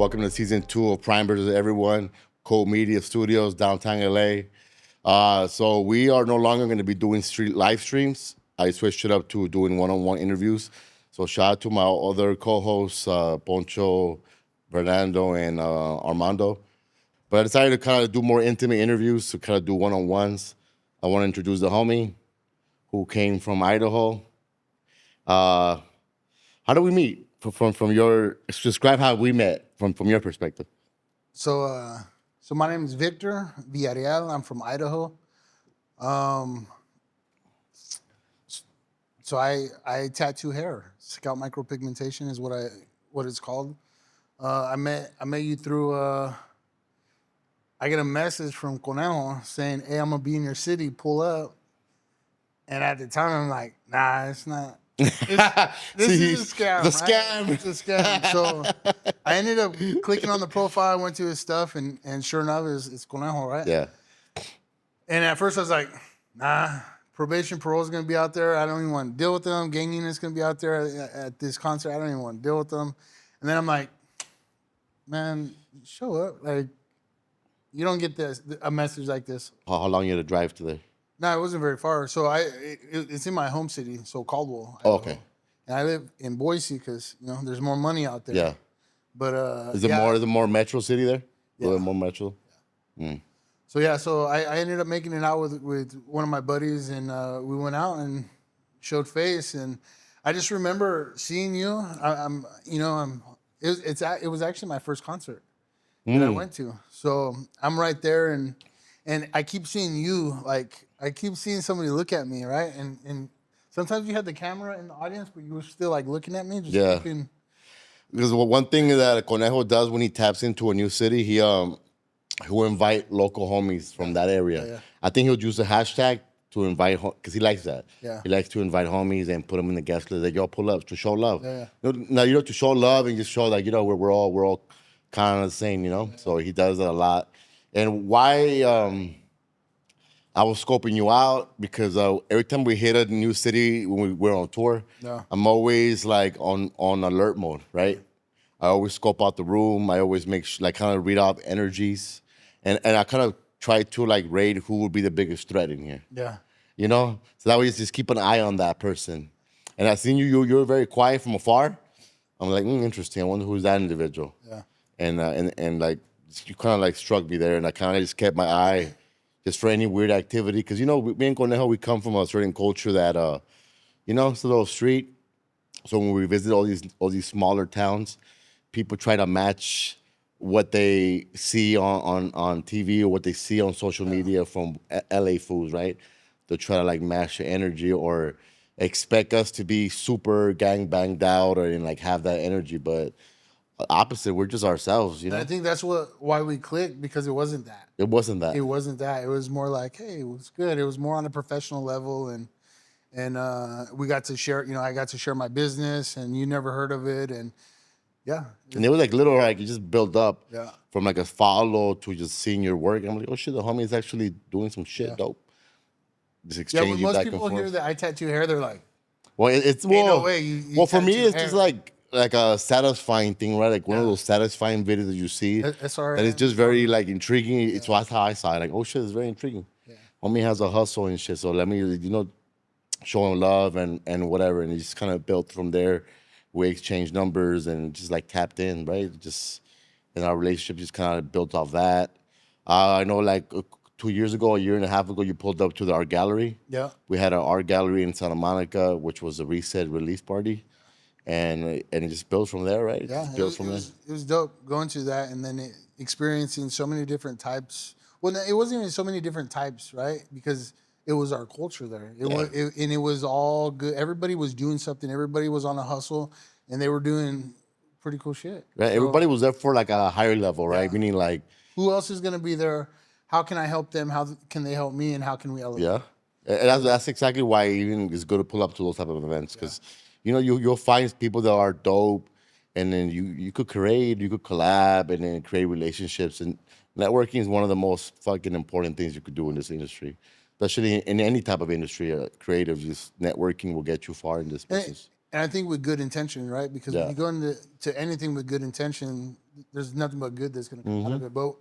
Welcome to season 2 of Primers, everyone. Code Media Studios, downtown LA. So we are no longer going to be doing street live streams. I switched it up to doing one-on-one interviews. So shout out to my other co-hosts, Poncho, Fernando, and Armando. But I decided to kind of do more intimate interviews, to kind of do one-on-ones. I want to introduce the homie who came from Idaho. How do we meet? From your, describe how we met from your perspective. So my name is Victor Villarreal. I'm from Idaho. So I tattoo hair. Scalp micropigmentation is what it's called. I met you through. I get a message from Conejo saying, "Hey, I'm gonna be in your city. Pull up." And at the time, I'm like, "Nah, it's not." This is a scam. The right? scam. It's a scam. So I ended up clicking on the profile. I went to his stuff, and sure enough, it's Conejo, right? Yeah. And at first, I was like, "Nah, probation, parole is gonna be out there. I don't even want to deal with them. Gang unit's gonna be out there at this concert. I don't even want to deal with them." And then I'm like, "Man, show up. Like, you don't get a message like this." How long you had to drive to there? No, it wasn't very far. So it's in my home city, so Caldwell. Oh, okay. And I live in Boise because there's more money out there. Yeah. But Is it more metro city there? Yeah. A little more metro. So I ended up making it out with one of my buddies, and we went out and showed face. And I just remember seeing you. It was actually my first concert that I went to. So I'm right there, and I keep seeing you, like, I keep seeing somebody look at me, right? And sometimes you had the camera in the audience, but you were still, like, looking at me, just looking. Because one thing that Conejo does when he taps into a new city, he'll invite local homies from that area. Yeah. I think he'll use the hashtag to invite, because he likes that. Yeah. He likes to invite homies and put them in the guest list. Like, y'all pull up to show love. Yeah. Now, to show love and just show, like, we're all kind of the same, So he does it a lot. And why I was scoping you out, because every time we hit a new city when we're on tour, I'm always like on alert mode, right? I always scope out the room. I always kind of read out energies, and I kind of try to like rate who would be the biggest threat in here. Yeah. So that way just keep an eye on that person. And I seen you're very quiet from afar. I'm like, interesting. I wonder who's that individual. Yeah. And like you kind of like struck me there, and I kind of just kept my eye just for any weird activity, because me and Conejo, we come from a certain culture that it's a little street. So when we visit all these smaller towns, people try to match what they see on TV or what they see on social media from LA fools, right? They'll try to like match the energy or expect us to be super gang banged out or like have that energy, but opposite, we're just ourselves, And I think that's why we clicked, because it wasn't that. It wasn't that. It wasn't that. It was more like, hey, it was good. It was more on a professional level, and we got to share. I got to share my business, and you never heard of it, and yeah. And it was like little, like it just built up from like a follow to just seeing your work. I'm like, oh shit, the homie is actually doing some shit dope. Just exchanging when most back people and forth. hear that I tattoo hair, they're like, well, it's ain't no way you for me, tattoo it's hair. just like a satisfying thing, right? Like one of those satisfying videos that you see. That's all right. And it's just very like intriguing. It's that's how I saw it. Like, oh shit, it's very intriguing. Yeah. Homie has a hustle and shit. So let me, show him love and whatever. And it just kind of built from there. We exchanged numbers and just like tapped in, right? Just, and our relationship just kind of built off that. I know like 2 years ago, a year and a half ago, you pulled up to the art gallery. Yeah. We had an art gallery in Santa Monica, which was a reset release party. And it just built from there, right? It was dope going to that, and then experiencing so many different types. Well, it wasn't even so many different types, right? Because it was our culture there. It was all good. Everybody was doing something. Everybody was on a hustle, and they were doing pretty cool shit. Right. Everybody was there for like a higher level, right? Meaning like, who else is gonna be there? How can I help them? How can they help me? And how can we elevate? Yeah, and that's exactly why even it's good to pull up to those type of events, because you'll find people that are dope, and then you could create, you could collab, and then create relationships. And networking is one of the most fucking important things you could do in this industry, especially in any type of industry. Creative, just networking will get you far in this business. And I think with good intention, right? Because when Yeah. you go into anything with good intention, there's nothing but good that's going to come out of it. But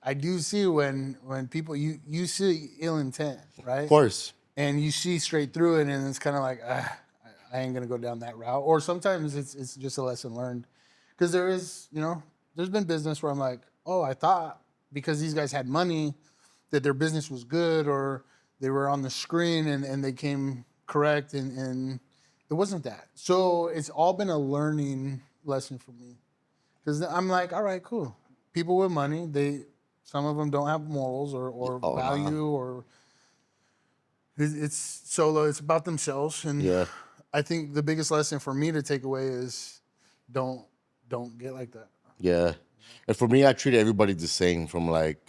I do see when people you see ill intent, Of right? course. And you see straight through it, and it's kind of like, I ain't gonna go down that route. Or sometimes it's just a lesson learned, because there is, there's been business where I'm like, oh, I thought because these guys had money that their business was good, or they were on the screen and they came correct, and it wasn't that. So it's all been a learning lesson for me, because I'm like, all right, cool. People with money, some of them don't have morals or Oh, nah. value, or it's solo. It's about themselves, and Yeah. I think the biggest lesson for me to take away is don't get like that. Yeah. And for me, I treat everybody the same, from like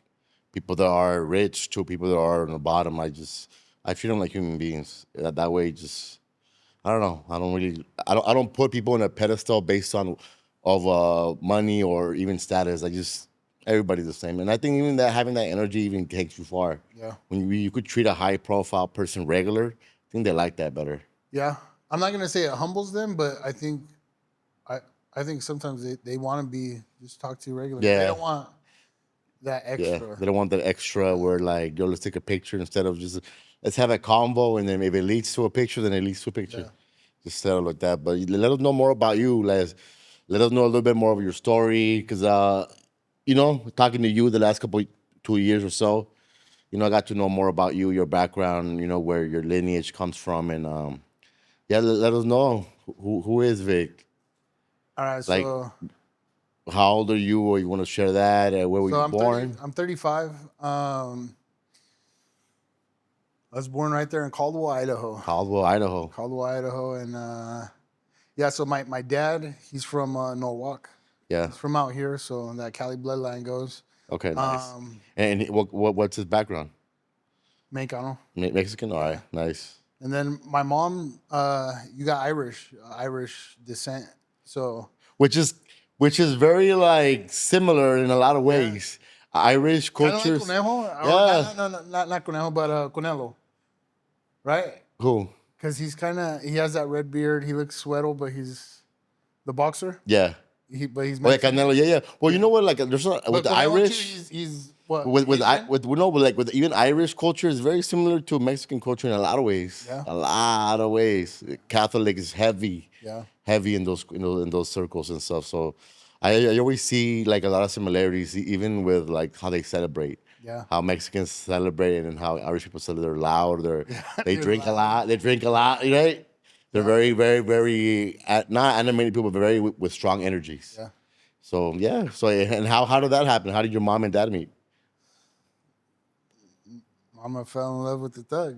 people that are rich to people that are on the bottom. I treat them like human beings. That way, just I don't know. I don't put people on a pedestal based on of money or even status. I just everybody's the same. And I think even that having that energy even takes you far. Yeah, When you could treat a high profile person regular, I think they like that better. yeah. I'm not gonna say it humbles them, but I I think sometimes they want to be just talk to you regular. They Yeah. don't want that Yeah, extra. they don't want that extra where like, yo, let's take a picture instead of just let's have a convo, and then if it leads to a picture, then it leads to a picture. Yeah. Just settle like that. But let us know more about you. Let us know a little bit more of your story, because talking to you the last 2 years or so, I got to know more about you, your background, where your lineage comes from, and yeah, let us know who is Vic. All right, Like, how old are you, or you want to share that? Where were so you born? I'm 35. I was born right there in Caldwell, Idaho. Caldwell, Idaho. Caldwell, Idaho, and yeah. So my dad, he's from Norwalk. Yeah. He's from out here, so that Cali bloodline goes. Okay, nice. Um, And what's his background? Mexicano. Mexican. All Yeah. right, nice. And then my mom, you got Irish descent. So Which is very like similar in a lot of yeah, ways. Irish kind of like cultures. Conejo, or Yeah. not Conejo, but Conelo, right? Cool. Because he has that red beard. He looks sweatal, but he's the boxer. Yeah. But he's Oh, yeah, Mexican. Canelo. Yeah, yeah. Well, you know what? Like, there's with But the Conejo too, Irish. he's what, With I Asian? with no, but like with even Irish culture is very similar to Mexican culture in a lot of ways. Yeah. A lot of ways. Catholic is heavy, Yeah. heavy in those circles and stuff. So I always see like a lot of similarities, even with like how they celebrate. Yeah. How Mexicans celebrate and how Irish people celebrate. They're loud. They They're drink a loud. lot. They drink a lot. Right? They're Yeah. very, very, very not animated people, but very with strong energies. Yeah. So yeah. So and how did that happen? How did your mom and dad meet? Mama fell in love with the thug.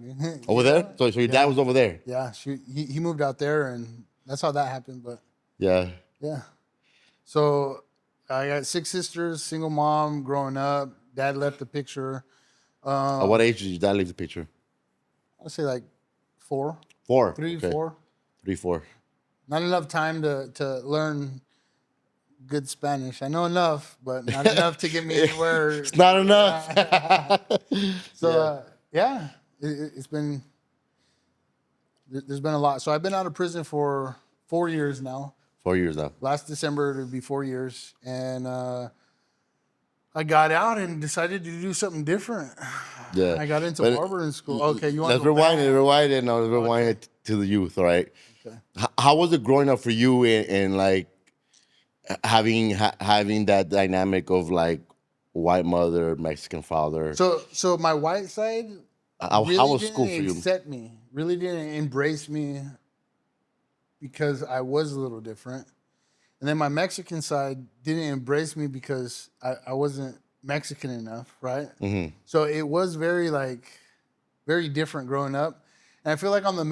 Over there? So your dad Yeah. was over there? Yeah. He moved out there, and that's how that happened. But Yeah. yeah. So I got 6 sisters, single mom growing up. Dad left the picture. At what age did your dad leave the picture? I'd say like 4, 4. 3, Okay. 4. 3, 4. Not enough time to learn good Spanish. I know enough, but not enough to get me anywhere. It's not enough. So Yeah. yeah, it's been there's been a lot. So I've been out of prison for 4 years now. 4 years now. Last December it'll be 4 years, and I got out and decided to do something different. Yeah. I got into But barbering school. Okay, you want let's to go rewind back? it. Rewind it. Now let's rewind it to the youth. All right. Okay. How was it growing up for you, and like having that dynamic of like white mother, Mexican father? So my white side How really was didn't school for you? accept me, really didn't embrace me because I was a little different. And then my Mexican side didn't embrace me because I wasn't Mexican enough, right? Mm-hmm. So it was very different growing up. And I feel like on the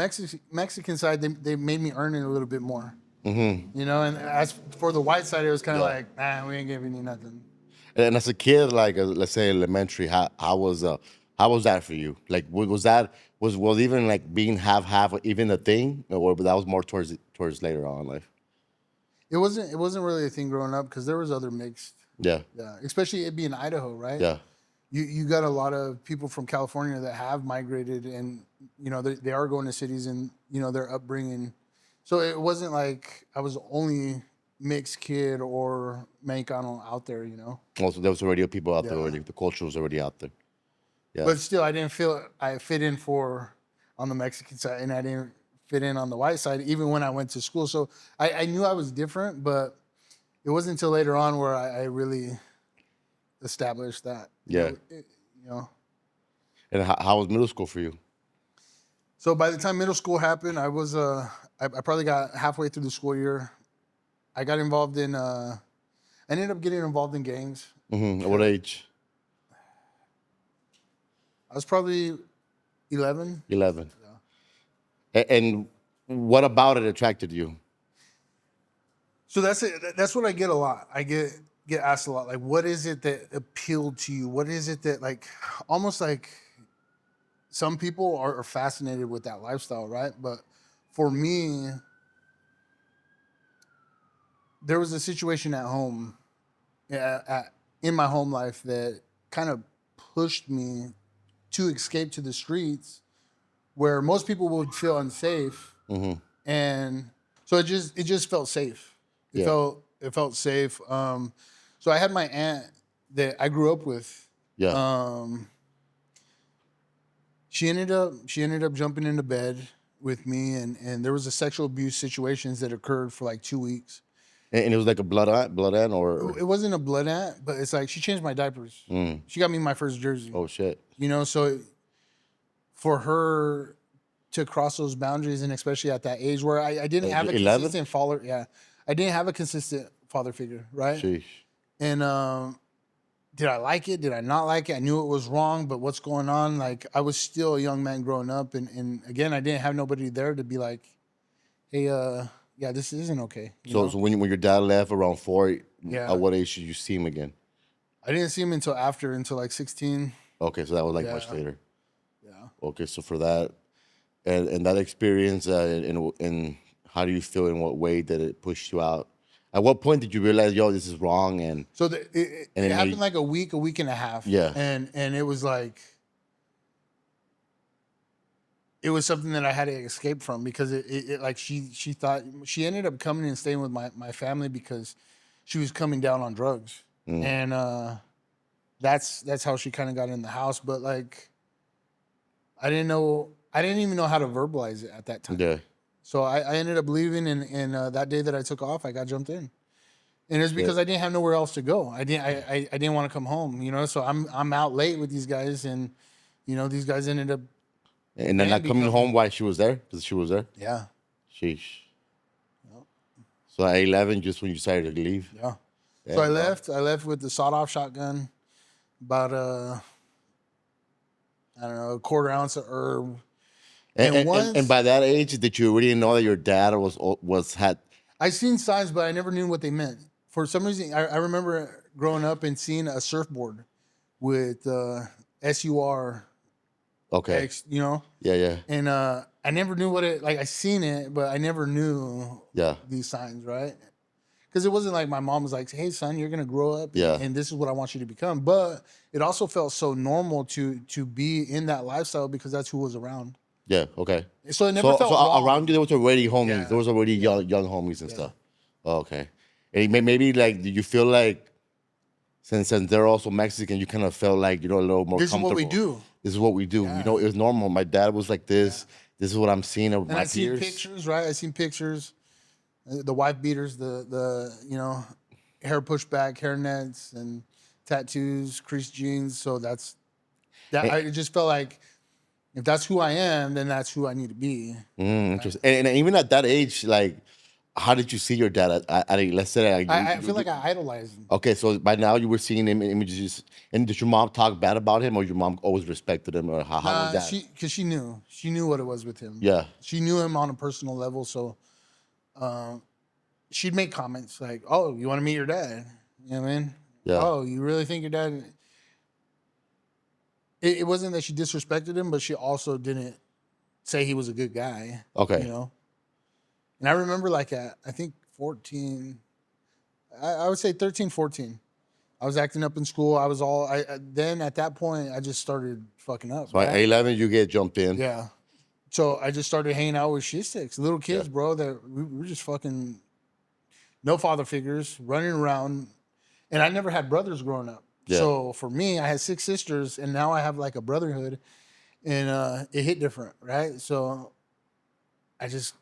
Mexican side, they made me earn it a little bit more. Mm-hmm. And as for the white side, it was kind of Yeah. like, nah, we ain't giving you nothing. And as a kid, like let's say elementary, how was that for you? Like was even like being half even a thing, or that was more towards later on in life? It wasn't really a thing growing up because there was other mixed. Yeah, Yeah, especially it being Idaho, right? yeah, You got a lot of people from California that have migrated, and they are going to cities, and their upbringing So it wasn't like I was the only mixed kid or Mexicano out there, you know. Also, there was already people out there Yeah. already. The culture was already out there. Yeah. But still, I didn't feel I fit in for on the Mexican side, and I didn't fit in on the white side, even when I went to school. So I knew I was different, but it wasn't until later on where I really established that. Yeah. You know. And how was middle school for you? So by the time middle school happened, I was I probably got halfway through the school year. I got involved in I ended up getting involved in gangs. At what age? I was probably 11. 11. And what about it attracted you? So that's it. That's what I get a lot. I get asked a lot. Like, what is it that appealed to you? What is it that like, almost like, some people are fascinated with that lifestyle, right? But for me, there was a situation at home, in my home life that kind of pushed me to escape to the streets, where most people would feel unsafe, and so it just felt safe. Yeah. It felt safe. So I had my aunt that I grew up with. Yeah. She ended up jumping into bed with me, and there was a sexual abuse situations that occurred for like 2 weeks. And it was like a blood aunt, or It wasn't a blood aunt, but it's like she changed my diapers. She got me my first jersey. oh shit. You know, so for her to cross those boundaries, and especially at that age where I didn't have a 11? consistent father. Yeah, I didn't have a consistent father figure, right? Sheesh. And did I like it? Did I not like it? I knew it was wrong, but what's going on? Like, I was still a young man growing up, and again, I didn't have nobody there to be like, hey, yeah, this isn't okay. You know? So when your dad left around 4, Yeah. at what age did you see him again? I didn't see him until like 16. Okay, so that was like Yeah. much later. Yeah. Okay, so for that and that experience, and how do you feel? In what way did it push you out? At what point did you realize, yo, this is wrong? And So And it it happened made- like a week and a half. Yeah. And it was like, it was something that I had to escape from, because it like she thought, she ended up coming and staying with my family because she was coming down on drugs. And that's how she kind of got in the house. But like, I didn't even know how to verbalize it at that time. yeah, So I ended up leaving, and that day that I took off, I got jumped in, and it was because I didn't have nowhere else to go. I didn't want to come home, you know. So I'm out late with these guys, and you know, these guys ended up, and then not coming home while she was there, because she was there. yeah, Sheesh. So at 11, just when you decided to leave. yeah. Yeah, So I wow. left with the sawed-off shotgun, about I don't know, a quarter ounce of herb. And by that age, did you already know that your dad had? I seen signs, but I never knew what they meant. For some reason, I remember growing up and seeing a surfboard with SUR Okay. X, you know, Yeah, yeah, and I never knew what it, like, I seen it, but I never knew yeah, these signs, right? Because it wasn't like my mom was like, "Hey, son, you're gonna grow up, Yeah. and this is what I want you to become." But it also felt so normal to be in that lifestyle, because that's who was around. yeah. Okay. So it never felt So wrong. around you, there was already homies. Yeah. There was already young homies and stuff. Oh, okay. And maybe like, do you feel like since they're also Mexican, you kind of felt like, a little more This is comfortable. what we do. This is what we do. You know, it was normal. My dad was like this. This is what I'm seeing of And my I seen peers. pictures, right? I seen pictures, the wife beaters, the you know, hair pushback, hair nets, and tattoos, creased jeans. So that's that. I just felt like, if that's who I am, then that's who I need to be. Interesting. And even at that age, like, how did you see your dad? Let's say, I feel like I idolize him. okay, so by now you were seeing him in images. And did your mom talk bad about him, or your mom always respected him, or how was that? Because she knew what it was with him. Yeah. She knew him on a personal level, so she'd make comments like, "Oh, you want to meet your dad?" You know what I mean? Yeah. Oh, you really think your dad? It wasn't that she disrespected him, but she also didn't say he was a good guy. Okay. You know? And I remember, like, at, I think 14, I would say 13, 14. I was acting up in school. I was then at that point, I just started fucking up. So at right? 11, you get jumped in. Yeah. So I just started hanging out with shit sticks, little kids, Yeah. bro. That we were just fucking no father figures running around. And I never had brothers growing up. Yeah. So for me, I had 6 sisters, and now I have like a brotherhood, and it hit different, right? So I just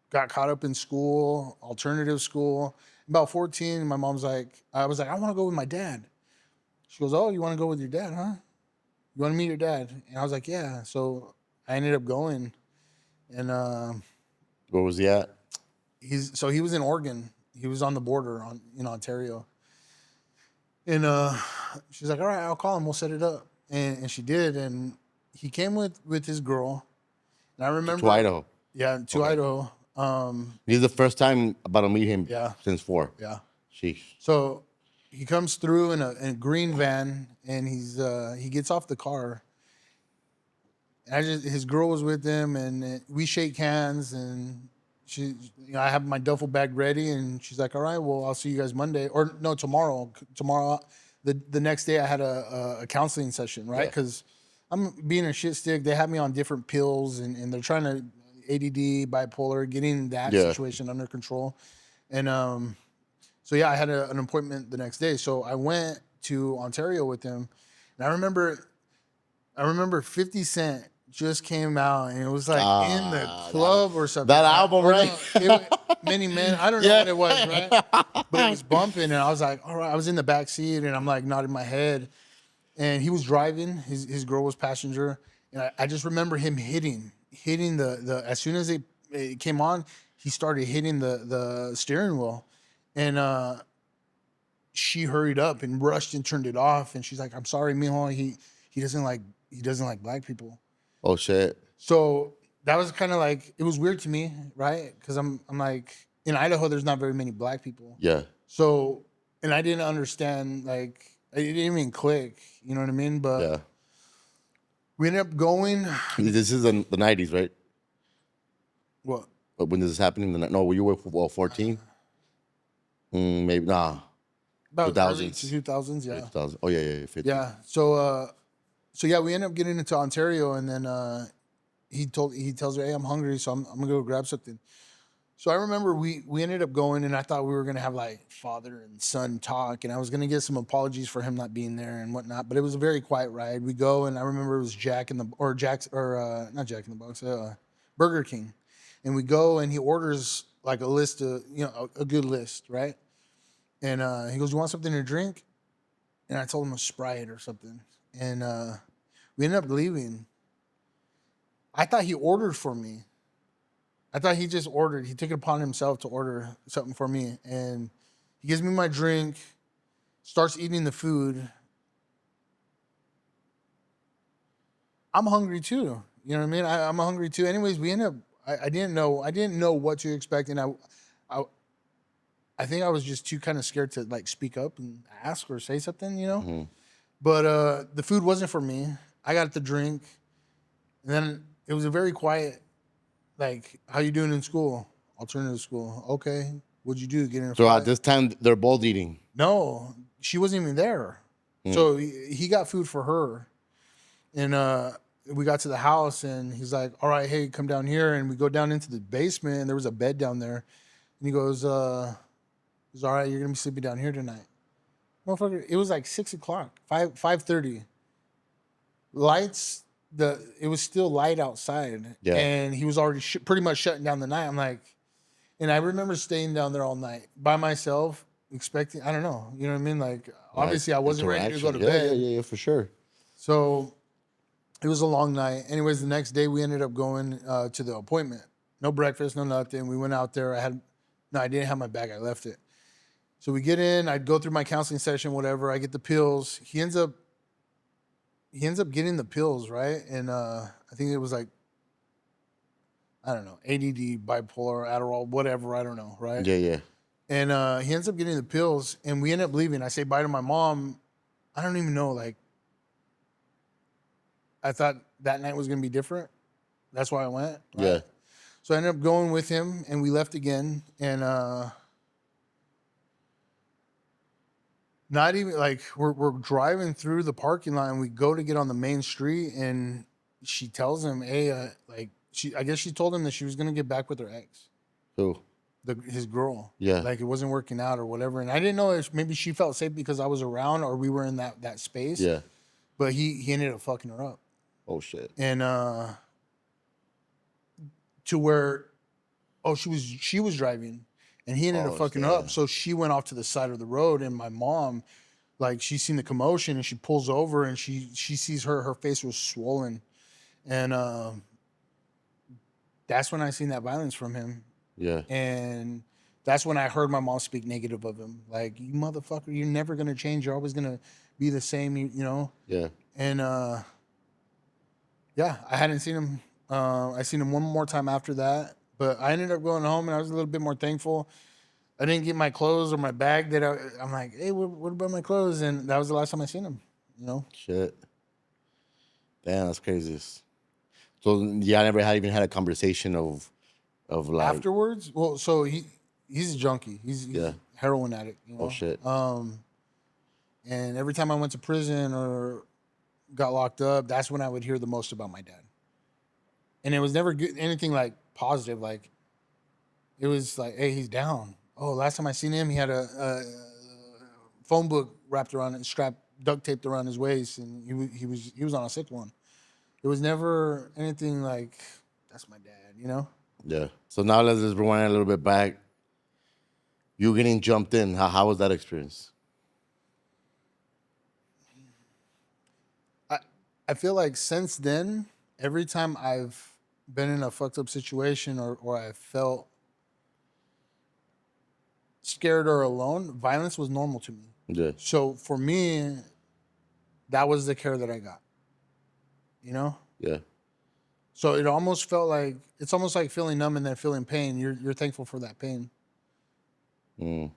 got caught up in school, alternative school. About 14, my mom's like, I was like, I want to go with my dad. She goes, oh, you want to go with your dad, huh? You want to meet your dad? And I was like, yeah. So I ended up going, and Where was he at? he was in Oregon. He was on the border on in Ontario. And she's like, all right, I'll call him. We'll set it up. And she did. And he came with his girl. And I To remember, Idaho. yeah, to Okay. Idaho. This is the first time about to meet him Yeah. since 4. Yeah. Sheesh. So he comes through in a green van, and he gets off the car. And his girl was with him, and we shake hands, and I have my duffel bag ready, and she's like, all right, well, I'll see you guys Monday, or no, tomorrow. Tomorrow, the next day, I had a counseling session, right? Yeah. Because I'm being a shit stick. They have me on different pills, and they're trying to ADD, bipolar, getting that Yeah. situation under control. And so yeah, I had an appointment the next day. So I went to Ontario with him, and I remember 50 Cent just came out, and it was like in the club or something. that album, Or right? Many Men. I don't know what it was, right? But it was bumping, and I was like, all right. I was in the back seat, and I'm like nodding my head, and he was driving. His girl was passenger, and I just remember him hitting the as soon as it came on, he started hitting the steering wheel, and she hurried up and rushed and turned it off, and she's like, I'm sorry, mijo, he doesn't like black people. Oh shit. So that was kind of like, it was weird to me, right? Because I'm like, in Idaho there's not very many black people. Yeah. So, and I didn't understand, like, it didn't even click, you know what I mean? But Yeah. we ended up going. This is in the 90s, right? What? But when this is happening, no, you were 14? Maybe nah. About 2000s. 2000s, yeah. 2000. Oh yeah, 50. Yeah. So yeah, we ended up getting into Ontario, and then he tells her, hey, I'm hungry, so I'm gonna go grab something. So I remember we ended up going, and I thought we were gonna have like father and son talk, and I was gonna get some apologies for him not being there and whatnot. But it was a very quiet ride. We go, and I remember it was not Jack in the Box, Burger King, and we go, and he orders like a list of a good list, right? And he goes, you want something to drink? And I told him a Sprite or something, and we ended up leaving. I thought he ordered for me. I thought he just ordered. He took it upon himself to order something for me. And he gives me my drink, starts eating the food. I'm hungry too. You know what I mean? I'm hungry too. Anyways, we end up, I didn't know what to expect. And I think I was just too kind of scared to like speak up and ask or say something, you know? Mm-hmm. But the food wasn't for me. I got the drink. And then it was a very quiet, like, how you doing in school? Alternative school. Okay. What'd you do? Get in a So fight? at this time, they're both eating. No, she wasn't even there. So he got food for her. And we got to the house, and he's like, all right, hey, come down here. And we go down into the basement, and there was a bed down there. And he goes, all right, you're going to be sleeping down here tonight. Motherfucker, it was like 6 o'clock, 5:30. Lights, it was still light outside. Yeah. And he was already pretty much shutting down the night. I'm like, and I remember staying down there all night by myself, expecting, I don't know, you know what I mean? Like, obviously I wasn't ready to go to bed. Yeah, for sure. So it was a long night. Anyways, the next day we ended up going to the appointment. No breakfast, no nothing. We went out there. I didn't have my bag. I left it. So we get in. I'd go through my counseling session, whatever. I get the pills. He ends up getting the pills, right? And I think it was like, I don't know, ADD, bipolar, Adderall, whatever. I don't know, right? Yeah. And he ends up getting the pills, and we end up leaving. I say bye to my mom. I don't even know, like, I thought that night was going to be different. That's why I went. Right? Yeah. So I ended up going with him, and we left again. And not even, like, we're driving through the parking lot, and we go to get on the main street, and she tells him, hey, like, I guess she told him that she was gonna get back with her ex, Who? his girl. Yeah. Like it wasn't working out or whatever. And I didn't know if maybe she felt safe because I was around or we were in that space. Yeah. But he ended up fucking her up. Oh shit. And to where she was driving and he ended up Oh, fucking her yeah. up. So she went off to the side of the road and my mom, like she seen the commotion and she pulls over and she sees her face was swollen. And that's when I seen that violence from him. Yeah. And that's when I heard my mom speak negative of him. Like, you motherfucker, you're never gonna change. You're always gonna be the same, you know? Yeah. And yeah, I hadn't seen him. I seen him one more time after that. But I ended up going home and I was a little bit more thankful. I didn't get my clothes or my bag that I'm like, hey, what about my clothes? And that was the last time I seen him, you know? Shit. Damn, that's crazy. So yeah, I never had even had a conversation of like Afterwards, well, so he's a junkie. He's Yeah. a heroin addict, you know? Oh shit. And every time I went to prison or got locked up, that's when I would hear the most about my dad. And it was never good, anything like positive. Like it was like, hey, he's down. Oh, last time I seen him, he had a phone book wrapped around it, strapped, duct taped around his waist, and he was on a sick one. It was never anything like that's my dad, you know. Yeah. So now let's just rewind a little bit back. You getting jumped in. How was that experience? I feel like since then, every time I've been in a fucked up situation or I felt scared or alone, violence was normal to me. Yeah. So for me, that was the care that I got. You know? Yeah. So it almost felt like it's almost like feeling numb and then feeling pain. You're thankful for that pain. Mm.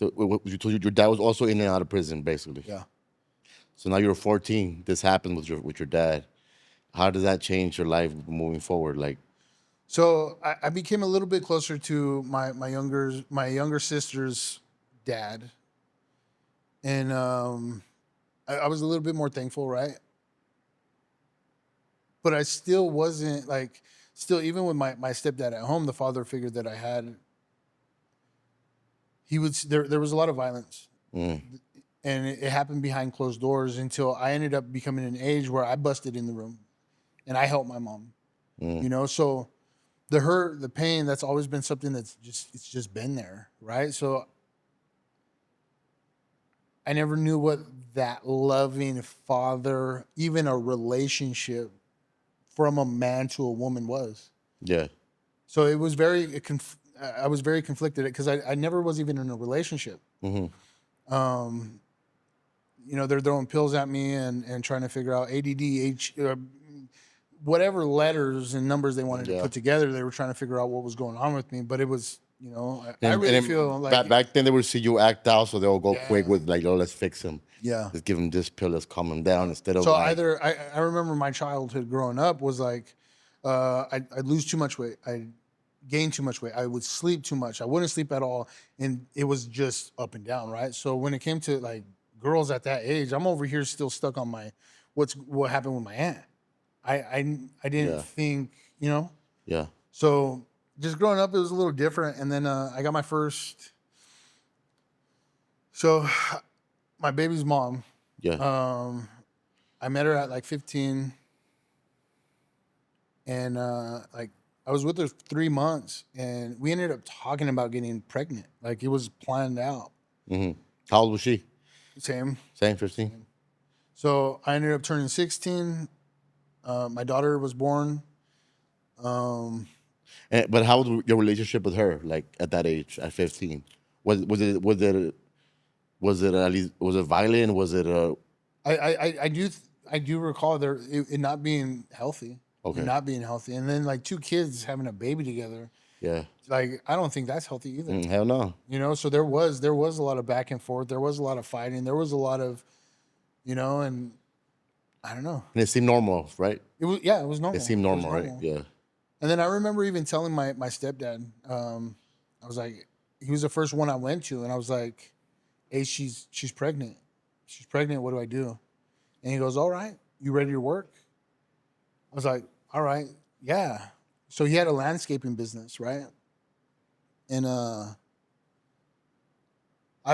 So you told your dad was also in and out of prison, basically. Yeah. So now you're 14. This happened with your dad. How does that change your life moving forward? Like, So I became a little bit closer to my younger sister's dad, and I was a little bit more thankful, right? But I still wasn't like still even with my stepdad at home, the father figure that I had, he would there was a lot of violence. mm, And it happened behind closed doors until I ended up becoming an age where I busted in the room and I helped my mom. mm, You know, so the hurt, the pain, that's always been something it's just been there, right? So I never knew what that loving father, even a relationship from a man to a woman was. yeah. So it was I was very conflicted because I never was even in a relationship. Mm-hmm. You know, they're throwing pills at me and trying to figure out ADD, whatever letters and numbers they wanted to Yeah. put together. They were trying to figure out what was going on with me. But it was, you know, I And really then feel like, back then they would see you act out, so they'll go quick Yeah. with like, oh, let's fix him. yeah. Let's give him this pill, let's calm him down instead of So like, either I remember my childhood growing up was like, I'd lose too much weight. I'd gain too much weight. I would sleep too much. I wouldn't sleep at all. And it was just up and down, right? So when it came to like girls at that age, I'm over here still stuck on what happened with my aunt. I didn't Yeah. think, you know. yeah, So just growing up, it was a little different. And then I got my first. So my baby's mom, yeah, I met her at like 15, and like I was with her 3 months, and we ended up talking about getting pregnant. Like it was planned out. mm-hmm. How old was she? Same. Same 15? So I ended up turning 16. My daughter was born. But how was your relationship with her, like at that age, at 15? Was it at least, was it violent? Was it I do recall it not being healthy. Okay. It not being healthy, and then like two kids having a baby together. yeah? Like I don't think that's healthy either. Hell no. You know, so there was a lot of back and forth. There was a lot of fighting. There was a lot of, you know, and I don't know. And it seemed normal, right? It was it was normal. It seemed was normal, right? Yeah. And then I remember even telling my stepdad, I was like, he was the first one I went to, and I was like, hey, she's pregnant. She's pregnant. What do I do? And he goes, all right, you ready to work? I was like, all right. yeah. So he had a landscaping business, right? And I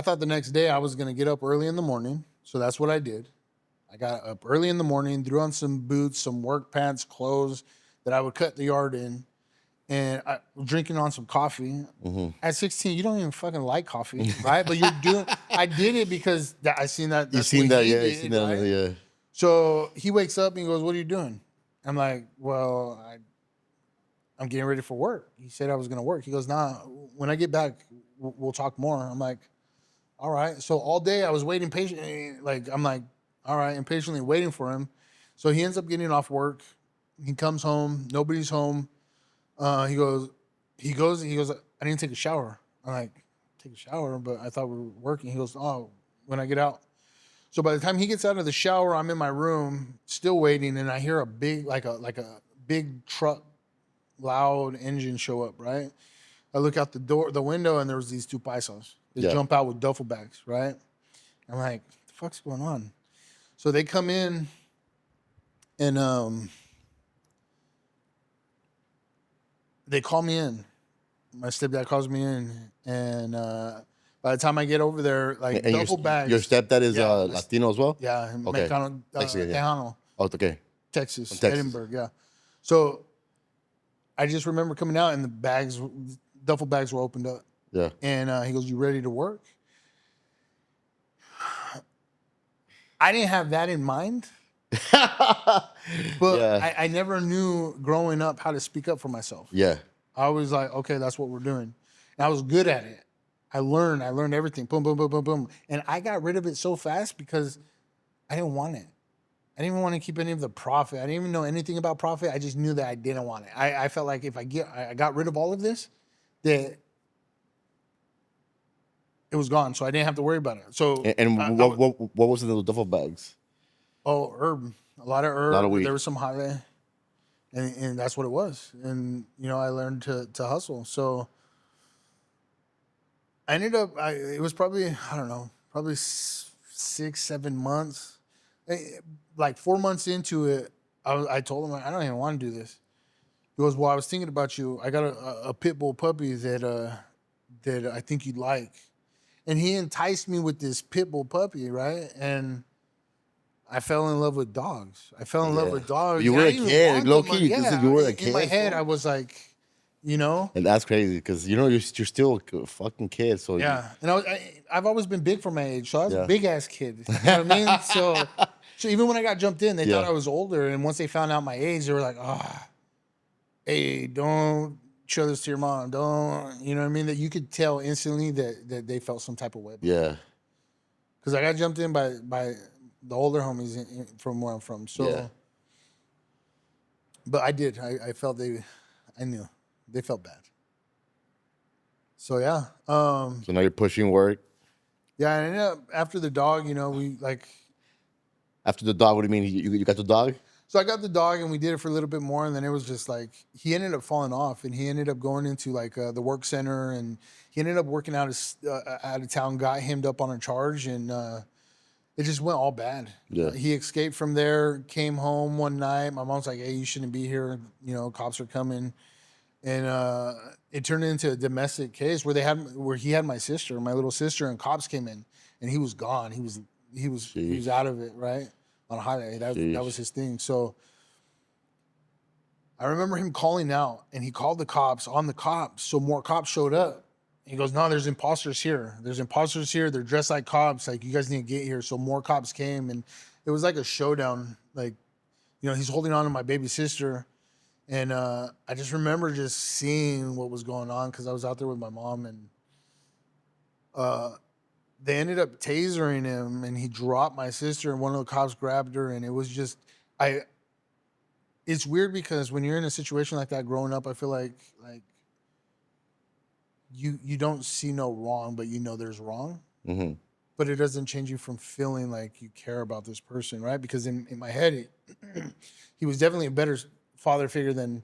thought the next day I was gonna get up early in the morning. So that's what I did. I got up early in the morning, threw on some boots, some work pants, clothes that I would cut the yard in, and I was drinking on some coffee. At 16, you don't even fucking like coffee, right? But you're doing. I did it because I seen that. You That's seen what that? he Yeah, you seen did, that? right? Yeah. So he wakes up and he goes, "What are you doing?" I'm like, "Well, I'm getting ready for work." He said I was gonna work. He goes, "Nah, when I get back, we'll talk more." I'm like, "All right." So all day I was waiting patiently. Like I'm like, "All right," impatiently waiting for him. So he ends up getting off work. He comes home. Nobody's home. He goes, he goes. I didn't take a shower. I'm like, take a shower, but I thought we were working. He goes, oh, when I get out. So by the time he gets out of the shower, I'm in my room still waiting, and I hear a big like a big truck, loud engine show up. Right. I look out the window, and there was these two paisos. They Yeah. jump out with duffel bags. Right. I'm like, what the fuck's going on? So they come in, and they call me in. My stepdad calls me in, and by the time I get over there, like And duffel your bags. stepdad is Yeah, Latino as well? yeah, Okay. Mexicano, Mexican, yeah. Tejano, Oh, okay. From Texas, Texas. Edinburgh. Yeah. So I just remember coming out, and duffel bags were opened up, Yeah. and he goes, "You ready to work?" I didn't have that in mind, but Yeah. I never knew growing up how to speak up for myself. Yeah. I was like, okay, that's what we're doing. And I was good at it. I learned everything. Boom, boom, boom, boom, boom. And I got rid of it so fast because I didn't want it. I didn't even want to keep any of the profit. I didn't even know anything about profit. I just knew that I didn't want it. I felt like if I got rid of all of this, that it was gone. So I didn't have to worry about it. So And what was in those duffel bags? herb, a lot of A lot of herb. weed. There was some jale, and that's what it was. And I learned to hustle. So I ended up. It was probably I don't know, probably 6, 7 months. Like 4 months into it, I told him I don't even want to do this. He goes, "Well, I was thinking about you. I got a pit bull puppy that I think you'd like." And he enticed me with this pit bull puppy, right? And I fell in love with dogs. I fell in love Yeah. with dogs. You And were I a didn't even kid, want low them. key. This is Yeah, you were a in my kid. head, Fool. I was like, And that's crazy because you're still a fucking kid. So yeah, and I've always been big for my age, so I was a yeah. big ass kid. You know what I mean? So even when I got jumped in, they thought Yeah. I was older, and once they found out my age, they were like, hey, don't show this to your mom. Don't, you know what I mean? That you could tell instantly that they felt some type of way about it. Yeah. Because I got jumped in by the older homies from where I'm from. Yeah. So, but I did. I felt I knew they felt bad. So yeah, So now you're pushing work. yeah. I ended up after the dog. We like. After the dog, what do you mean? You got the dog? So I got the dog, and we did it for a little bit more, and then it was just like he ended up falling off, and he ended up going into like the work center, and he ended up working out of town, got hemmed up on a charge, and it just went all bad. Yeah. He escaped from there, came home one night. My mom's like, "Hey, you shouldn't be here. Cops are coming," and it turned into a domestic case where he had my little sister, and cops came in, and he was gone. He was out of it, right? On a highway. That was his thing. So I remember him calling out, and he called the cops on the cops. So more cops showed up. He goes, "No, there's imposters here. There's imposters here. They're dressed like cops. Like, you guys need to get here." So more cops came, and it was like a showdown. Like, he's holding on to my baby sister, and I just remember just seeing what was going on because I was out there with my mom, and they ended up tasering him, and he dropped my sister, and one of the cops grabbed her, and it was just I. It's weird because when you're in a situation like that growing up, I feel like you don't see no wrong, but there's wrong. Mm-hmm. But it doesn't change you from feeling like you care about this person, right? Because in my head, he was definitely a better father figure than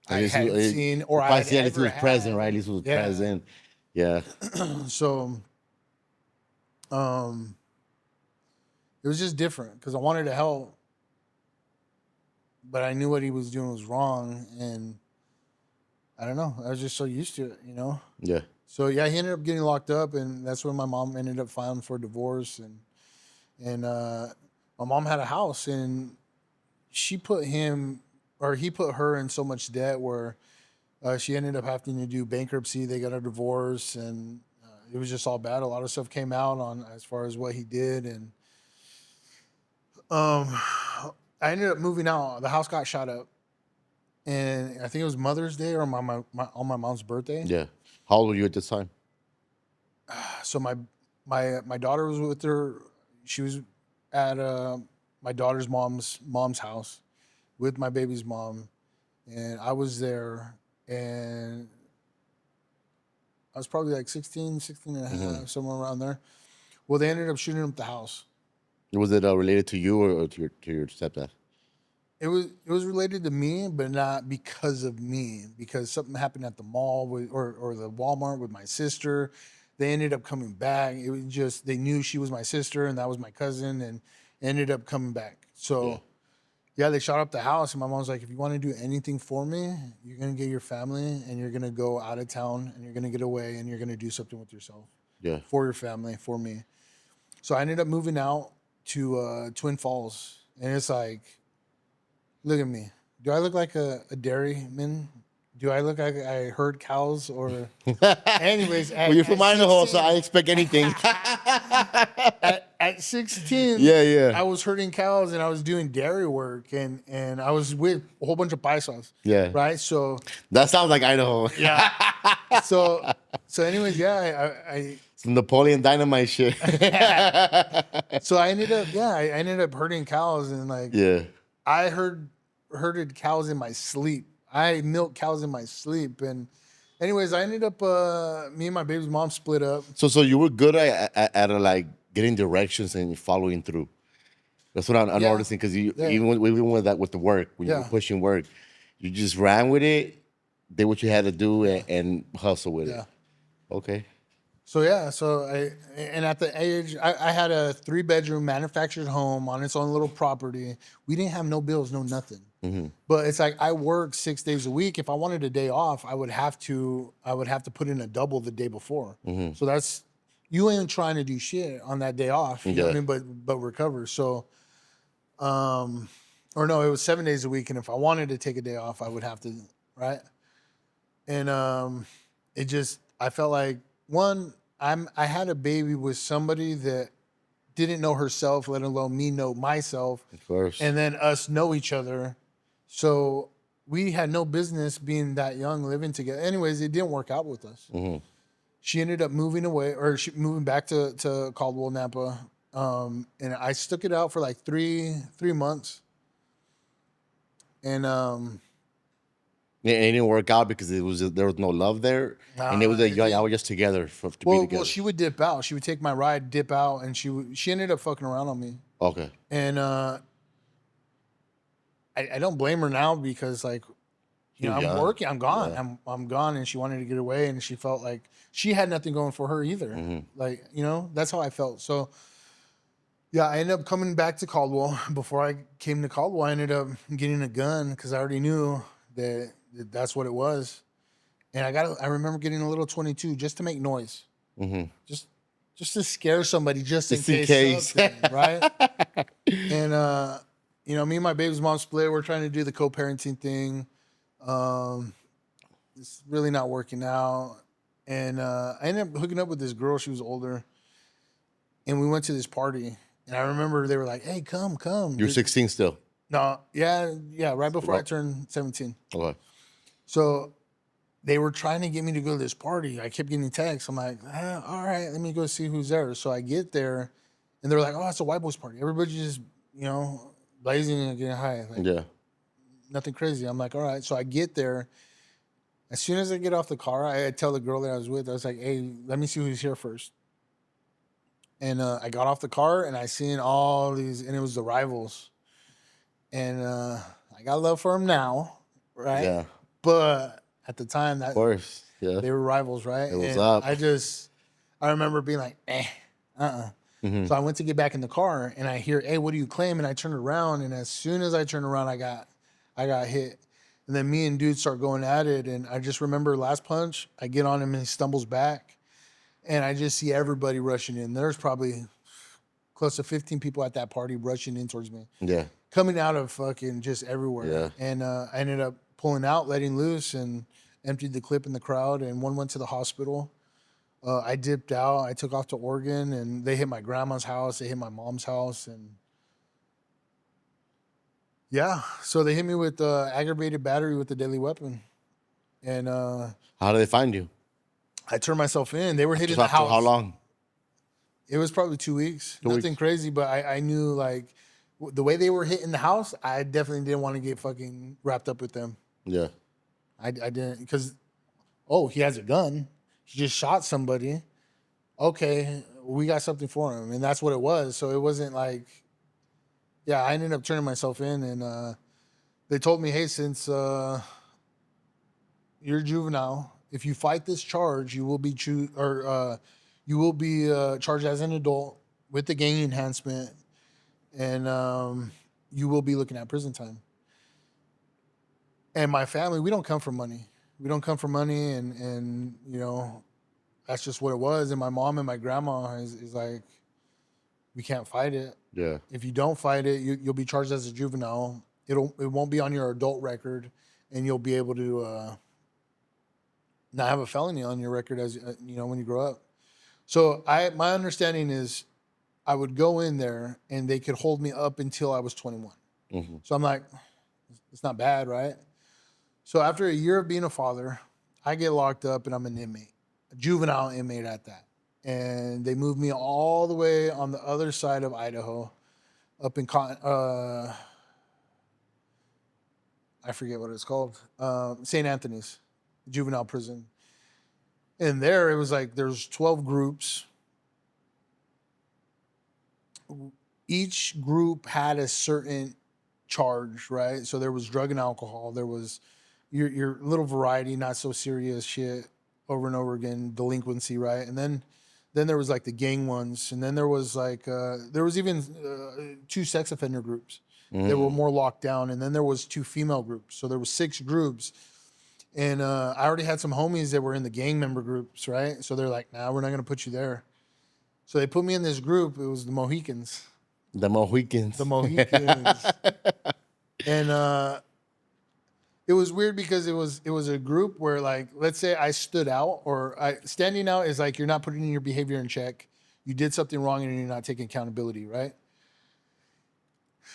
I had seen or I had At least he ever was present, right? At had. least he was Yeah. present. Yeah. So, it was just different because I wanted to help, but I knew what he was doing was wrong, and I don't know. I was just so used to it, you know. Yeah. So yeah, he ended up getting locked up, and that's when my mom ended up filing for divorce, and my mom had a house, and she put him or he put her in so much debt where she ended up having to do bankruptcy. They got a divorce, and it was just all bad. A lot of stuff came out on as far as what he did, and um, I ended up moving out. The house got shot up, and I think it was Mother's Day or on my mom's birthday. Yeah. How old were you at this time? So my daughter was with her. She was at my daughter's mom's house with my baby's mom, and I was there, and I was probably like 16 and a half, somewhere around there. Well, they ended up shooting up the house. Was it related to you or to your stepdad? It was related to me, but not because of me. Because something happened at the mall or the Walmart with my sister. They ended up coming back. It was just they knew she was my sister and that was my cousin, and ended up coming back. So yeah, they shot up the house, and my mom's like, "If you want to do anything for me, you're gonna get your family, and you're gonna go out of town, and you're gonna get away, and you're gonna do something with yourself Yeah. for your family, for me." So I ended up moving out to Twin Falls, and it's like, look at me. Do I look like a dairyman? Do I look like I herd cows? Or, anyways, Well, you're from Idaho, so I expect anything. at 16, Yeah, yeah. I was herding cows and I was doing dairy work, and I was with a whole bunch of paisas. Yeah. Right. So That sounds like Idaho. yeah. So anyways, yeah, Some Napoleon Dynamite shit. so I ended up herding cows, and like Yeah. I herded cows in my sleep. I milked cows in my sleep, and anyways, I ended up me and my baby's mom split up. So you were good at like getting directions and following through. That's what I'm Yeah. noticing because you Yeah. even with that with the work when you were Yeah. pushing work, you just ran with it, did what you had to do, and hustle with Yeah. it. Okay. So yeah, and at the age I had a 3-bedroom manufactured home on its own little property. We didn't have no bills, no nothing. But it's like I worked 6 days a week. If I wanted a day off, I would have to put in a double the day before. So that's you ain't trying to do shit on that day off. You know what I mean? But recover. So or no, it was 7 days a week, and if I wanted to take a day off, I would have to, right? And it just I felt like I had a baby with somebody that didn't know herself, let alone me know myself, Of course. and then us know each other. So we had no business being that young, living together. Anyways, it didn't work out with us. She ended up moving away, or moving back to Caldwell, Napa, and I stuck it out for like three months, and Yeah, it didn't work out because there was no love there, and it was y'all were just together to be together. well, she would dip out. She would take my ride, dip out, and she ended up fucking around on me. Okay. And I don't blame her now because like, I'm working, I'm gone, I'm gone, and she wanted to get away, and she felt like she had nothing going for her either. Like, that's how I felt. So yeah, I ended up coming back to Caldwell. Before I came to Caldwell, I ended up getting a gun because I already knew that that's what it was. And I remember getting a little 22 just to make noise, just to scare somebody, just in case. Something, right? And me and my baby's mom split. We're trying to do the co-parenting thing. It's really not working out. And I ended up hooking up with this girl. She was older, and we went to this party. And I remember they were like, "Hey, come." You're 16 still. No, yeah, right before I turned 17. Okay. So they were trying to get me to go to this party. I kept getting texts. I'm like, all right, let me go see who's there. So I get there, and they're like, "Oh, it's a white boys party. Everybody's just, blazing and getting high. Like, Yeah. nothing crazy." I'm like, all right. So I get there. As soon as I get off the car, I tell the girl that I was with, I was like, "Hey, let me see who's here first." And I got off the car, and I seen all these, and it was the Rivals. And I got love for them now, right? Yeah. But at the time, Of course. Yeah. they were Rivals, right? It was and up. I remember being like, So I went to get back in the car, and I hear, "Hey, what do you claim?" And I turned around, and as soon as I turned around, I got I got hit. And then me and dude start going at it. And I just remember last punch, I get on him and he stumbles back. And I just see everybody rushing in. There's probably close to 15 people at that party rushing in towards me. Yeah. Coming out of fucking just everywhere. Yeah. And I ended up pulling out, letting loose, and emptied the clip in the crowd. And one went to the hospital. I dipped out. I took off to Oregon, and they hit my grandma's house. They hit my mom's house. And yeah, so they hit me with aggravated battery with a deadly weapon. And How did they find you? I turned myself in. They were hitting Just the after house. how long? It was probably 2 weeks. 2 Nothing weeks. crazy, but I knew like the way they were hitting the house, I definitely didn't want to get fucking wrapped up with them. Yeah. I didn't, because, oh, he has a gun. He just shot somebody. Okay, we got something for him. And that's what it was. So it wasn't like, yeah, I ended up turning myself in. And they told me, hey, since you're juvenile, if you fight this charge, you will be charged as an adult with the gang enhancement, and you will be looking at prison time. And my family, we don't come from money. We don't come from money, and you know, that's just what it was. And my mom and my grandma is like, we can't fight it. Yeah. If you don't fight it, you'll be charged as a juvenile. It won't be on your adult record, and you'll be able to not have a felony on your record as you know when you grow up. So my understanding is I would go in there and they could hold me up until I was 21. Mm-hmm. So I'm like, it's not bad, right? So after a year of being a father, I get locked up and I'm an inmate, a juvenile inmate at that. And they moved me all the way on the other side of Idaho, up in I forget what it's called, St. Anthony's juvenile prison. And there it was like there's 12 groups. Each group had a certain charge, right? So there was drug and alcohol. There was your little variety, not so serious shit over and over again, delinquency, right? And then there was like the gang ones. And then there was like, there was even 2 sex offender groups. They were more locked down. And then there was 2 female groups. So there was 6 groups. And I already had some homies that were in the gang member groups, right? So they're like, nah, we're not going to put you there. So they put me in this group. It was the Mohicans. The Mohicans. The Mohicans. And it was weird because it was a group where, like, let's say I stood out, or standing out is like you're not putting your behavior in check. You did something wrong and you're not taking accountability, right?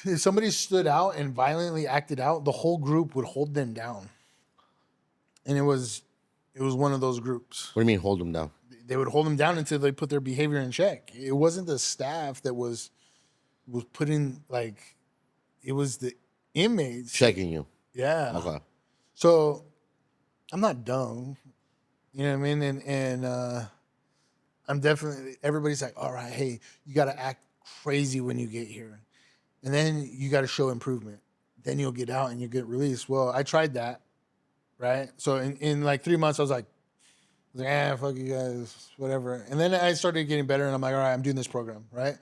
If somebody stood out and violently acted out, the whole group would hold them down. And it was one of those groups. What do you mean hold them down? They would hold them down until they put their behavior in check. It wasn't the staff that was putting, like, it was the inmates. Checking you. Yeah. Okay. So I'm not dumb. You know what I mean? And I'm definitely, everybody's like, all right, hey, you got to act crazy when you get here. And then you got to show improvement. Then you'll get out and you get released. Well, I tried that, right? So in like 3 months, I was like, fuck you guys, whatever. And then I started getting better, and I'm like, all right, I'm doing this program, right?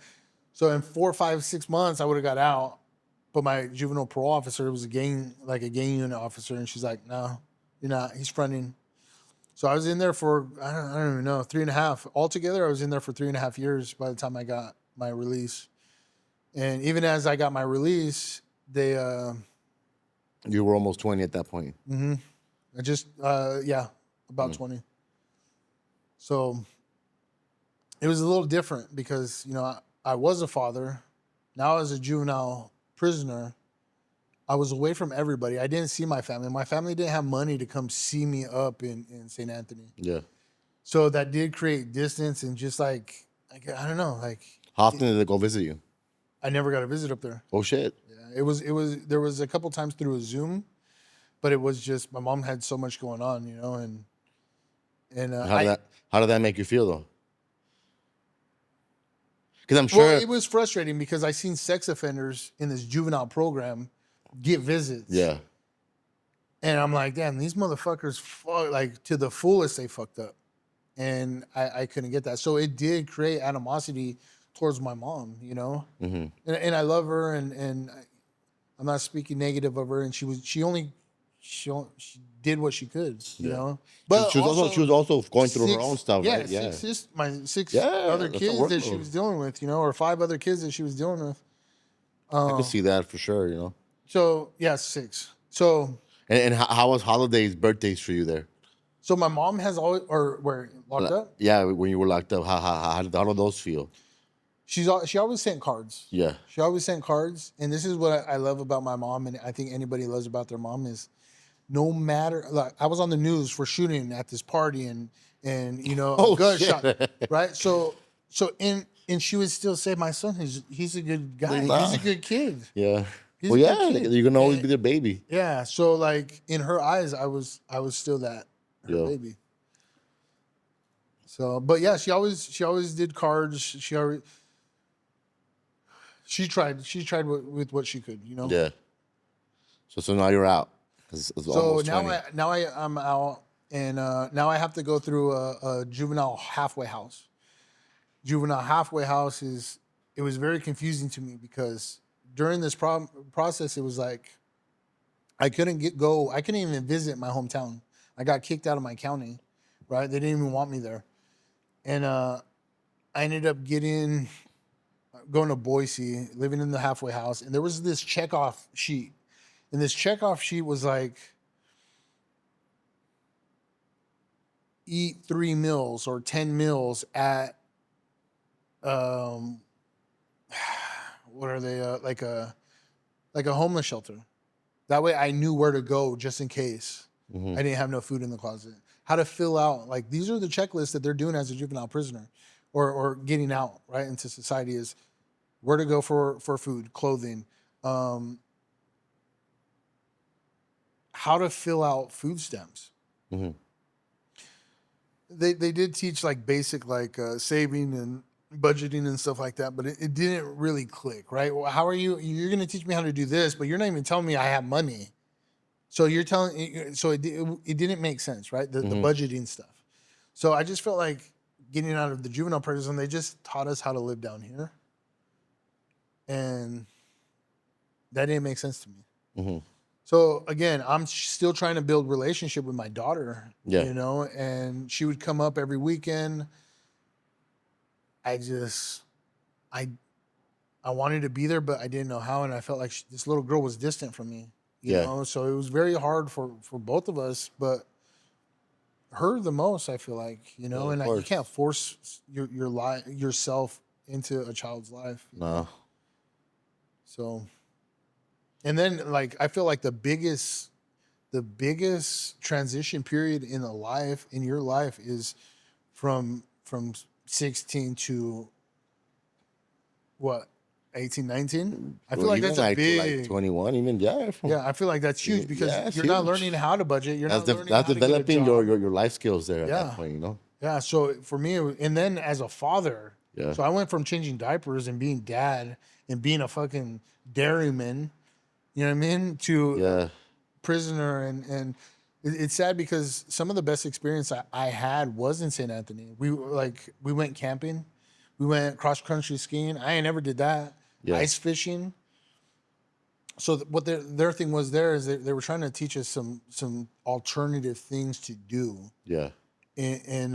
So in 4, 5, 6 months, I would have got out. But my juvenile parole officer was a gang unit officer, and she's like, no, you're not. He's fronting. So I was in there for, I don't even know, 3.5. Altogether, I was in there for 3.5 years by the time I got my release. And even as I got my release, they... You were almost 20 at that point. Mm-hmm. I just, about 20. So it was a little different because, you know, I was a father. Now as a juvenile prisoner, I was away from everybody. I didn't see my family. My family didn't have money to come see me up in St. Anthony. Yeah. So that did create distance, and just like I don't know, like, how often did they go visit you? I never got a visit up there. Oh shit. Yeah, it was there was a couple times through a Zoom, but it was just my mom had so much going on, you know, and how did that make you feel though? Because I'm sure it was frustrating because I seen sex offenders in this juvenile program get visits. Yeah. And I'm like, damn, these motherfuckers, like, to the fullest, they fucked up. And I couldn't get that. So it did create animosity towards my mom, you know? Mm-hmm. And I love her, and I'm not speaking negative of her, and she did what she could, you Yeah. know. But She also was also going through her own six, stuff, yeah, right? Yeah. my six Yeah, other that's a kids that she workload. was dealing with, you know, or 5 other kids that she was dealing with. I could see that for sure, you know. So yeah, 6. So And how was holidays, birthdays for you there? my mom has always, or where locked up. Yeah, when you were locked up, how did those feel? She always sent cards. Yeah. She always sent cards, and this is what I love about my mom, and I think anybody loves about their mom is no matter. Like I was on the news for shooting at this party, and you know a Oh gunshot, shit. right? And she would still say, "My son, he's a good guy. Nah. He's a good kid. Yeah. He's Well, a good yeah, kid." you're gonna always And- be their baby. yeah. So like in her eyes, I was still her Yeah. baby. So, but yeah, she always did cards. She tried with what she could, you know. Yeah. So now you're out. It's So almost now 20. I'm out, and now I have to go through a juvenile halfway house. Juvenile halfway house it was very confusing to me because during this process, it was like I couldn't I couldn't even visit my hometown. I got kicked out of my county, right? They didn't even want me there, and I ended up going to Boise, living in the halfway house, and there was this checkoff sheet, and this checkoff sheet was like, eat 3 meals or 10 meals at what are they like a homeless shelter. That way I knew where to go just in case I didn't have no food in the closet. How to fill out, like these are the checklists that they're doing as a juvenile prisoner or getting out right into society, is where to go for food, clothing, how to fill out food stamps. Mm-hmm. They did teach like basic like saving and budgeting and stuff like that, but it didn't really click, right? Well, how are you're going to teach me how to do this, but you're not even telling me I have money. So you're telling, so it didn't make sense, right? The budgeting stuff. So I just felt like getting out of the juvenile prison, they just taught us how to live down here. And that didn't make sense to me. Mm-hmm. So again, I'm still trying to build relationship with my daughter, Yeah. you know, and she would come up every weekend. I wanted to be there, but I didn't know how. And I felt like this little girl was distant from me, you know? So it was very hard for both of us, but her the most, I feel like, you know, and you can't force yourself into a child's life. No. So, and then like, I feel like the biggest transition period in your life is from 16 to what, 18, 19? I feel like that's a big, like 21, even yeah, I feel like that's huge because you're not learning how to budget. You're not learning that's how to get a developing job. your life skills there at that point, you know? Yeah, so for me, and then as a father, Yeah. so I went from changing diapers and being dad and being a fucking dairyman, you know what I mean, to prisoner, and it's sad because some of the best experience I had was in St. Anthony. We went camping, we went cross country skiing. I ain't never did that. Yeah. Ice fishing. So what their thing was there is they were trying to teach us some alternative things to do. Yeah. And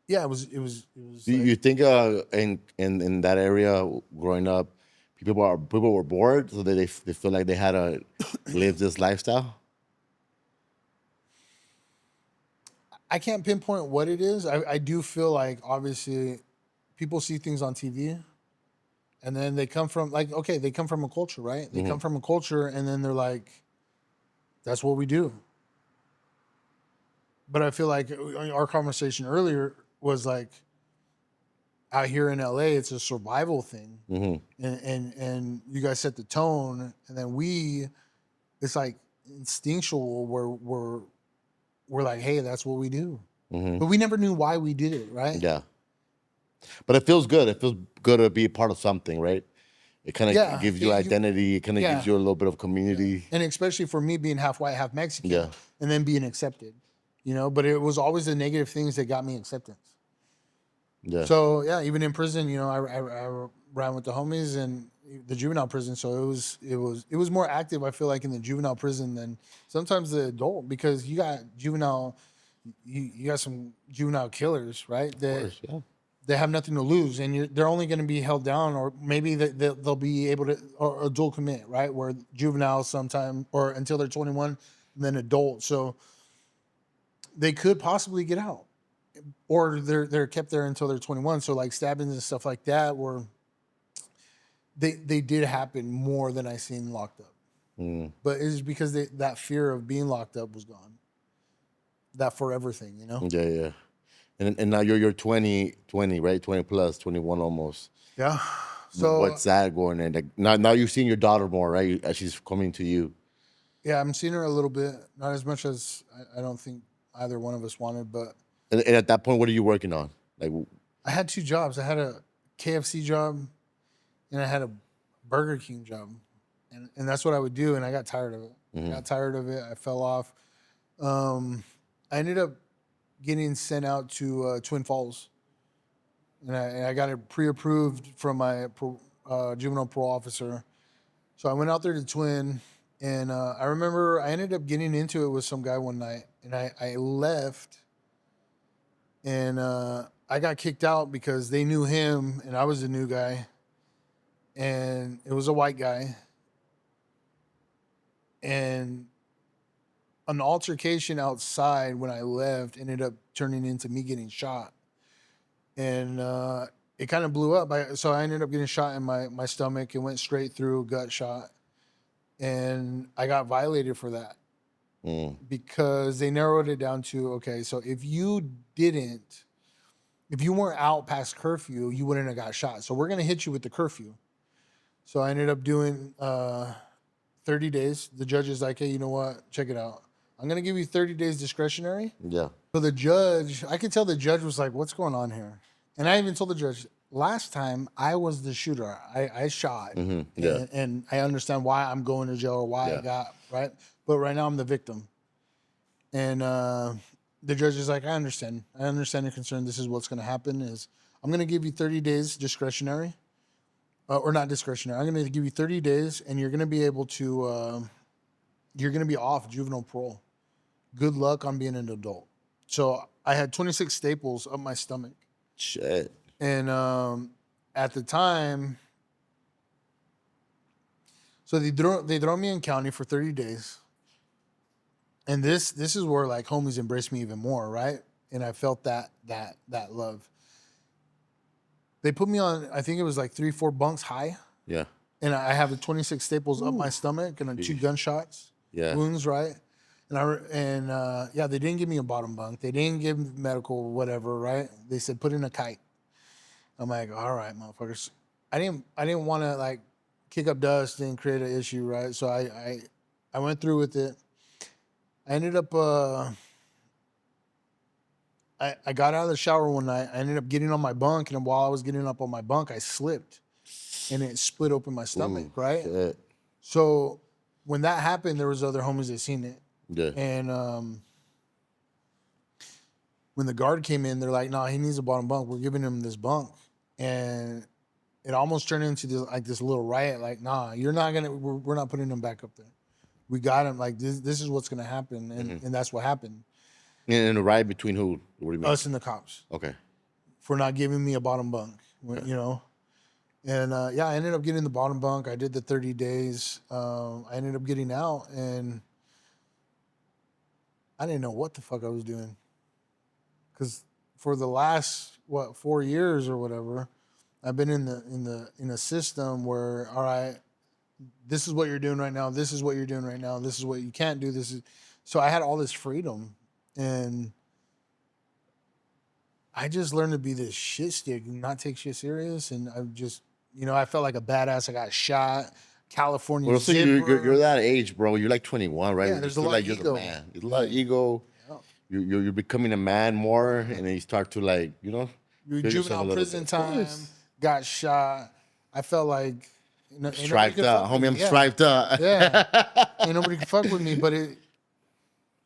yeah, it was. You think in that area growing up, people were bored, so they feel like they had to live this lifestyle? I can't pinpoint what it is. I do feel like obviously people see things on TV, and then they come from they come from a culture, right? They come from a culture, and then they're like, that's what we do. But I feel like our conversation earlier was like, out here in LA, it's a survival thing, and you guys set the tone, and then it's like instinctual where we're like, hey, that's what we do, but we never knew why we did it, right? Yeah. But it feels good. It feels good to be a part of something, right? It kind of gives you identity. It kind of gives you a little bit of community. And especially for me being half white, half Mexican, and then being accepted, you know. But it was always the negative things that got me acceptance. Yeah. So yeah, even in prison, you know, I ran with the homies and the juvenile prison. So it was more active. I feel like in the juvenile prison than sometimes the adult because you got juvenile, you got some juvenile killers, right? Of That course, yeah. they have nothing to lose, and they're only going to be held down, or maybe they'll be able to or dual commit, right? Where juveniles sometime or until they're 21, and then adult. So they could possibly get out, or they're kept there until they're 21. So like stabbings and stuff like that, were they did happen more than I seen locked up. Mm. But it's because that fear of being locked up was gone. That forever thing, you know? Yeah, yeah. And now you're 20, right? 20 plus, 21 almost. Yeah. So What's that going in? Like now you've seen your daughter more, right? As she's coming to you. yeah, I'm seeing her a little bit, not as much as I don't think either one of us wanted, but And at that point, what are you working on? Like, I had two jobs. I had a KFC job and I had a Burger King job. And that's what I would do. And I got tired of it. I got tired of it. I fell off. I ended up getting sent out to Twin Falls. And I got it pre-approved from my juvenile parole officer. So I went out there to Twin, and I remember I ended up getting into it with some guy one night, and I left, and I got kicked out because they knew him, and I was a new guy, and it was a white guy, and an altercation outside when I left ended up turning into me getting shot, and it kind of blew up. So I ended up getting shot in my stomach. It went straight through, gut shot, and I got violated for that because they narrowed it down to okay, so if you weren't out past curfew, you wouldn't have got shot. So we're gonna hit you with the curfew. So I ended up doing 30 days. The judge is like, hey, you know what? Check it out. I'm gonna give you 30 days discretionary. yeah. So the judge, I could tell the judge was like, what's going on here? And I even told the judge, last time I was the shooter. I shot. Yeah. And I understand why I'm going to jail or why I Yeah. got, right? But right now I'm the victim. And the judge is like, I understand. I understand your concern. This is what's going to happen is I'm going to give you 30 days discretionary. Or not discretionary. I'm going to give you 30 days and you're going to be able to, you're going to be off juvenile parole. Good luck on being an adult. So I had 26 staples up my stomach. Shit. And at the time, so they throw me in county for 30 days. And this is where like homies embraced me even more, right? And I felt that love. They put me on, I think it was like 3-4 bunks high. Yeah. And I have the 26 staples up my stomach and 2 gunshots, Yeah. wounds, right? And yeah, they didn't give me a bottom bunk. They didn't give me medical whatever, right? They said put in a kite. I'm like, all right, motherfuckers. I didn't want to like kick up dust and create an issue, right? So I went through with it. I ended up I got out of the shower one night. I ended up getting on my bunk, and while I was getting up on my bunk, I slipped, and it split open my stomach, right? Shit. So when that happened, there was other homies that seen it, Yeah. and when the guard came in, they're like, "No, he needs a bottom bunk. We're giving him this bunk," and it almost turned into this little riot. Like, nah, you're not gonna. We're not putting him back up there. We got him. Like this is what's gonna happen, and that's what happened. And the ride between who? What do you mean? Us and the cops Okay. for not giving me a bottom bunk. You know. And yeah, I ended up getting the bottom bunk. I did the 30 days. I ended up getting out, and I didn't know what the fuck I was doing. Because for the last 4 years or whatever, I've been in a system where all right, this is what you're doing right now. This is what you're doing right now. This is what you can't do. This is so I had all this freedom, and I just learned to be this shit stick and not take shit serious. And I just, I felt like a badass. I got shot. California Well, so zipper. you're that age, bro. You're like 21, right? Yeah, You there's feel a lot like of you're the ego. man. There's a lot of ego. Yeah. You're becoming a man more, and then you start to like, You're feel yourself a juvenile little prison bit. time, got shot. I felt like ain't nobody Striped could up, fuck with homie. me. I'm Yeah. striped up. Yeah. Ain't nobody could fuck with me, but it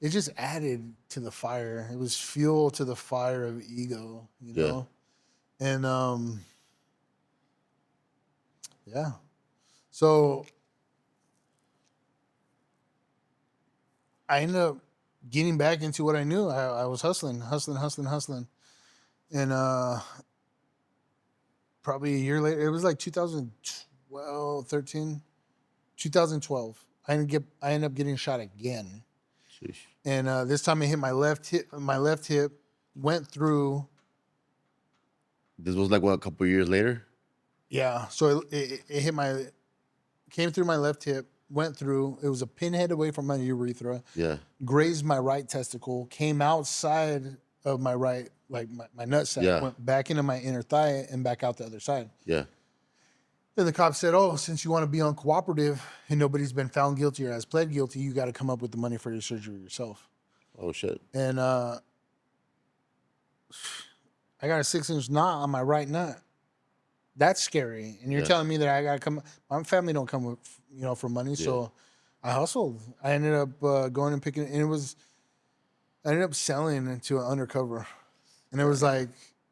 just added to the fire. It was fuel to the fire of ego, you know? And Yeah. So I ended up getting back into what I knew. I was hustling. And probably a year later, it was like 2012, 13, 2012. I ended up getting shot again. Sheesh. And this time it hit my left hip. My left hip went through. This was like what, a couple years later. Yeah. So it hit my, came through my left hip, went through. It was a pinhead away from my urethra, Yeah, grazed my right testicle, came outside of my right, like my nutsack, yeah, went back into my inner thigh and back out the other side. yeah. Then the cop said, "Oh, since you want to be uncooperative and nobody's been found guilty or has pled guilty, you got to come up with the money for your surgery yourself." Oh shit. And I got a 6-inch knot on my right nut. That's scary. And you're Yeah, telling me that I got to come. My family don't come with, for money. yeah. So I hustled. I ended up going and picking, and I ended up selling into an undercover. And it was like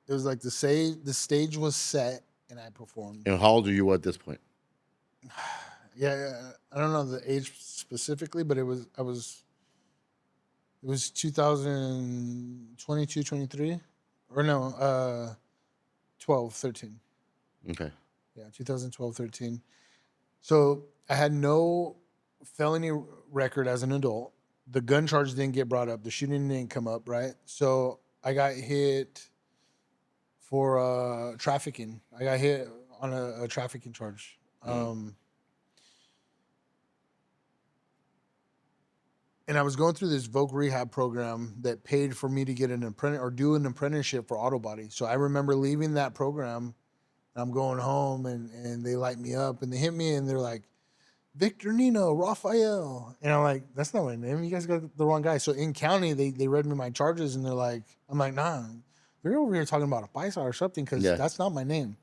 the stage was set and I performed. And how old are you at this point? Yeah, I don't know the age specifically, but it was 2022, 23, or no, 12, 13. Okay. Yeah, 2012, 13. So I had no felony record as an adult. The gun charge didn't get brought up. The shooting didn't come up, right? So I got hit for trafficking. I got hit on a trafficking charge. And I was going through this Voc rehab program that paid for me to get an apprentice or do an apprenticeship for auto body. So I remember leaving that program. And I'm going home and they light me up and they hit me and they're like, Victor Nino, Raphael. And I'm like, that's not my name. You guys got the wrong guy. So in county, they read me my charges and they're like, I'm like, nah, they're over here talking about a paisa or something because Yeah. that's not my name.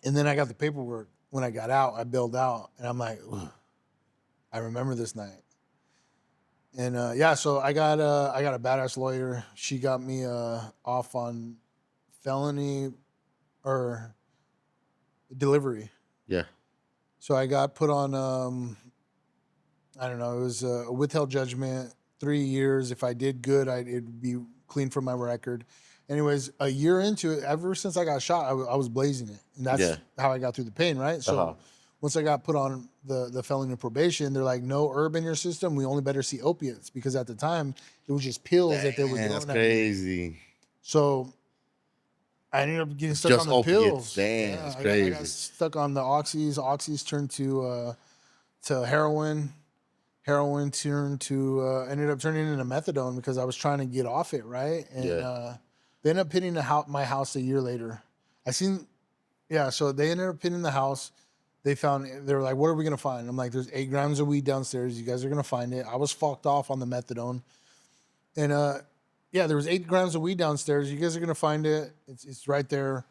And then I got the paperwork. When I got out, I bailed out and I'm like, ugh, I remember this night. And yeah, so I got a badass lawyer. She got me off on felony or delivery. Yeah. So I got put on I don't know, it was a withheld judgment, 3 years. If I did good, it'd be clean from my record. Anyways, a year into it, ever since I got shot, I was blazing it, and that's Yeah. how I got through the pain, right? So Uh-huh. once I got put on the felony probation, they're like, no herb in your system. We only better see opiates because at the time it was just pills that they were Man, that's throwing at me. crazy. So I ended up getting stuck Just on the opiates. pills. Damn, Yeah, that's I crazy. got stuck on the oxys. Oxys turned to heroin. Heroin turned to ended up turning into methadone because I was trying to get off it, right? And Yeah. they ended up hitting my house a year later. Yeah. So they ended up hitting the house. They were like, "What are we gonna find?" I'm like, "There's 8 grams of weed downstairs. You guys are gonna find it." I was fucked off on the methadone, and yeah, there was 8 grams of weed downstairs. You guys are gonna find it. It's right there.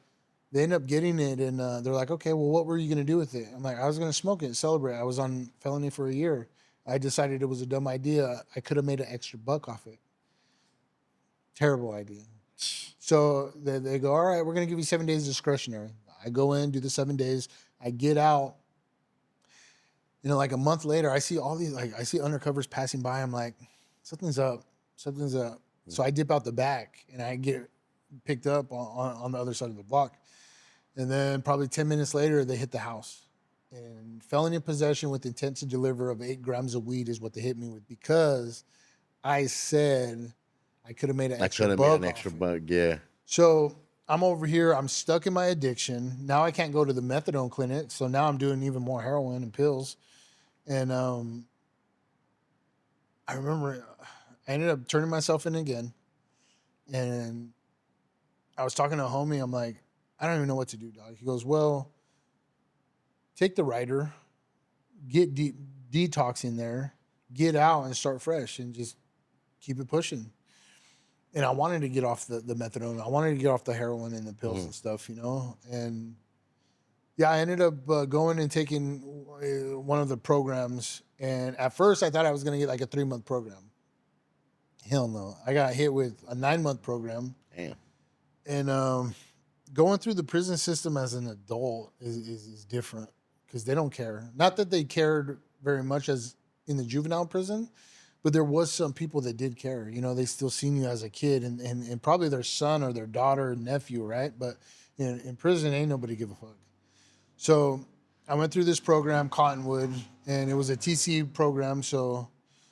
They end up getting it, and they're like, "Okay, well, what were you gonna do with it?" I'm like, "I was gonna smoke it, celebrate. I was on felony for a year. I decided it was a dumb idea. I could have made an extra buck off it. Terrible idea." So they go, "All right, we're gonna give you 7 days discretionary." I go in, do the 7 days. I get out. Like a month later, I see all these I see undercovers passing by. I'm like, something's up, something's up. So I dip out the back and I get picked up on the other side of the block. And then probably 10 minutes later, they hit the house. And felony possession with intent to deliver of 8 grams of weed is what they hit me with because I said I could have made an I extra could have made buck an off extra it. buck. Yeah. So I'm over here. I'm stuck in my addiction. Now I can't go to the methadone clinic. So now I'm doing even more heroin and pills. And I remember I ended up turning myself in again. And I was talking to a homie. I'm like, I don't even know what to do, dog. He goes, well, take the writer, get detox in there, get out and start fresh and just keep it pushing. And I wanted to get off the methadone. I wanted to get off the heroin and the pills and stuff, And yeah, I ended up going and taking one of the programs. And at first I thought I was going to get like a 3-month program. Hell no. I got hit with a 9-month program. Damn. And going through the prison system as an adult is different because they don't care. Not that they cared very much as in the juvenile prison, but there was some people that did care. You know, they still seen you as a kid and probably their son or their daughter or nephew, right? But in prison, ain't nobody give a fuck. So I went through this program, Cottonwood, and it was a TC program. So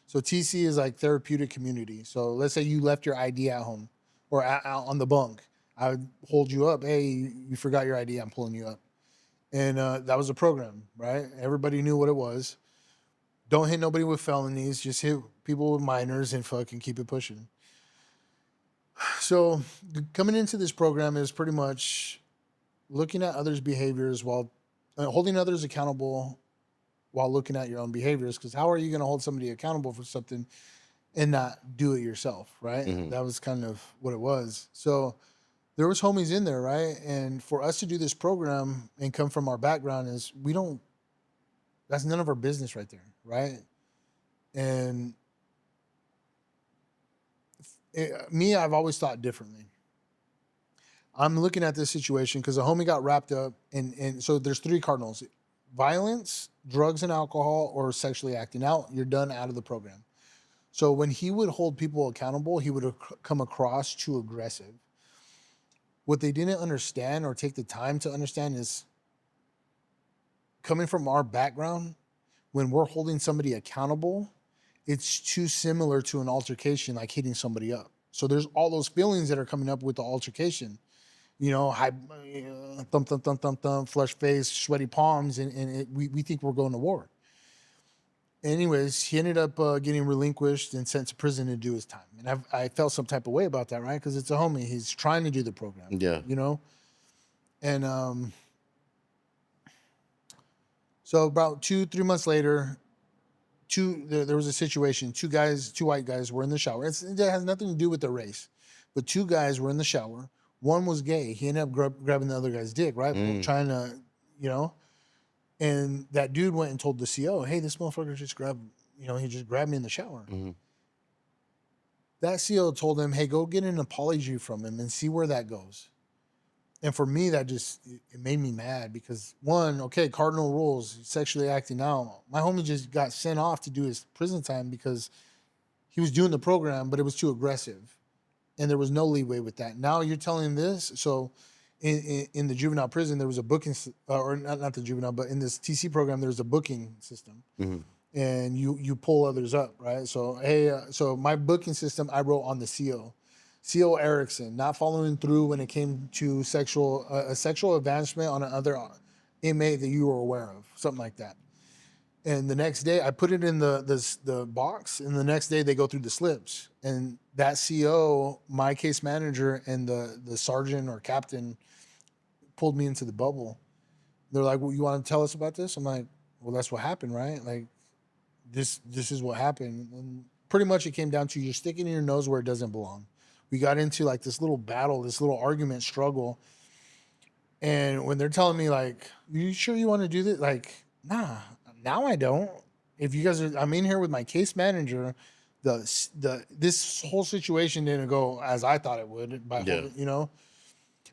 TC is like therapeutic community. So let's say you left your ID at home or out on the bunk. I would hold you up. Hey, you forgot your ID. I'm pulling you up. And that was a program, right? Everybody knew what it was. Don't hit nobody with felonies. Just hit people with minors and fucking keep it pushing. So coming into this program is pretty much looking at others' behaviors while holding others accountable while looking at your own behaviors. Because how are you going to hold somebody accountable for something and not do it yourself, right? Mm-hmm. That was kind of what it was. So there was homies in there, right? And for us to do this program and come from our background is we don't. That's none of our business right there, right? And me, I've always thought differently. I'm looking at this situation because a homie got wrapped up, and so there's three cardinals: violence, drugs and alcohol, or sexually acting out. You're done out of the program. So when he would hold people accountable, he would come across too aggressive. What they didn't understand or take the time to understand is coming from our background, when we're holding somebody accountable, it's too similar to an altercation, like hitting somebody up. So there's all those feelings that are coming up with the altercation. You know, high, thump, thump, thump, thump, thump, flush face, sweaty palms, we think we're going to war. Anyways, he ended up getting relinquished and sent to prison to do his time. And I felt some type of way about that, right? Because it's a homie. He's trying to do the program, Yeah. you know? And so about 2-3 months later, there was a situation. Two white guys were in the shower. It has nothing to do with the race, but two guys were in the shower. One was gay. He ended up grabbing the other guy's dick, right? Trying to, you know. And that dude went and told the CO, "Hey, this motherfucker just he just grabbed me in the shower." Mm-hmm. That CO told him, "Hey, go get an apology from him and see where that goes." And for me, that just it made me mad because one, okay, cardinal rules, sexually acting out. My homie just got sent off to do his prison time because he was doing the program, but it was too aggressive, and there was no leeway with that. Now you're telling this, so in the juvenile prison there was a booking, or not the juvenile, but in this TC program there's a booking system, and you pull others up, right? So hey, so my booking system I wrote on the CO Erickson, not following through when it came to a sexual advancement on another inmate that you were aware of, something like that. And the next day, I put it in the box, and the next day they go through the slips. And that CO, my case manager, and the sergeant or captain pulled me into the bubble. They're like, "Well, you want to tell us about this?" I'm like, "Well, that's what happened, right? Like, this is what happened." And pretty much it came down to you're sticking your nose where it doesn't belong. We got into like this little battle, this little argument struggle. And when they're telling me like, "You sure you want to do this?" Like, nah, now I don't. If you guys are, I'm in here with my case manager. This whole situation didn't go as I thought it would by Yeah. holding,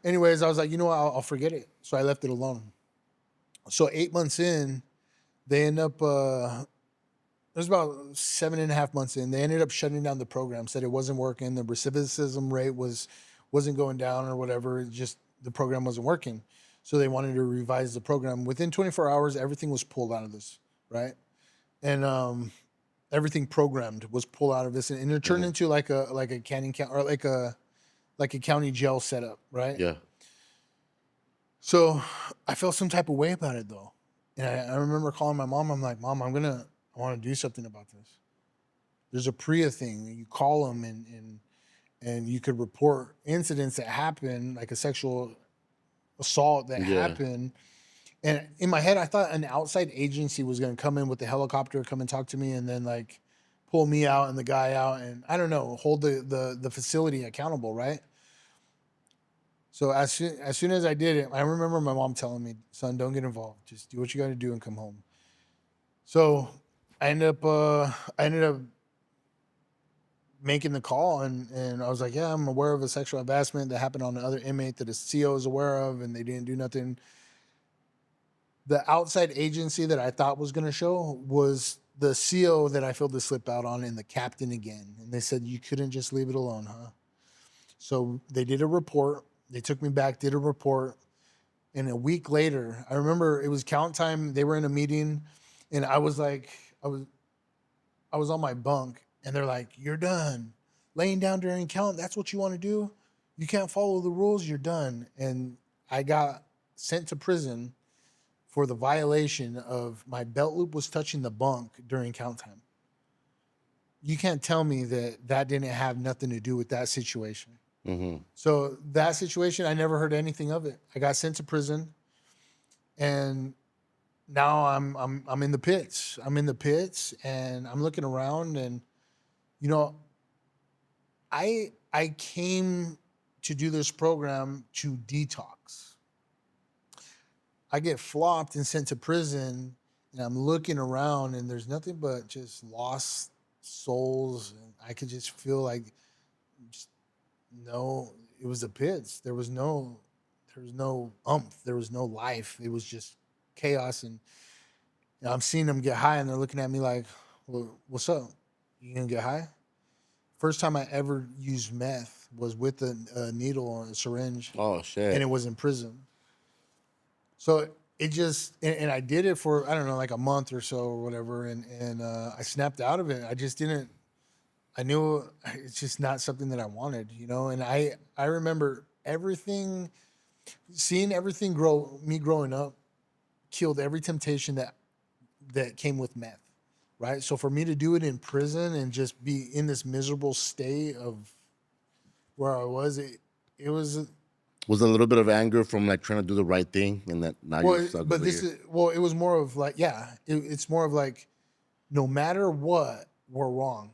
Anyways, I was like, you know what, I'll forget it. So I left it alone. So 8 months in, they end up. It was about 7.5 months in. They ended up shutting down the program. Said it wasn't working. The recidivism rate wasn't going down or whatever. It just the program wasn't working. So they wanted to revise the program. Within 24 hours, everything was pulled out of this, right? And everything programmed was pulled out of this, and it turned into like a county or like a county jail setup, right? Yeah. So I felt some type of way about it though, and I remember calling my mom. I'm like, "Mom, I want to do something about this." There's a PREA thing. You call them and you could report incidents that happen, like a sexual assault that Yeah. happened. And in my head, I thought an outside agency was going to come in with the helicopter, come and talk to me, and then like pull me out and the guy out, and I don't know, hold the facility accountable, right? So as soon as I did it, I remember my mom telling me, "Son, don't get involved. Just do what you got to do and come home." So I ended up making the call, and I was like, yeah, I'm aware of a sexual harassment that happened on the other inmate that a CO is aware of, and they didn't do nothing. The outside agency that I thought was going to show was the CO that I filled the slip out on, and the captain again. And they said, you couldn't just leave it alone, huh? So they did a report. They took me back, did a report. And a week later, I remember it was count time. They were in a meeting, and I was like, I was on my bunk, and they're like, you're done. Laying down during count, that's what you want to do? You can't follow the rules, you're done. And I got sent to prison for the violation of my belt loop was touching the bunk during count time. You can't tell me that that didn't have nothing to do with that situation. Mm-hmm. So that situation, I never heard anything of it. I got sent to prison, and now I'm in the pits. I'm in the pits, and I'm looking around, and you know, I came to do this program to detox. I get flopped and sent to prison, and I'm looking around, and there's nothing but just lost souls, and I could just feel like just no, it was the pits. There was no umph, there was no life. It was just chaos, and I'm seeing them get high, and they're looking at me like, well, "What's up? You gonna get high?" First time I ever used meth was with a needle or a syringe, Oh and shit. it was in prison. So it just, and I did it for, I don't know, like a month or so or whatever. And I snapped out of it. I just didn't, I knew it's just not something that I wanted, you know? And I remember everything, seeing everything grow, me growing up killed every temptation that came with meth. Right. So for me to do it in prison and just be in this miserable state of where I was, it was, Was a little bit of anger from like trying to do the right thing, and that now you're well, stuck but over this here. is, well, it was more of like, yeah, it's more of like, no matter what, we're wrong.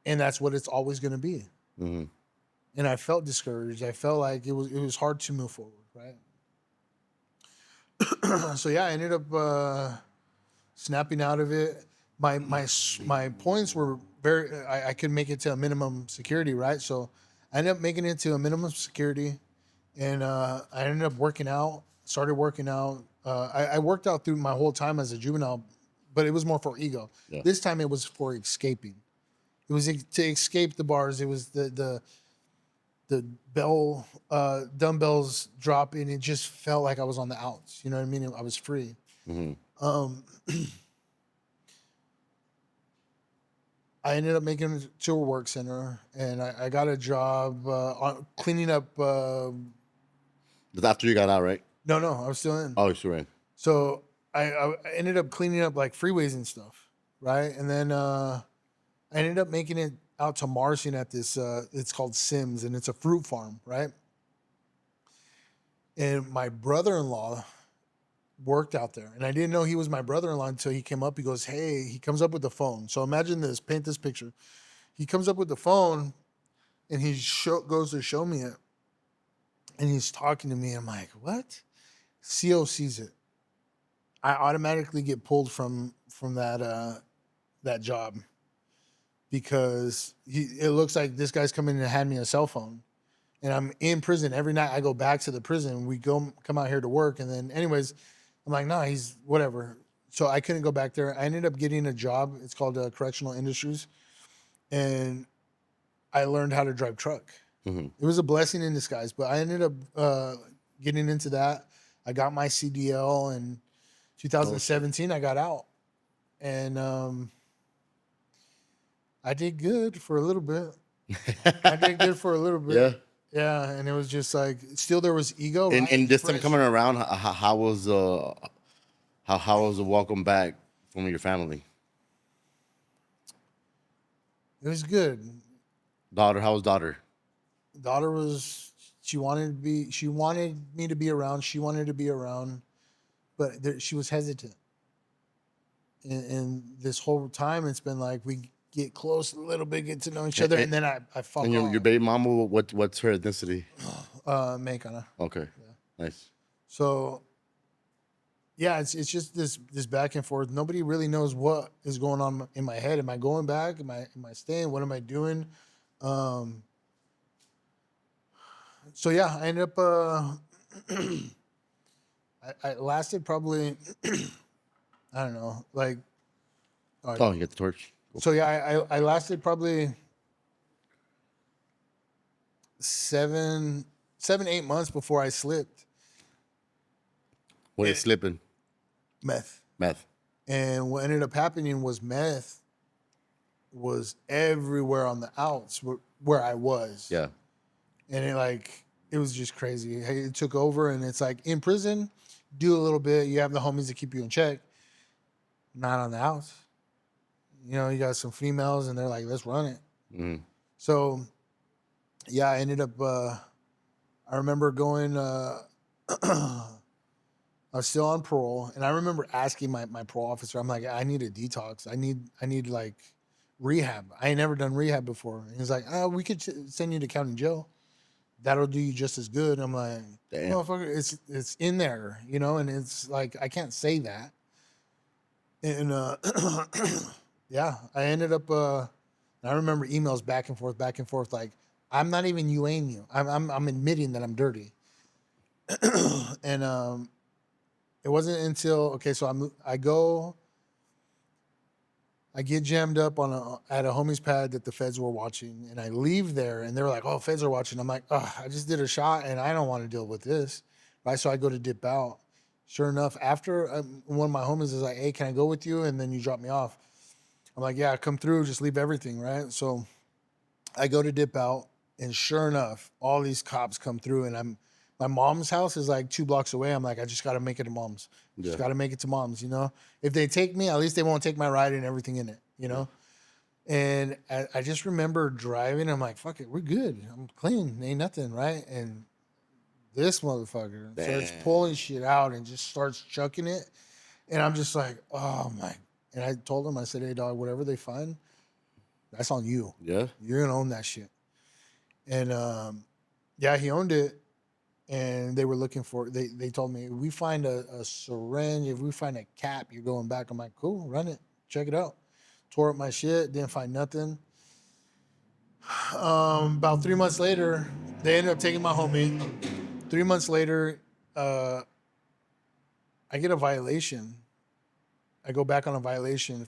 And that's what it's always going to be. Mm-hmm. And I felt discouraged. I felt like it was hard to move forward, right? So yeah, I ended up snapping out of it. My points were very. I could make it to a minimum security, right? So I ended up making it to a minimum security, and I ended up working out. Started working out. I worked out through my whole time as a juvenile, but it was more for ego. Yeah. This time it was for escaping. It was to escape the bars. It was the bell dumbbells dropping. It just felt like I was on the outs. You know what I mean? I was free. Mm-hmm. Um, I ended up making it to a work center, and I got a job cleaning up. That's after you got out, right? No, I was still in. Oh, you're still in. So I ended up cleaning up like freeways and stuff, right? And then I ended up making it out to Marcian at this. It's called Sims, and it's a fruit farm, right? And my brother-in-law worked out there, and I didn't know he was my brother-in-law until he came up. He goes, "Hey," he comes up with the phone. So imagine this, paint this picture. He comes up with the phone, and he goes to show me it, and he's talking to me. I'm like, "What?" CO sees it. I automatically get pulled from that job because it looks like this guy's coming in and hand me a cell phone. And I'm in prison every night. I go back to the prison. We come out here to work, and then, anyways, I'm like, nah, he's whatever. So I couldn't go back there. I ended up getting a job. It's called Correctional Industries, and I learned how to drive truck. Mm-hmm. It was a blessing in disguise, but I ended up getting into that. I got my CDL in 2017. I got out, and I did good for a little bit. I did good for a little bit. Yeah. Yeah, and it was just like still there was ego, And right? this time Fresh. coming around, how was the welcome back from your family? It was good. Daughter, how was daughter? Daughter was she wanted me to be around. She wanted to be around, but she was hesitant. And this whole time it's been like we get close a little bit, get to know each other, and then I fuck And your off. baby mama, what's her ethnicity? Mekana. Okay, nice. So yeah, it's just this back and forth. Nobody really knows what is going on in my head. Am I going back? Am I staying? What am I doing? Um, so yeah, I ended up. I lasted probably I don't know, like Oh, you get the torch. Cool. so yeah, I lasted probably 7, 8 months before I slipped. What is It, slipping? meth. Meth. And what ended up happening was meth was everywhere on the outs where I was. Yeah. And it was just crazy. Hey, it took over, and it's like in prison, do a little bit. You have the homies to keep you in check. Not on the outs. You know, you got some females, and they're like, "Let's run it." Mm. So yeah, I ended up. I remember going. I was still on parole, and I remember asking my parole officer, I'm like, I need a detox. I need like rehab. I ain't never done rehab before. And he's like, oh, we could send you to county jail. That'll do you just as good. I'm like, Damn. motherfucker, it's in there, you know, and it's like I can't say that. And yeah, I ended up. I remember emails back and forth. Like, I'm not even UAing you. I'm admitting that I'm dirty. And it wasn't until okay, so I get jammed up at a homie's pad that the feds were watching, and I leave there, and they were like, "Oh, feds are watching." I'm like, "Oh, I just did a shot, and I don't want to deal with this." Right, so I go to dip out. Sure enough, after one of my homies is like, "Hey, can I go with you?" And then you drop me off. I'm like, "Yeah, come through. Just leave everything." Right, so I go to dip out, and sure enough, all these cops come through, and my mom's house is like 2 blocks away. I'm like, I just got to make it to mom's. Yeah. Just got to make it to mom's. You know, if they take me, at least they won't take my ride and everything in it. You know. And I just remember driving. I'm like, fuck it, we're good. I'm clean. Ain't nothing, right? And this motherfucker starts Damn. pulling shit out and just starts chucking it. And I'm just like, oh my. And I told him, I said, hey, dog, whatever they find, that's on you. Yeah. You're going to own that shit. And yeah, he owned it. And they were looking for, they told me, if we find a syringe, if we find a cap, you're going back. I'm like, cool, run it. Check it out. Tore up my shit, didn't find nothing. About 3 months later, they ended up taking my homie. 3 months later, uh, I get a violation. I go back on a violation,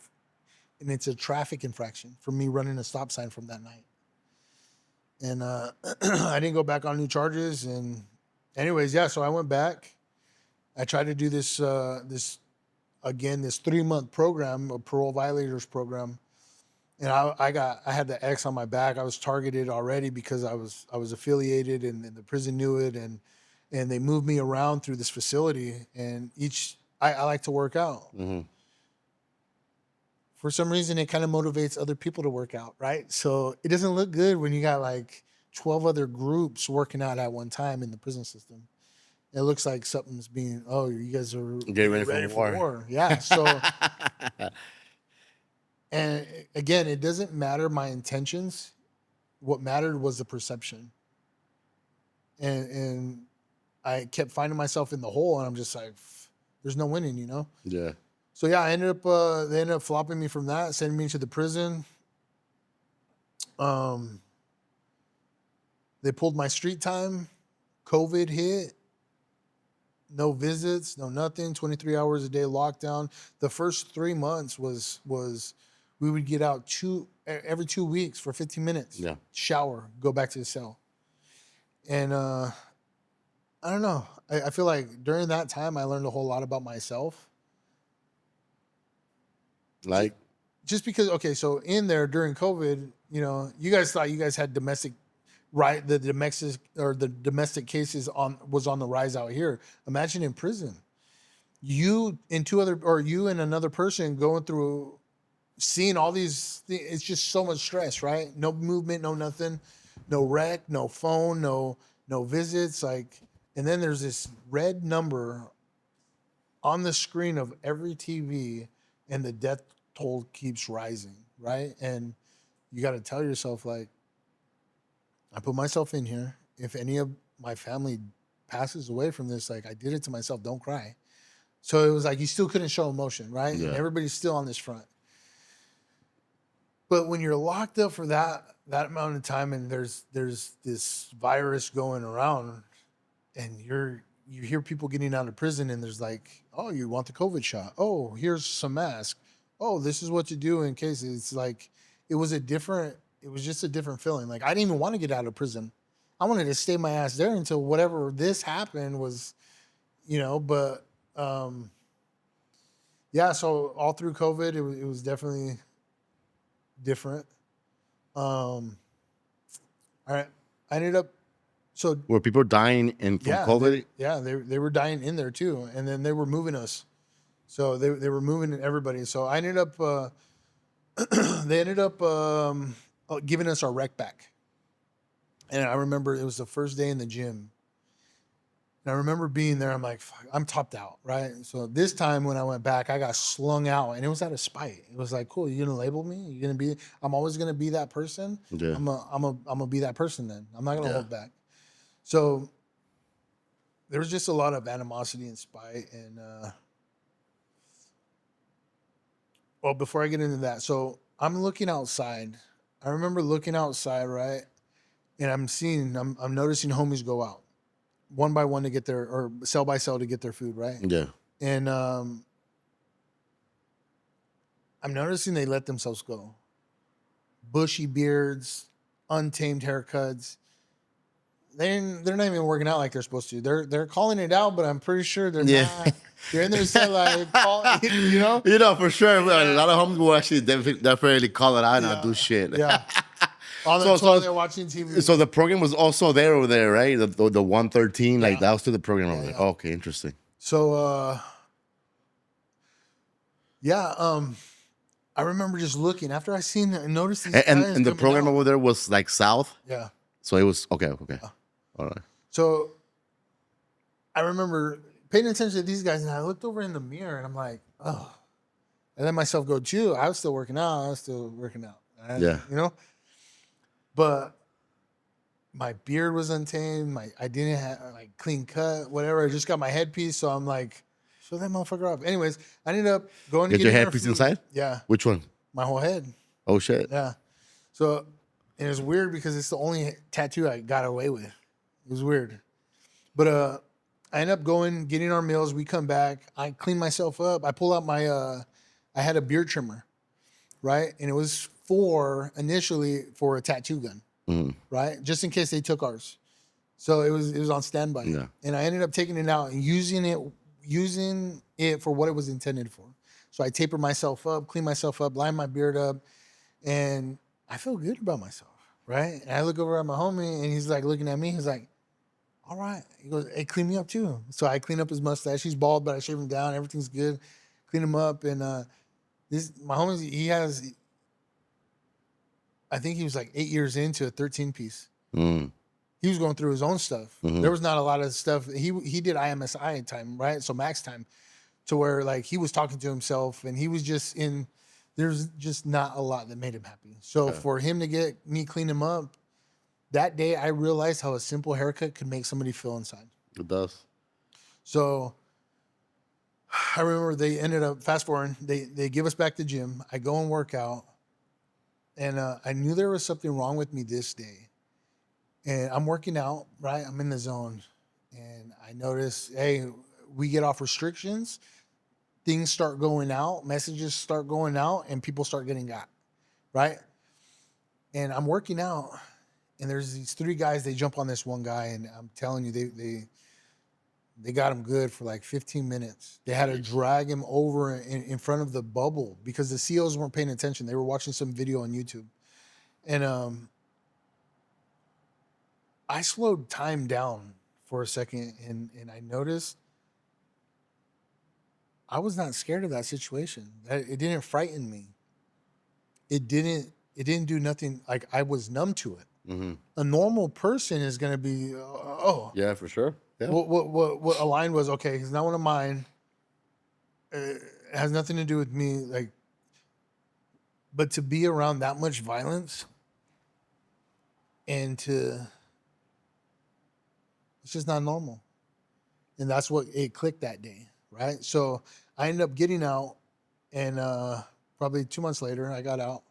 and it's a traffic infraction for me running a stop sign from that night. And I didn't go back on new charges. And anyways, yeah, so I went back. I tried to do this 3-month program, a parole violators program. And I had the X on my back. I was targeted already because I was affiliated, and the prison knew it, and they moved me around through this facility. And I like to work out. Mm-hmm. For some reason, it kind of motivates other people to work out, right? So it doesn't look good when you got like 12 other groups working out at one time in the prison system. It looks like something's being, oh, you guys are Get ready ready for for war. war. Yeah. So, and again, it doesn't matter my intentions. What mattered was the perception. And I kept finding myself in the hole, and I'm just like, there's no winning, you know? Yeah. So yeah, they ended up flopping me from that, sending me to the prison. Um, they pulled my street time. COVID hit. No visits, no nothing. 23 hours a day lockdown. The first 3 months was we would get out every 2 weeks for 15 minutes. Yeah. Shower, go back to the cell. And I don't know. I feel like during that time I learned a whole lot about myself. Like. Just because, okay, so in there during COVID, you know, you guys thought you guys had domestic, right? The domestic cases was on the rise out here. Imagine in prison, you and another person going through, seeing all these things. It's just so much stress, right? No movement, no nothing, no rec, no phone, no visits, like. And then there's this red number on the screen of every TV, and the death toll keeps rising, right? And you got to tell yourself, like, I put myself in here. If any of my family passes away from this, like, I did it to myself. Don't cry. So it was like you still couldn't show emotion, right? And Yeah. everybody's still on this front. But when you're locked up for that amount of time and there's this virus going around and you hear people getting out of prison and there's like, oh, you want the COVID shot? Oh, here's some mask. Oh, this is what to do in case. It's like it was just a different feeling. Like I didn't even want to get out of prison. I wanted to stay my ass there until whatever this happened was, but yeah, so all through COVID, it was definitely different. Um, I ended up so Were people dying from yeah, COVID? they were dying in there too, and then they were moving us. So they were moving everybody. So I ended up they ended up giving us our rec back, and I remember it was the first day in the gym. And I remember being there. I'm like, fuck, I'm topped out, right? So this time when I went back, I got slung out, and it was out of spite. It was like, cool, you're gonna label me? You're gonna be? I'm always gonna be that person. Yeah. I'm gonna be that person. Then I'm not gonna Yeah. hold back. So there was just a lot of animosity and spite, and well, before I get into that, so I'm looking outside. I remember looking outside, right, and I'm noticing homies go out one by one to get their or cell by cell to get their food, right? Yeah. And I'm noticing they let themselves go. Bushy beards, untamed haircuts. They're not even working out like they're supposed to. They're calling it out, but I'm pretty sure they're Yeah. not. They're in there saying like, For sure. A lot of homies will actually definitely call it out and not do shit. Yeah. On the So- toilet watching TV. So the program was also there over there, right? The 113, like that was to the program over there. yeah. Okay, interesting. So I remember just looking after I noticed these And, guys and the coming program out. over there was like south, Yeah. so it was okay. All right. So I remember paying attention to these guys, and I looked over in the mirror, and I'm like, oh. I let myself go too. I was still working out. Yeah. But my beard was untamed. I didn't have like clean cut, whatever. I just got my headpiece, so I'm like, show that motherfucker off. Anyways, I ended up going to Get get your headpiece inside? Yeah, Which one? my whole head. Oh shit. Yeah. So and it's weird because it's the only tattoo I got away with. It was weird. But I end up going, getting our meals. We come back. I clean myself up. I pull out my I had a beard trimmer, right? And it was initially for a tattoo gun, right? Just in case they took ours. So it was on standby. Yeah. And I ended up taking it out and using it for what it was intended for. So I taper myself up, clean myself up, line my beard up, and I feel good about myself, right? And I look over at my homie and he's like looking at me. He's like, all right. He goes, hey, clean me up too. So I clean up his mustache. He's bald, but I shave him down. Everything's good. Clean him up. And my homie, I think he was like 8 years into a 13 piece. Mm. He was going through his own stuff. There was not a lot of stuff. He did IMSI time, right? So max time, to where like he was talking to himself and he was just there's just not a lot that made him happy. So for him to get me clean him up, that day I realized how a simple haircut could make somebody feel inside. It does. So I remember they ended up fast forwarding. They give us back the gym. I go and work out, and I knew there was something wrong with me this day. And I'm working out, right? I'm in the zone, and I notice, hey, we get off restrictions. Things start going out, messages start going out, and people start getting got, right? And I'm working out, and there's these three guys. They jump on this one guy, and I'm telling you, they got him good for like 15 minutes. They had to drag him over in front of the bubble because the COs weren't paying attention. They were watching some video on YouTube. And I slowed time down for a second, and I noticed I was not scared of that situation. It didn't frighten me. It didn't do nothing. Like I was numb to it. Mm-hmm. A normal person is going to be, Yeah, for sure. Yeah. What aligned was, okay, he's not one of mine. It has nothing to do with me. Like, but to be around that much violence and it's just not normal. And that's what it clicked that day, right? So I ended up getting out, and probably 2 months later, I got out.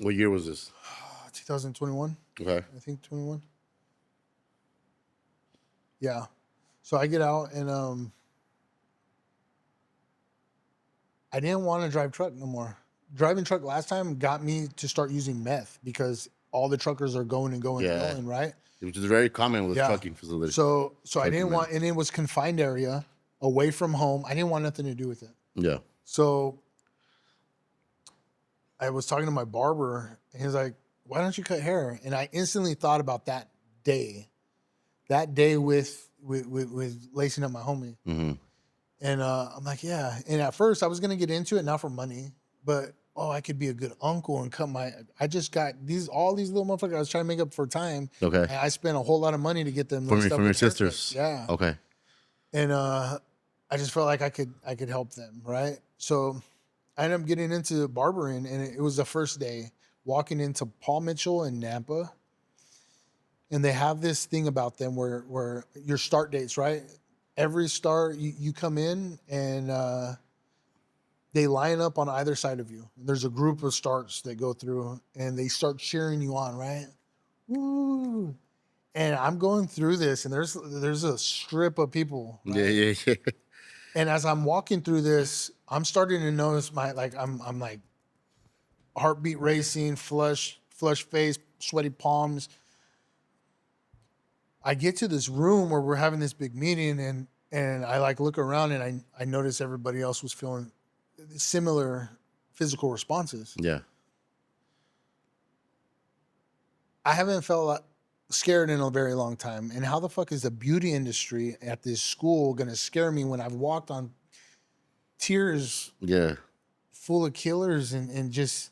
What year was this? 2021, Okay. I think 21. Yeah. So I get out, and I didn't want to drive truck no more. Driving truck last time got me to start using meth because all the truckers are going and going and Yeah. going, right? Which is very common with Yeah. trucking facilities. So I Trucking, didn't man. want, and it was confined area, away from home. I didn't want nothing to do with it. Yeah. So I was talking to my barber, and he's like, "Why don't you cut hair?" And I instantly thought about day, that day with lacing up my homie. Mm-hmm. And I'm like, yeah. And at first, I was gonna get into it not for money, but I could be a good uncle and cut my. I just got all these little motherfuckers. I was trying to make up for time. Okay. And I spent a whole lot of money to get them From laced up your with haircuts. sisters. Yeah. Okay. And I just felt like I could help them, right? So I ended up getting into barbering, and it was the first day walking into Paul Mitchell in Nampa, and they have this thing about them where your start dates, right? Every start you come in, and they line up on either side of you. There's a group of starts that go through, and they start cheering you on, right? Woo! And I'm going through this, and there's a strip of people, right? Yeah. And as I'm walking through this, I'm starting to notice I'm like heartbeat racing, flush face, sweaty palms. I get to this room where we're having this big meeting, and I like look around, and I notice everybody else was feeling similar physical responses. Yeah. I haven't felt scared in a very long time. And how the fuck is the beauty industry at this school going to scare me when I've walked on tiers Yeah. full of killers and just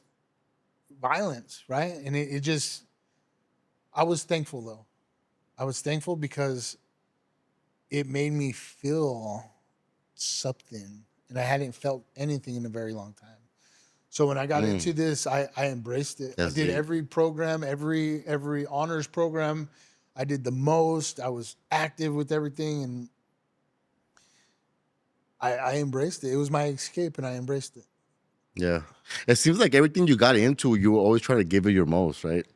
violence, right? And it just, I was thankful though. I was thankful because it made me feel something, and I hadn't felt anything in a very long time. So when I got into this, I embraced it. That's I did deep. every program, every honors program. I did the most. I was active with everything, and I embraced it. It was my escape, and I embraced it. Yeah. It seems like everything you got into, you were always trying to give it your most, right?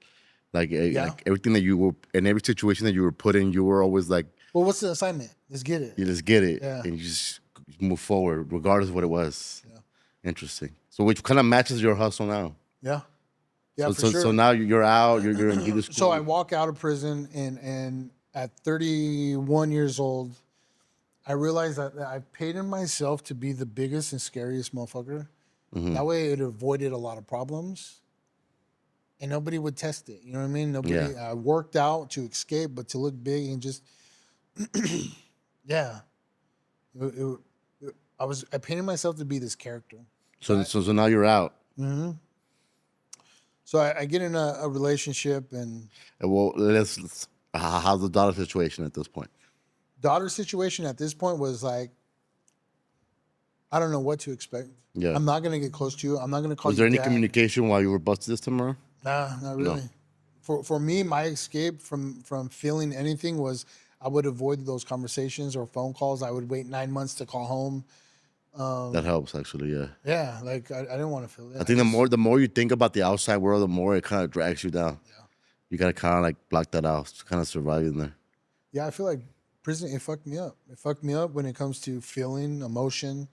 Like, Yeah. like everything that you were in every situation that you were put in, you were always like, Well, what's the assignment? Let's get it. you just get it Yeah. and you just move forward, regardless of what it was. Yeah. Interesting. So, which kind of matches your hustle now? Yeah. Yeah, So, for sure. so now you're out. You're in school. So I walk out of prison, and at 31 years old, I realized that I painted myself to be the biggest and scariest motherfucker. That way, it avoided a lot of problems, and nobody would test it. You know what I mean? Nobody. Yeah. I worked out to escape, but to look big and just, yeah. I painted myself to be this character. So now you're out. So I get in a relationship, and Well, let's. How's the daughter situation at this point? daughter situation at this point was like, I don't know what to expect. Yeah. I'm not gonna get close to you. I'm not gonna call Was you there any dad. communication while you were busted this time around? Nah, not really. For me, my escape from feeling anything was I would avoid those conversations or phone calls. I would wait 9 months to call home. That helps, actually. Yeah. Yeah, like I didn't want to feel that. I think the more you think about the outside world, the more it kind of drags you down. Yeah. You gotta kind of like block that out to kind of survive in there. Yeah, I feel like prison, it fucked me up. It fucked me up when it comes to feeling, emotion,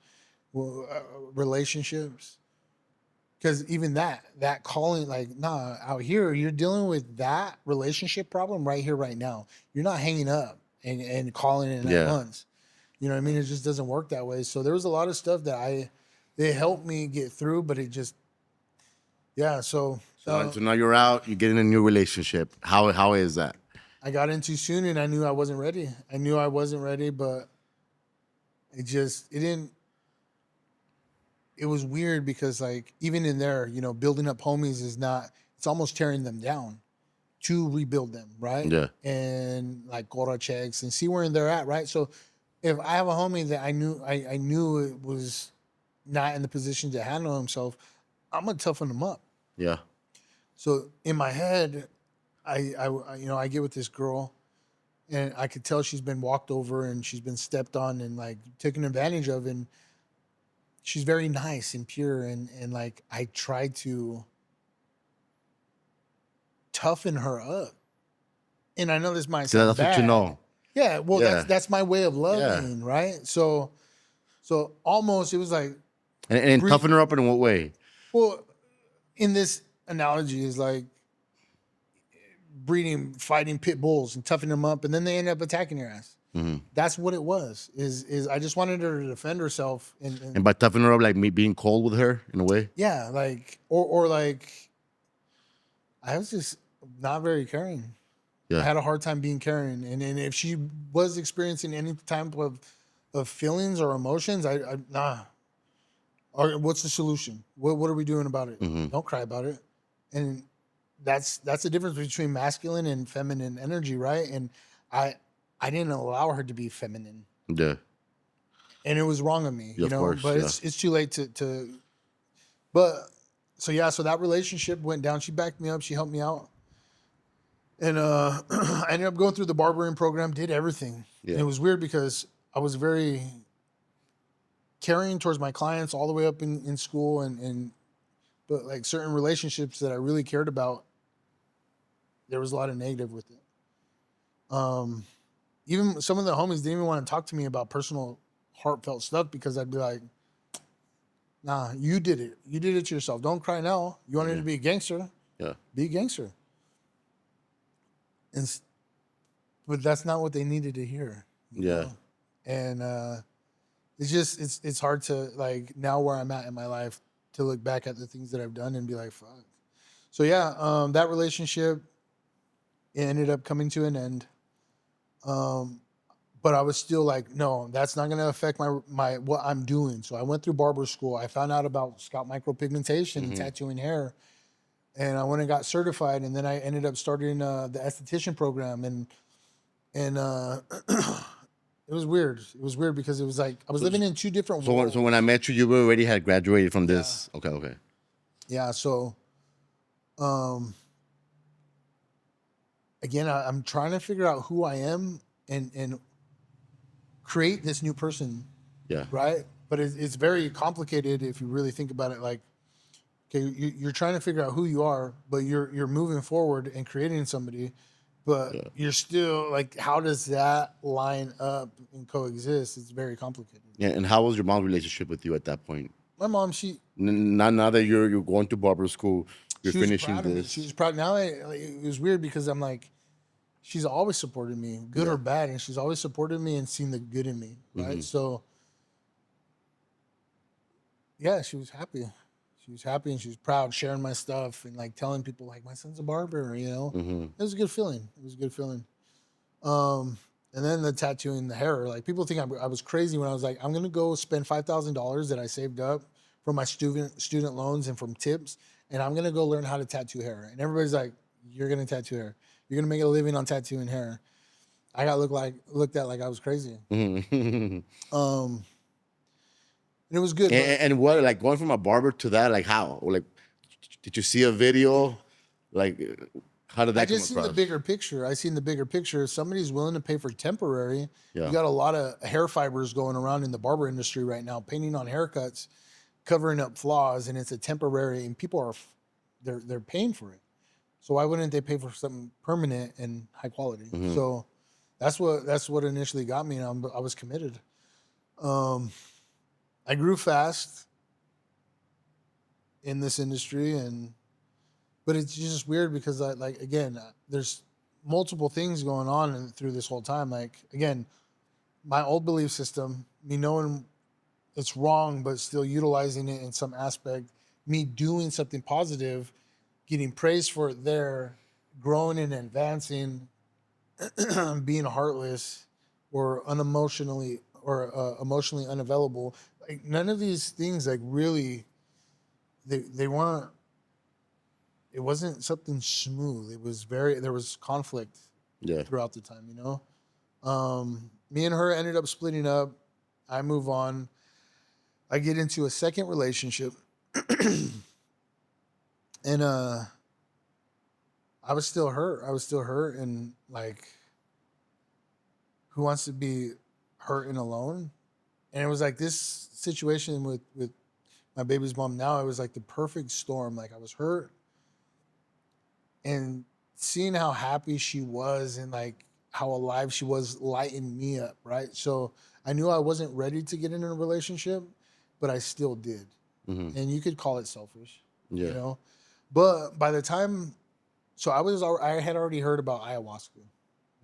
relationships. Because even that calling, like, nah, out here, you're dealing with that relationship problem right here, right now. You're not hanging up and calling in 9 months. You know what I mean? It just doesn't work that way. So there was a lot of stuff that they helped me get through, but it just, yeah. So So now you're out. You're getting a new relationship. How is that? I got in too soon, and I knew I wasn't ready. I knew I wasn't ready, but it didn't. It was weird because, like, even in there, building up homies is not, it's almost tearing them down to rebuild them, right? Yeah. And like Cora checks and see where they're at, right? So if I have a homie that I knew it was not in the position to handle himself, I'm gonna toughen him up. Yeah. So in my head, I get with this girl, and I could tell she's been walked over and she's been stepped on and like taken advantage of, and she's very nice and pure, and like I tried to toughen her up. And I know this might So sound that's what you bad. know. Yeah, well Yeah. that's my way of Yeah. loving, right? So almost it was like And breed, toughen her up in what way? well, in this analogy is like breeding fighting pit bulls and toughening them up and then they end up attacking your ass. That's what it was. Is I just wanted her to defend herself and And by toughening her up, like me being cold with her in a way. yeah, like or like I was just not very caring. I Yeah. had a hard time being caring, and if she was experiencing any type of feelings or emotions, I nah. Or what's the solution? What are we doing about it? Don't cry about it. And that's the difference between masculine and feminine energy, right? And I I didn't allow her to be feminine, Yeah. and it was wrong of me, Yeah, of course. But Yeah. it's too late to. But so yeah, so that relationship went down. She backed me up. She helped me out. And I ended up going through the barbering program, did everything. Yeah. And it was weird because I was very caring towards my clients all the way up in school and but like certain relationships that I really cared about, there was a lot of negative with it. Even some of the homies didn't even want to talk to me about personal heartfelt stuff because I'd be like, nah, you did it. You did it to yourself. Don't cry now. You wanted to be a gangster, Yeah. be a gangster. And but that's not what they needed to hear. Yeah. And it's just it's hard to like now where I'm at in my life to look back at the things that I've done and be like, fuck. So yeah, that relationship ended up coming to an end. But I was still like, no, that's not gonna affect my what I'm doing. So I went through barber school. I found out about scalp micropigmentation and tattooing hair, and I went and got certified. And then I ended up starting the esthetician program, and it was weird. It was weird because it was like I was living in two different worlds. So when I met you, you already had graduated from Yeah. this. Okay. Okay. Yeah. So, um, again, I'm trying to figure out who I am and create this new person, Yeah. right? But it's very complicated if you really think about it. Like, okay, you're trying to figure out who you are, but you're moving forward and creating somebody, but you're still like, how does that line up and coexist? It's very complicated. Yeah. And how was your mom's relationship with you at that point? My mom, Now that you're going to barber school, you're she was finishing proud of me. She this. was proud. Now it was weird because I'm like, she's always supported me, good or bad, and she's always supported me and seen the good in me, right? So yeah, she was happy. She was happy and she was proud, sharing my stuff and like telling people like my son's a barber. It was a good feeling. It was a good feeling. And then the tattooing the hair, like people think I was crazy when I was like, I'm gonna go spend $5,000 that I saved up from my student loans and from tips, and I'm gonna go learn how to tattoo hair. And everybody's like, you're gonna tattoo hair. You're gonna make a living on tattooing hair. I got looked at like I was crazy. Um, and it was good. But And what, like going from a barber to that, like how? Like, did you see a video? Like, how did that I come just seen the across? bigger picture. I seen the bigger picture. If somebody's willing to pay for temporary, Yeah. you got a lot of hair fibers going around in the barber industry right now, painting on haircuts, covering up flaws, and it's a temporary. And people are, they're paying for it. So why wouldn't they pay for something permanent and high quality? So that's what initially got me, and I was committed. I grew fast in this industry, but it's just weird because I like again, there's multiple things going on through this whole time. Like again, my old belief system, me knowing it's wrong, but still utilizing it in some aspect, me doing something positive, getting praised for it there, growing and advancing, being heartless or unemotionally or emotionally unavailable. Like none of these things like really they weren't, it wasn't something smooth. It was there was conflict Yeah. throughout the time, Me and her ended up splitting up. I move on. I get into a second relationship. And I was still hurt. And like who wants to be hurt and alone? And it was like this situation with my baby's mom now, it was like the perfect storm. Like I was hurt and seeing how happy she was and like how alive she was lightened me up, right? So I knew I wasn't ready to get into a relationship, but I still did. Mm-hmm. And you could call it selfish, Yeah. you know? But by the time, so I had already heard about ayahuasca.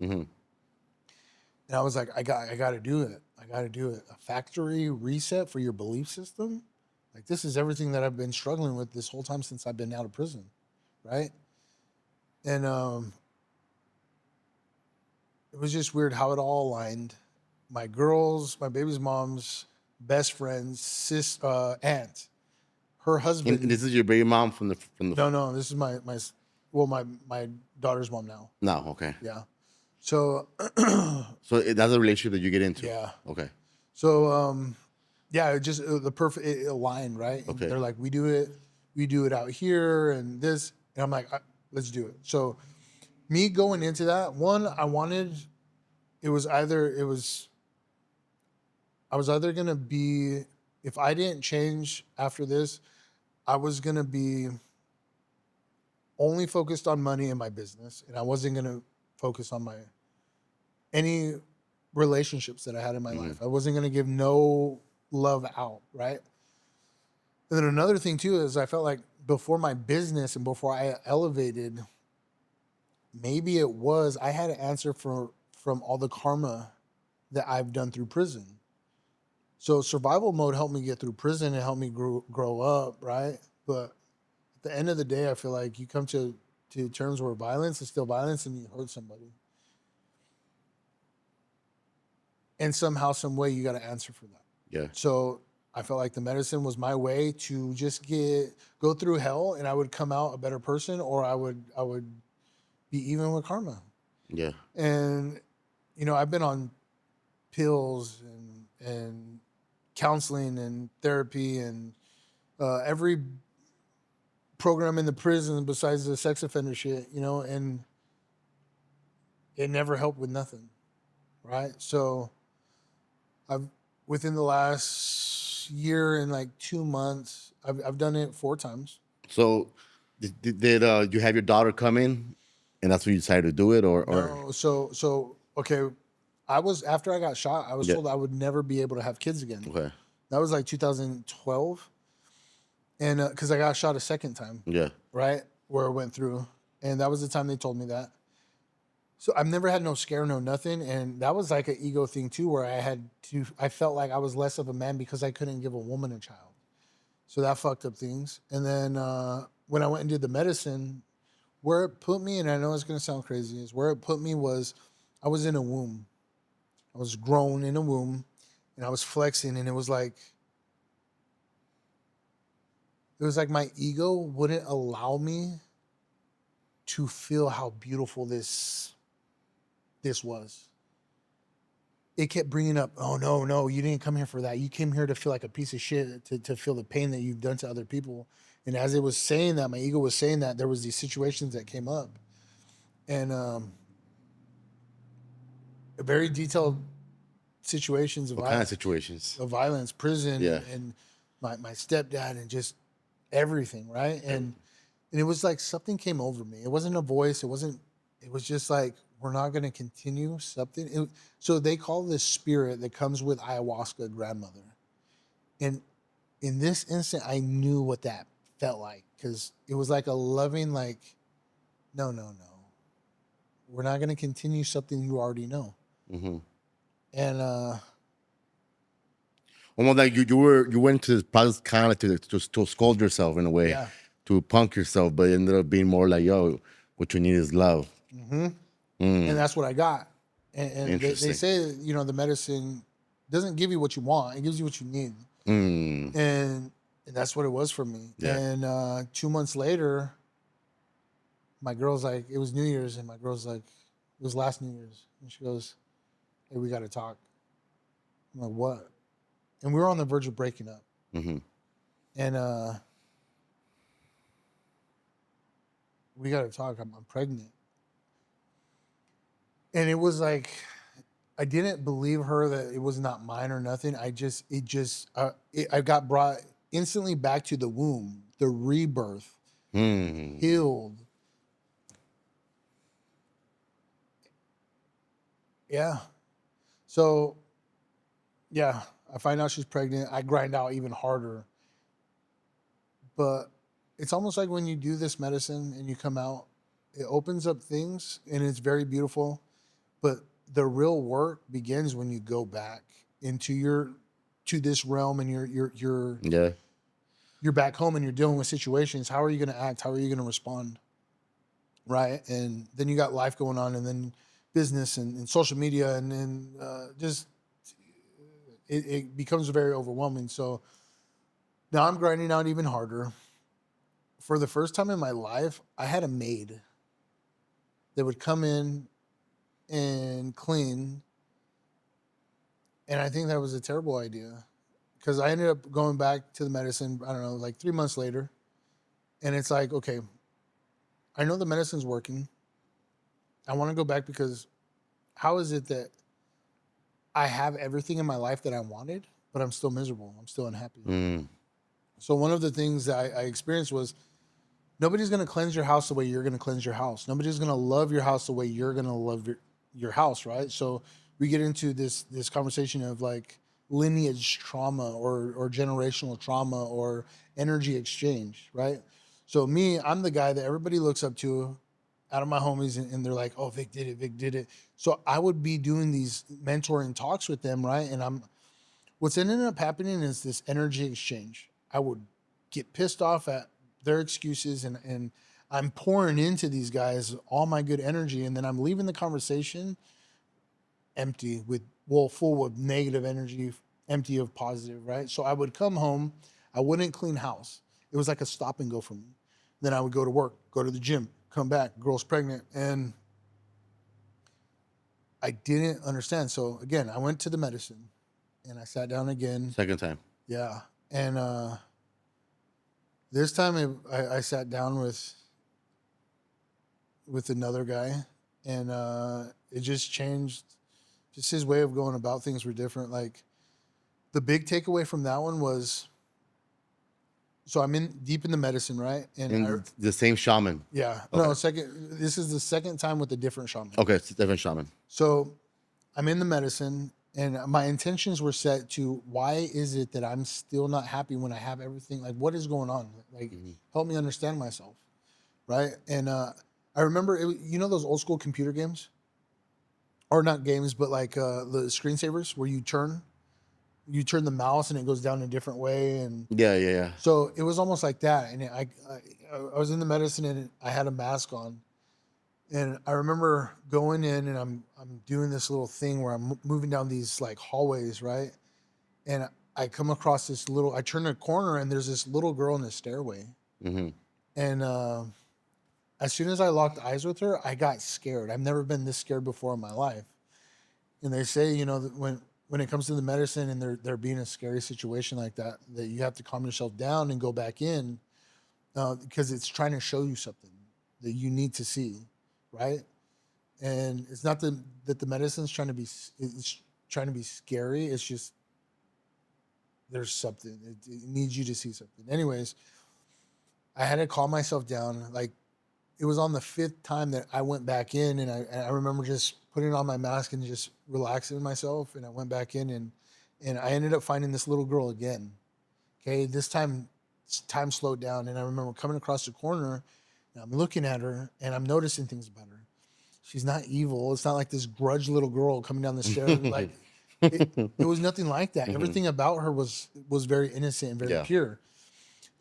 Mm-hmm. And I was like, I got to do it. I got to do it. A factory reset for your belief system. Like this is everything that I've been struggling with this whole time since I've been out of prison, right? And it was just weird how it all aligned. My girls, my baby's mom's best friend's aunt, her And husband. this is your baby mom from the. No, this is my daughter's mom now. No, okay. Yeah. So So that's a relationship that you get into. yeah. Okay. So yeah, the perfect it aligned, right? And Okay. they're like, we do it out here and this, and I'm like, let's do it. So me going into that one, I was either gonna be, if I didn't change after this, I was gonna be only focused on money in my business, and I wasn't gonna focus on any relationships that I had in my life. I wasn't gonna give no love out, right? And then another thing too is I felt like before my business and before I elevated, maybe it was I had to answer from all the karma that I've done through prison. So survival mode helped me get through prison and helped me grow up, right? But at the end of the day, I feel like you come to terms where violence is still violence and you hurt somebody. And somehow, some way, you got to answer for that. Yeah. So I felt like the medicine was my way to just go through hell, and I would come out a better person, or I would be even with karma. Yeah. And I've been on pills and counseling and therapy and every program in the prison besides the sex offender shit, and it never helped with nothing, right? So I've within the last year and like 2 months, I've done it 4 times. So did you have your daughter come in, and that's when you decided to do it, or No, so okay. After I got shot, I was Yeah. told I would never be able to have kids again. Okay. That was like 2012, and because I got shot a second time, Yeah. right, where it went through, and that was the time they told me that. So I've never had no scare, no nothing, and that was like an ego thing too, where I felt like I was less of a man because I couldn't give a woman a child. So that fucked up things. And then when I went and did the medicine, where it put me, and I know it's gonna sound crazy, is where it put me was I was in a womb. I was grown in a womb, and I was flexing, and it was like my ego wouldn't allow me to feel how beautiful this was. It kept bringing up, oh no, you didn't come here for that. You came here to feel like a piece of shit, to feel the pain that you've done to other people. And as it was saying that, my ego was saying that, there was these situations that came up, and very detailed situations What kind of situations? of violence, prison, Yeah. and my stepdad, and just everything, right? And it was like something came over me. It wasn't a voice. It was just like, we're not going to continue something. So they call this spirit that comes with ayahuasca grandmother. And in this instant, I knew what that felt like, because it was like a loving, like, no. We're not going to continue something you already know. Mm-hmm. And Almost like you went to this process kind of to scold yourself in a way, yeah. to punk yourself, but it ended up being more like, yo, what you need is love. Mm-hmm. And that's what I got. And they Interesting. say, the medicine doesn't give you what you want. It gives you what you need. And that's what it was for me. Yeah. And 2 months later, my girl's like, it was New Year's, and my girl's like, it was last New Year's. And she goes, hey, we got to talk. I'm like, what? And we were on the verge of breaking up. Mm-hmm. And we got to talk. I'm pregnant. And it was like, I didn't believe her that it was not mine or nothing. I got brought instantly back to the womb, the rebirth, Hmm. healed. Yeah. So yeah, I find out she's pregnant. I grind out even harder. But it's almost like when you do this medicine and you come out, it opens up things and it's very beautiful. But the real work begins when you go back into your to this realm and Yeah. you're back home and you're dealing with situations. How are you going to act? How are you going to respond? Right. And then you got life going on and then business and social media and then just it becomes very overwhelming. So now I'm grinding out even harder. For the first time in my life, I had a maid that would come in and clean. And I think that was a terrible idea because I ended up going back to the medicine, I don't know, like 3 months later. And it's like, okay, I know the medicine's working. I want to go back because how is it that I have everything in my life that I wanted, but I'm still miserable? I'm still unhappy. Mm. So one of the things that I experienced was nobody's going to cleanse your house the way you're going to cleanse your house. Nobody's going to love your house the way you're going to love your house, right? So we get into this conversation of like lineage trauma or generational trauma or energy exchange, right? So me, I'm the guy that everybody looks up to out of my homies and they're like, "Oh, Vic did it. Vic did it." So I would be doing these mentoring talks with them, right? And what's ended up happening is this energy exchange. I would get pissed off at their excuses and I'm pouring into these guys all my good energy and then I'm leaving the conversation empty with full of negative energy, empty of positive, right? So I would come home, I wouldn't clean house. It was like a stop and go for me. Then I would go to work, go to the gym, come back, girl's pregnant, and I didn't understand. So again, I went to the medicine and I sat down again. Second time. Yeah. And this time I sat down with another guy and it just changed. Just his way of going about things were different. Like the big takeaway from that one was, so I'm in deep in the medicine, right? And And the same shaman. yeah, Okay. no, this is the second time with a different shaman. Okay, it's a different shaman. So I'm in the medicine and my intentions were set to why is it that I'm still not happy when I have everything? Like, what is going on? Like, help me understand myself, right? And I remember, you know, those old school computer games, or not games, but like the screensavers where you turn the mouse and it goes down a different way, and Yeah, yeah, yeah. so it was almost like that. And I was in the medicine and I had a mask on, and I remember going in and I'm doing this little thing where I'm moving down these like hallways, right? And I come across I turn a corner and there's this little girl in the stairway. Mm-hmm. And as soon as I locked eyes with her, I got scared. I've never been this scared before in my life. And they say, you know, that when it comes to the medicine and there being a scary situation like that, that you have to calm yourself down and go back in because it's trying to show you something that you need to see, right? And it's not that the medicine's it's trying to be scary. It's just there's something. It needs you to see something. Anyways, I had to calm myself down. Like it was on the fifth time that I went back in, and I remember just putting on my mask and just relaxing myself. And I went back in, and I ended up finding this little girl again. Okay, this time slowed down, and I remember coming across the corner, and I'm looking at her, and I'm noticing things about her. She's not evil. It's not like this grudge little girl coming down the stairs. Like it was nothing like that. Everything about her was very innocent and very Yeah. pure.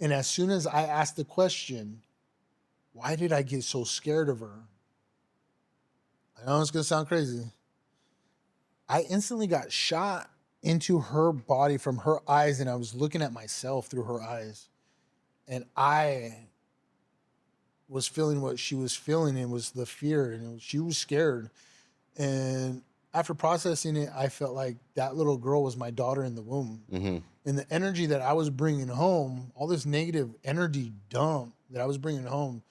And as soon as I asked the question, why did I get so scared of her? I know it's gonna sound crazy. I instantly got shot into her body from her eyes, and I was looking at myself through her eyes. And I was feeling what she was feeling. It was the fear, and she was scared. And after processing it, I felt like that little girl was my daughter in the womb. Mm-hmm. And the energy that I was bringing home, all this negative energy dump that I was bringing home,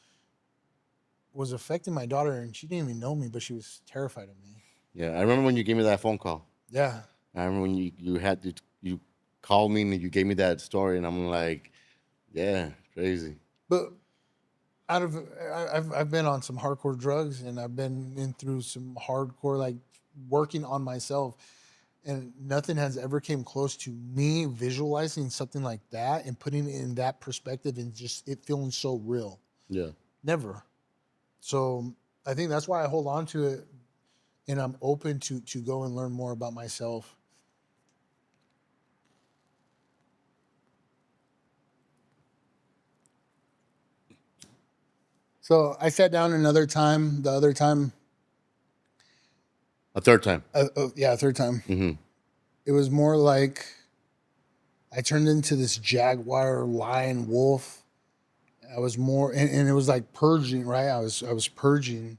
was affecting my daughter. And she didn't even know me, but she was terrified of me. Yeah, I remember when you gave me that phone call. Yeah. I remember when you called me and you gave me that story, and I'm like, yeah, crazy. But out of I've been on some hardcore drugs, and I've been in through some hardcore like working on myself, and nothing has ever came close to me visualizing something like that and putting it in that perspective and just it feeling so real. Yeah. Never. So I think that's why I hold on to it, and I'm open to go and learn more about myself. So I sat down another time. The other time, A third time. yeah, third time. Mm-hmm. It was more like I turned into this jaguar, lion, wolf. I was more, and it was like purging, right? I was purging,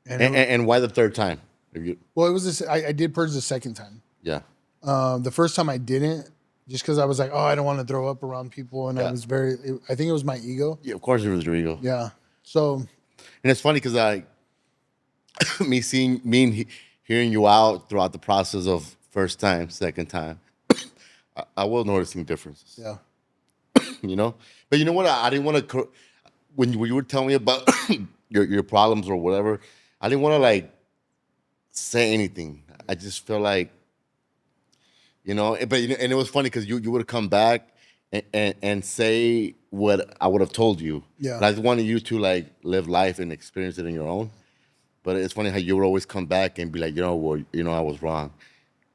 and And why the third time? If you, well, it was this. I did purge the second time. yeah. The first time I didn't, just because I was like, oh, I don't want to throw up around people, and I Yeah. was very. I think it was my ego. Yeah, of course it was your ego. Yeah. So And it's funny because me and hearing you out throughout the process of first time, second time, I was noticing differences. yeah, You know, but you know what? I didn't want to when you were telling me about your problems or whatever. I didn't want to like say anything. I just feel like but and it was funny because you would have come back and say what I would have told you. yeah, But I just wanted you to like live life and experience it on your own. But it's funny how you would always come back and be like, well, I was wrong.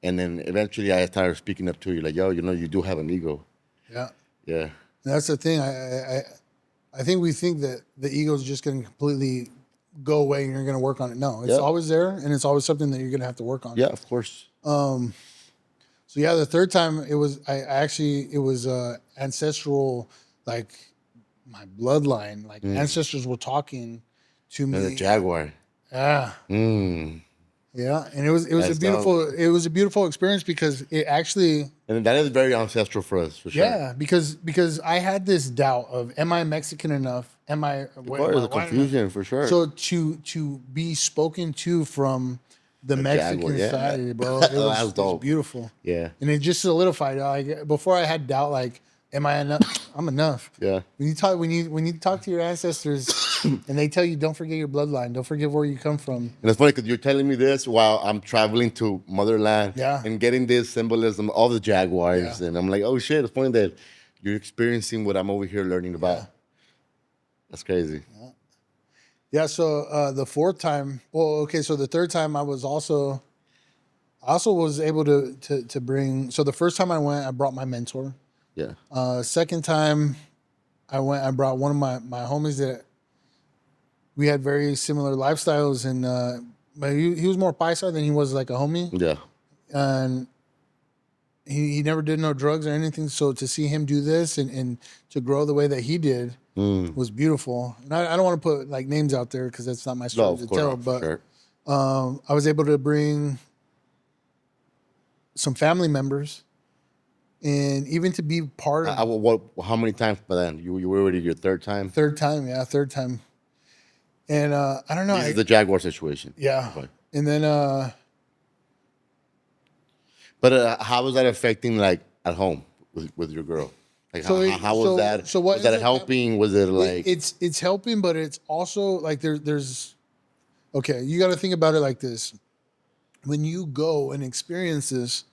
And then eventually I started speaking up to you, like, yo, you do have an ego. yeah. Yeah. And that's the thing. I think we think that the ego is just going to completely go away and you're going to work on it. No, it's Yeah. always there, and it's always something that you're going to have to work on. Yeah, of course. So yeah, the third time it was it was ancestral, like my bloodline, like ancestors were talking to And the me. Jaguar. Yeah, Mm. yeah, and it was a That's beautiful experience because it actually And that is very ancestral for us, for sure. yeah because I had this doubt of am I Mexican enough? Am I Of course, the confusion, for sure. So to be spoken to from the Mexican Jaguar, yeah. side, bro, That's it was dope. beautiful. Yeah. And it just solidified. Like before, I had doubt. Like, am I enough? I'm enough. Yeah. When you talk to your ancestors, and they tell you, don't forget your bloodline, don't forget where you come from. And it's funny because you're telling me this while I'm traveling to motherland Yeah. and getting this symbolism of the Jaguars. Yeah. And I'm like, oh shit, it's funny that you're experiencing what I'm over here learning about. Yeah. That's crazy. Yeah. So the fourth time, well, okay. So the third time, I also was able to bring. So the first time I went, I brought my mentor. Yeah. Second time I went, I brought one of my homies that we had very similar lifestyles, and but he was more paisa than he was like a homie, Yeah. and he never did no drugs or anything. So to see him do this and to grow the way that he did was beautiful. And I don't want to put like names out there because that's not my No, story of to course. tell. Not, But for sure. I was able to bring some family members, and even to be part of How many times by then? You were already your third time? third time. And I don't know. This is the Jaguar situation. Yeah. Okay. And then But how was that affecting like at home with your girl? Like how was that? So what was that is it- helping? Was it like it's helping, but it's also like there's okay, you got to think about it like this. When you go and experience this,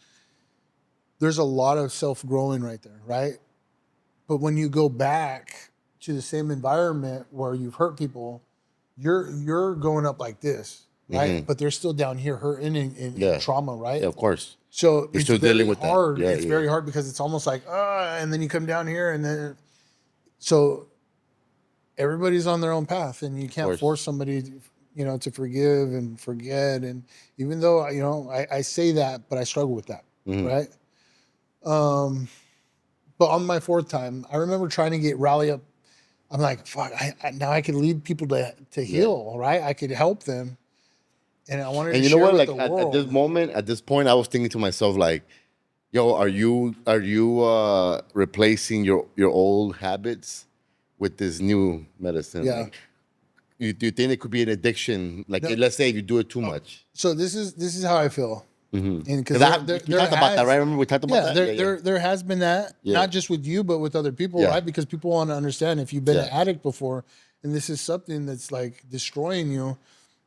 there's a lot of self-growing right there, right? But when you go back to the same environment where you've hurt people, you're going up like this, right? But they're still down here hurting and trauma, right? Yeah, of course. So You're it's still very dealing with that. hard. Yeah, It's yeah. very hard because it's almost like, and then you come down here, and then so everybody's on their own path, and you can't course. force somebody, to forgive and forget. And even though I say that, but I struggle with that, right? But on my fourth time, I remember trying to get rally up. I'm like, fuck, now I could lead people to heal, right? I could help them. And I wanted And to you know share what? with Like the at world. this moment, at this point, I was thinking to myself, like, yo, are you replacing your old habits with this new medicine? Yeah. Like, Do you think it could be an addiction? Like, No. let's say if you do it too much. So this is how I feel. And because We talked about that, right? Remember we talked about that? there has been that, Yeah. not just with you, but with other people, Yeah. right? Because people want to understand if you've been an Yeah. addict before, and this is something that's like destroying you,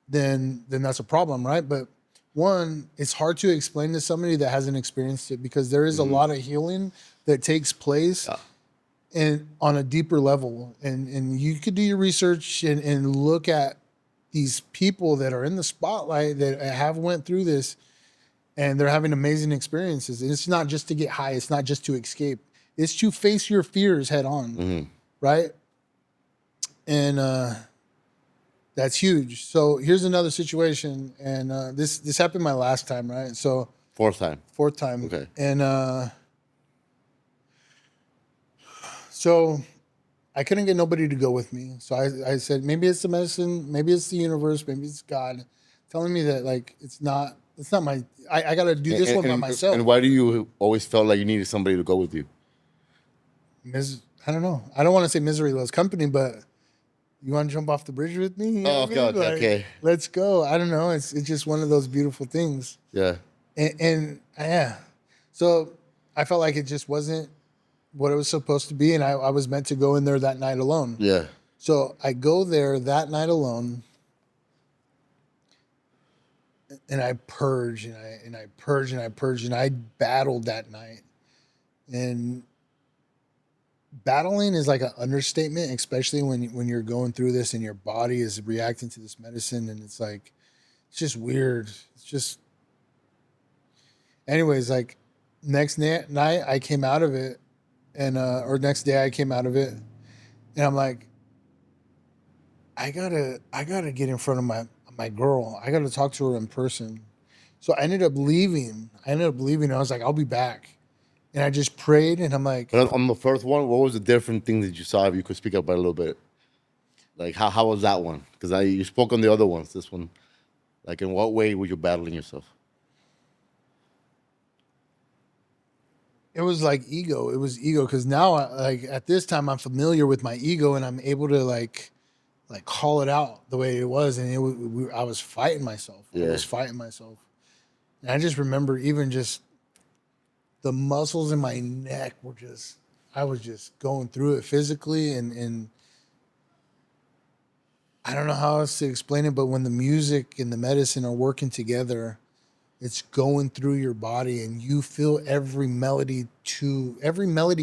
then that's a problem, right? But one, it's hard to explain to somebody that hasn't experienced it because there is a lot of healing that takes place and on a deeper level. And you could do your research and look at these people that are in the spotlight that have went through this, and they're having amazing experiences. And it's not just to get high. It's not just to escape. It's to face your fears head on, right? And that's huge. So here's another situation, and this happened my last time, right? So Fourth time. Okay. And so I couldn't get nobody to go with me. So I said, maybe it's the medicine, maybe it's the universe, maybe it's God telling me that like it's not my. I got to do this one by myself. And why do you always felt like you needed somebody to go with you? I don't know. I don't want to say misery loves company, but you want to jump off the bridge with me? You know Okay, okay. Let's go. I don't know. It's just one of those beautiful things. Yeah. And yeah. So I felt like it just wasn't what it was supposed to be, and I was meant to go in there that night alone. Yeah. So I go there that night alone, and I purge, and I purge, and I purge, and I battled that night. And battling is like an understatement, especially when you're going through this and your body is reacting to this medicine, and it's just weird. It's just, anyways, like next night I came out of it, and or next day I came out of it, and I'm like, I gotta get in front of my girl. I gotta talk to her in person. So I ended up leaving. I was like, I'll be back. And I just prayed, and I'm like, But on the first one, what was the different thing that you saw? If you could speak up a little bit, like how was that one? Because you spoke on the other ones. This one, like in what way were you battling yourself? it was like ego. It was ego because now, like at this time, I'm familiar with my ego, and I'm able to like call it out the way it was, and I was fighting myself. Yeah. I was fighting myself, and I just remember even just the muscles in my neck were just. I was just going through it physically, and I don't know how else to explain it, but when the music and the medicine are working together, it's going through your body, and you feel every melody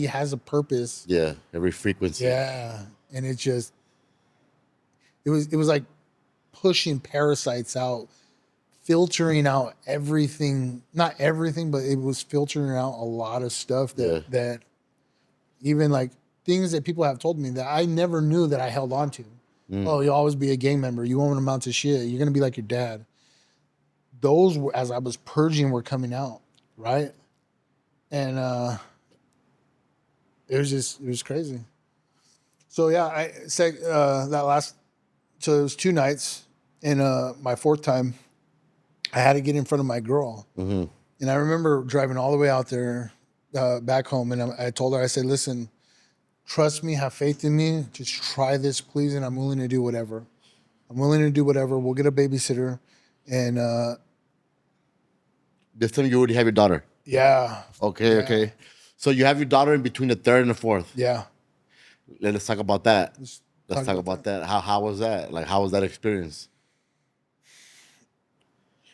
has a purpose. Yeah, every frequency. Yeah, and it was like pushing parasites out, filtering out everything, not everything, but it was filtering out a lot of stuff that even like things that people have told me that I never knew that I held on to. Oh, you'll always be a gang member. You won't amount to shit. You're going to be like your dad. Those, as I was purging, were coming out, right? And it was crazy. So yeah, I said so it was 2 nights, and my fourth time, I had to get in front of my girl. And I remember driving all the way out there back home, and I told her, I said, listen, trust me, have faith in me, just try this, please, and I'm willing to do whatever. We'll get a babysitter, and This time you already have your daughter. yeah. Okay. So you have your daughter in between the third and the fourth. Yeah. Let's talk about that. Let's talk about about that. How was that? Like, how was that experience?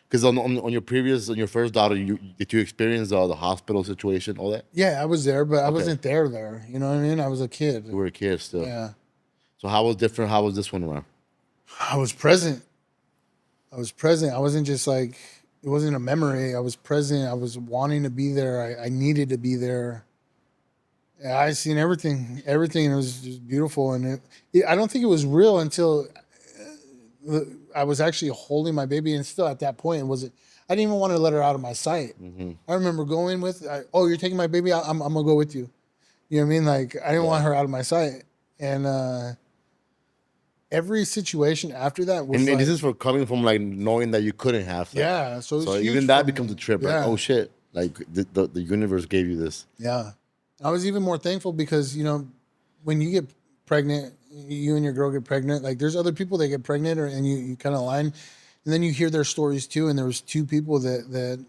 Because on your first daughter, did you experience the hospital situation, all that? Yeah, I was there, but I wasn't there. You know what I mean? I was a kid. You were a kid still. Yeah. So how was different? How was this one around? I was present. I wasn't just like, it wasn't a memory. I was present. I was wanting to be there. I needed to be there. Yeah, I seen everything, and it was just beautiful. And I don't think it was real until I was actually holding my baby, and still at that point, I didn't even want to let her out of my sight. I remember going you're taking my baby? I'm gonna go with you. You know what I mean? Like, I didn't want her out of my sight. And every situation after that was and this is for coming from like knowing that you couldn't have that. Yeah. So even that becomes a trip. Yeah. Like, oh shit, like the universe gave you this. Yeah. I was even more thankful because, when you get pregnant you and your girl get pregnant, like there's other people that get pregnant, and you kind of align, and then you hear their stories too. And there was two people that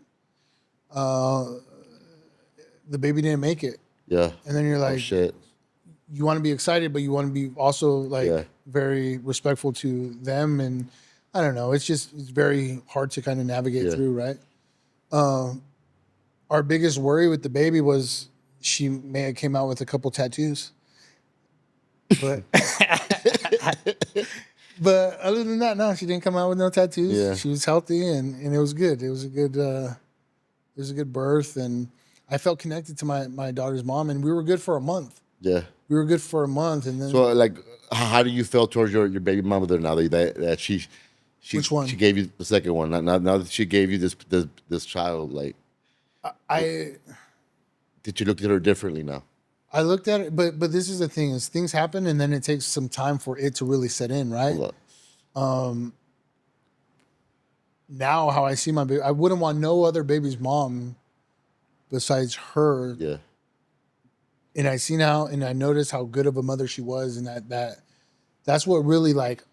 the baby didn't make it, Yeah. and then you're Oh like, shit. you want to be excited, but you want to be also like Yeah. very respectful to them. And I don't know, it's very hard to kind of navigate Yeah. through, right? Our biggest worry with the baby was she may have came out with a couple tattoos, but but other than that, no, she didn't come out with no tattoos. Yeah. She was healthy, and it was good. It was a good birth, and I felt connected to my daughter's mom, and we were good for a month. Yeah. We were good for a month, and then So like, how do you feel towards your baby mother now that she Which one? she gave you the second one? Now that she gave you this child, like, I did you look at her differently now? I looked at it, but this is the thing: is things happen, and then it takes some time for it to really set in, right? Hold Now, how I see my baby, I wouldn't want no other baby's mom besides her. Yeah. And I see now, and I noticed how good of a mother she was, and that's what really, like,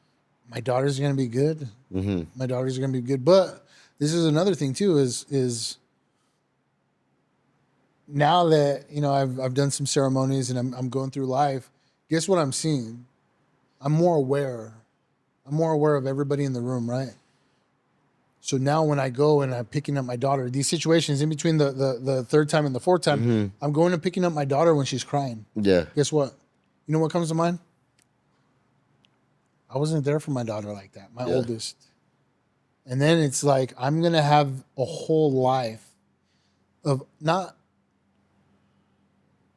my daughter's gonna be good. Mm-hmm. My daughter's gonna be good. But this is another thing too: is now that I've done some ceremonies and I'm going through life. Guess what I'm seeing? I'm more aware. I'm more aware of everybody in the room, right? So now when I go and I'm picking up my daughter, these situations in between the third time and the fourth time, I'm going and picking up my daughter when she's crying. Yeah. Guess what? You know what comes to mind? I wasn't there for my daughter like that, my oldest. And then it's like, I'm going to have a whole life of not,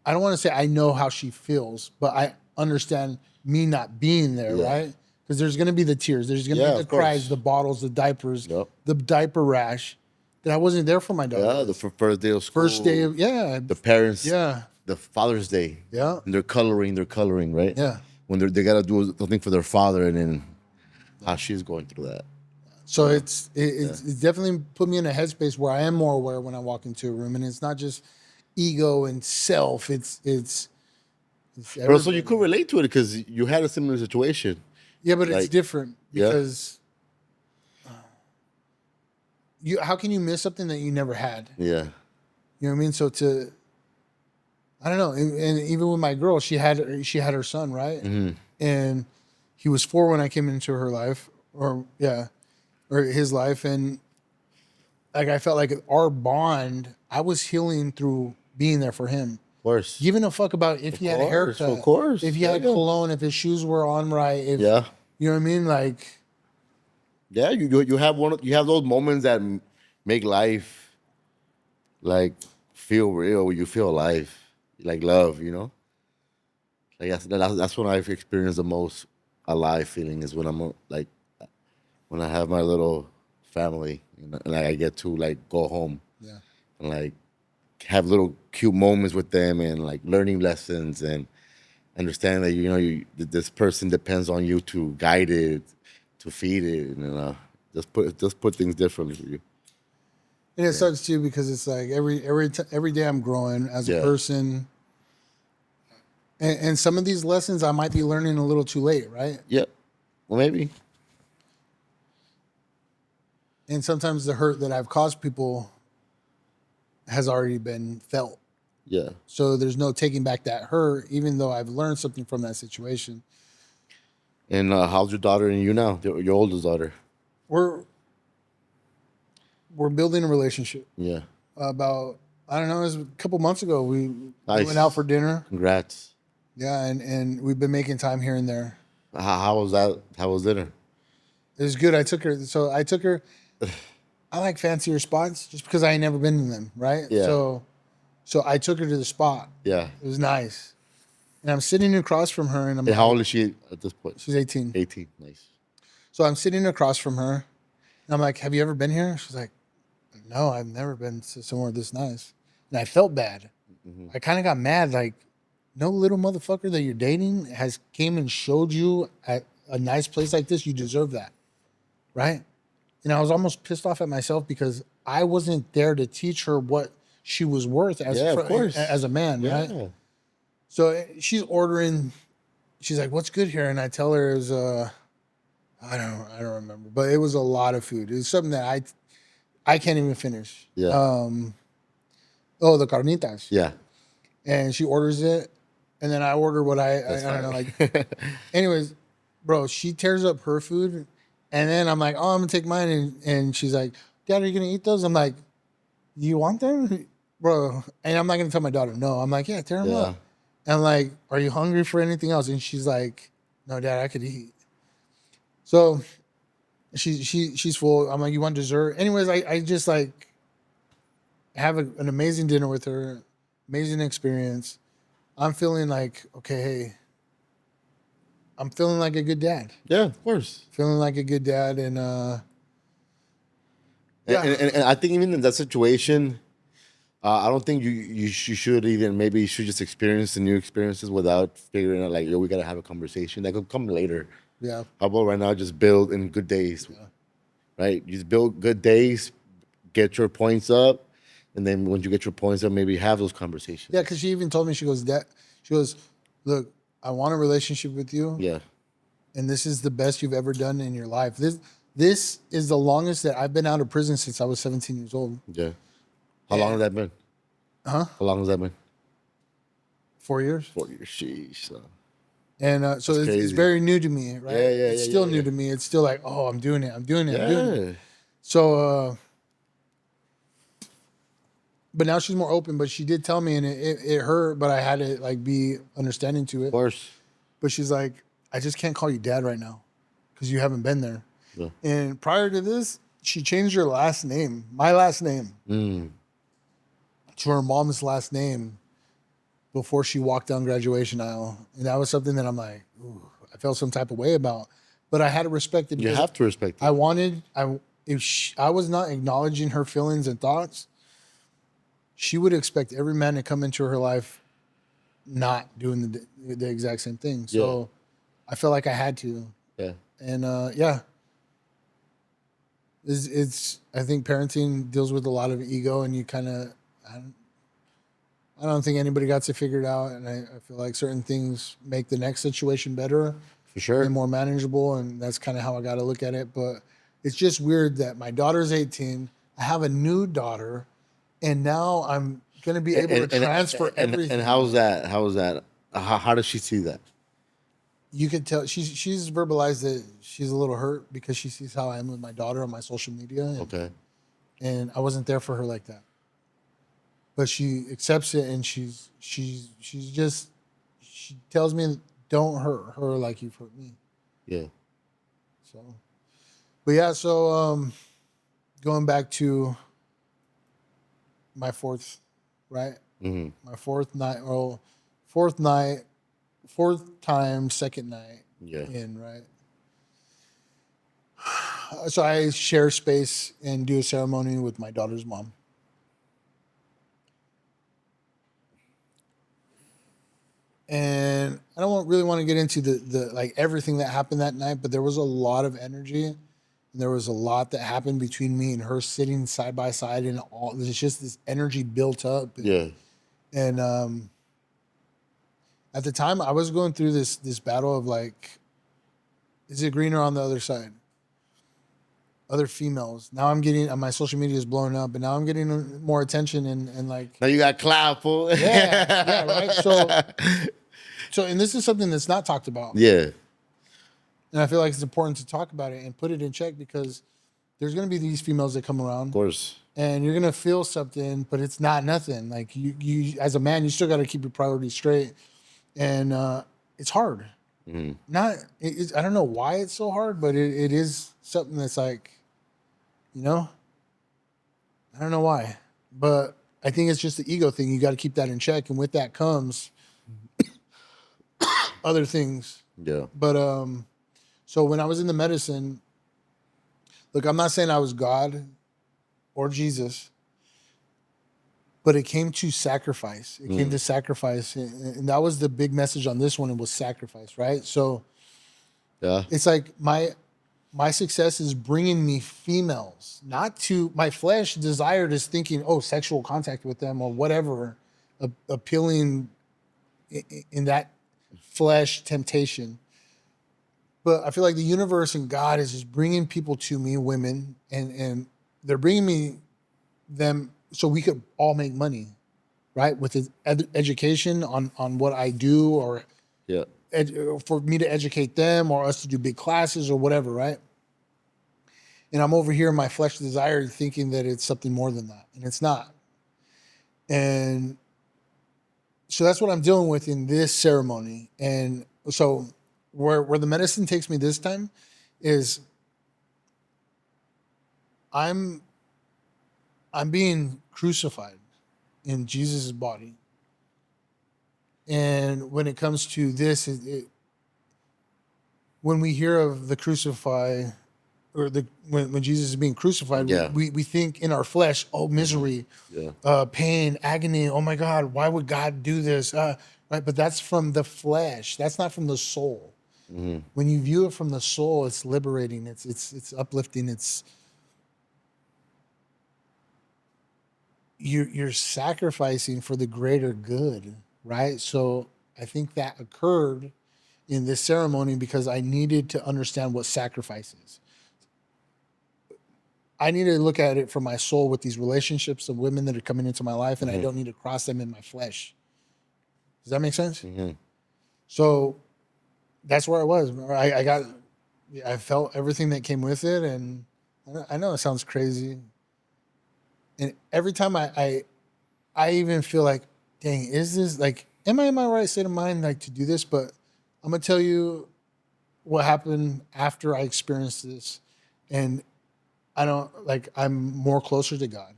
I don't want to say I know how she feels, but I understand me not being there, right? Because there's going to be the tears, there's going to be the cries, the bottles, the diapers, the diaper rash, that I wasn't there for my daughter. Yeah, the first day of school. First day of, the parents. Yeah. The Father's Day. Yeah. And they're coloring, right? Yeah. When they gotta do something for their father, and then how she's going through that. So it's definitely put me in a headspace where I am more aware when I walk into a room, and it's not just ego and self. It's Bro, so you could relate to it because you had a similar situation. Yeah, but it's like, different because how can you miss something that you never had? Yeah. You know what I mean? So I don't know. And even with my girl, she had her son, right? Mm-hmm. And he was 4 when I came into her life, or his life, and like I felt like our bond, I was healing through being there for him. Of course. Giving a fuck about if he had a haircut, of course, if he had cologne, if his shoes were on right, if you know what I mean, like. Yeah, you have those moments that make life like feel real. You feel alive, like love. Like that's when I've experienced the most alive feeling is when I'm like when I have my little family and like I get to like go home, and like have little cute moments with them and like learning lessons and understanding that that this person depends on you to guide it, to feed it, and just put things differently for you. And it sucks too because it's like every day I'm growing as a person, and some of these lessons I might be learning a little too late, right? Yeah, well maybe. And sometimes the hurt that I've caused people has already been felt. Yeah. So there's no taking back that hurt, even though I've learned something from that situation. And how's your daughter and you now? Your oldest daughter. We're building a relationship. Yeah. About, I don't know, it was a couple months ago. We went out for dinner. Congrats. Yeah, and we've been making time here and there. How was that? How was dinner? It was good. I took her. I like fancier spots just because I ain't never been to them, right? Yeah. So I took her to the spot. Yeah. It was nice. And I'm sitting across from her, and And how old is she at this point? She's 18. 18. Nice. So I'm sitting across from her, and I'm like, "Have you ever been here?" She's like, "No, I've never been to somewhere this nice." And I felt bad. Mm-hmm. I kind of got mad, like, no little motherfucker that you're dating has came and showed you at a nice place like this. You deserve that, right? And I was almost pissed off at myself because I wasn't there to teach her what she was worth as of course. as a man, right? So she's ordering she's like, "What's good here?" And I tell her it was I don't remember, but it was a lot of food. It was something that I can't even finish. Yeah. Oh, the carnitas. Yeah. And she orders it, and then I order what I don't know. Like, anyways, bro, she tears up her food, and then I'm like, oh, I'm gonna take mine, and she's like, Dad, are you gonna eat those? I'm like, you want them, bro? And I'm not gonna tell my daughter no. I'm like, yeah, tear them Yeah. up. And I'm like, are you hungry for anything else? And she's like, no, Dad, I could eat. So she's full. I'm like, you want dessert? Anyways, I just like have an amazing dinner with her, amazing experience. I'm feeling like, okay, hey, I'm feeling like a good dad. Yeah, of course. Feeling like a good dad, and Yeah. And I think even in that situation, I don't think you should even, maybe you should just experience the new experiences without figuring out like, yo, we gotta have a conversation. That could come later. yeah, How about right now, just build in good days, right? You just build good days, get your points up, and then once you get your points up, maybe have those conversations. yeah. Because she even told me, she goes, look, I want a relationship with you, Yeah. and this is the best you've ever done in your life. This is the longest that I've been out of prison since I was 17 years old. Yeah. How long has that been? Huh? How long has that been? 4 years. 4 years. Sheesh. So. And so it's crazy. very new to me, right? Yeah, yeah, It's yeah, still yeah, new yeah. to me. It's still like, oh, I'm doing it. I'm doing it. I'm doing it. Yeah. So, but now she's more open. But she did tell me, and it hurt, but I had to like be understanding to Of it. course. But she's like, I just can't call you dad right now because you haven't been there. Yeah. And prior to this, she changed her last name, my last name, to her mom's last name before she walked down graduation aisle. And that was something that I'm like, ooh, I felt some type of way about. But I had to respect it You because have to respect it. I was not acknowledging her feelings and thoughts, she would expect every man to come into her life not doing the exact same thing. So I felt like I had to. Yeah. And yeah. It's I think parenting deals with a lot of ego, and you kind of I don't think anybody got it figured out, and I feel like certain things make the next situation better For sure. and more manageable, and that's kind of how I got to look at it. But it's just weird that my daughter's 18, I have a new daughter, and now I'm gonna be able to transfer everything. And how's that? How is that? How does she see that? You could tell she's verbalized that she's a little hurt because she sees how I am with my daughter on my social media. Okay. And I wasn't there for her like that. But she accepts it, and she tells me, don't hurt her like you've hurt me. Yeah. So, but yeah, so going back to my fourth, right? Mm-hmm. My fourth time, second night in, right? So I share space and do a ceremony with my daughter's mom. And I don't really want to get into the like everything that happened that night, but there was a lot of energy, and there was a lot that happened between me and her sitting side by side, and all there's just this energy built up. Yeah. And at the time, I was going through this battle of like, is it greener on the other side? Other females. Now I'm getting my social media is blowing up, and now I'm getting more attention and like. Now you got clout, fool. Yeah, right. So, and this is something that's not talked about. Yeah. And I feel like it's important to talk about it and put it in check, because there's going to be these females that come around. Of course. And you're going to feel something, but it's not nothing. Like you as a man, you still got to keep your priorities straight. And it's hard. Mm-hmm. I don't know why it's so hard, but it is something that's like, you know, I don't know why, but I think it's just the ego thing. You got to keep that in check. And with that comes other things. Yeah. But so when I was in the medicine, look, I'm not saying I was God or Jesus, but it came to sacrifice. It came to sacrifice, and that was the big message on this one. It was sacrifice, right? So yeah, it's like my success is bringing me females, not to my flesh desired is thinking, oh, sexual contact with them or whatever, appealing in that flesh temptation. But I feel like the universe and God is just bringing people to me, women, and they're bringing me them so we could all make money, right? With education on what I do, or Yeah. for me to educate them, or us to do big classes or whatever, right? And I'm over here in my flesh desire thinking that it's something more than that, and it's not. And so that's what I'm dealing with in this ceremony. And so where the medicine takes me this time is I'm being crucified in Jesus' body. And when it comes to this, when we hear of the crucify, or when Jesus is being crucified, Yeah. we think in our flesh, oh, misery, Yeah. pain, agony. Oh my God, why would God do this? Right, but that's from the flesh. That's not from the soul. Mm-hmm. When you view it from the soul, it's liberating. It's uplifting. You're sacrificing for the greater good, right? So I think that occurred in this ceremony because I needed to understand what sacrifice is. I need to look at it from my soul with these relationships of women that are coming into my life, and I don't need to cross them in my flesh. Does that make sense? Mm-hmm. So that's where I was. I felt everything that came with it, and I know it sounds crazy. And every time I even feel like, dang, is this like, am I in my right state of mind like to do this? But I'm gonna tell you what happened after I experienced this, and I don't like. I'm more closer to God.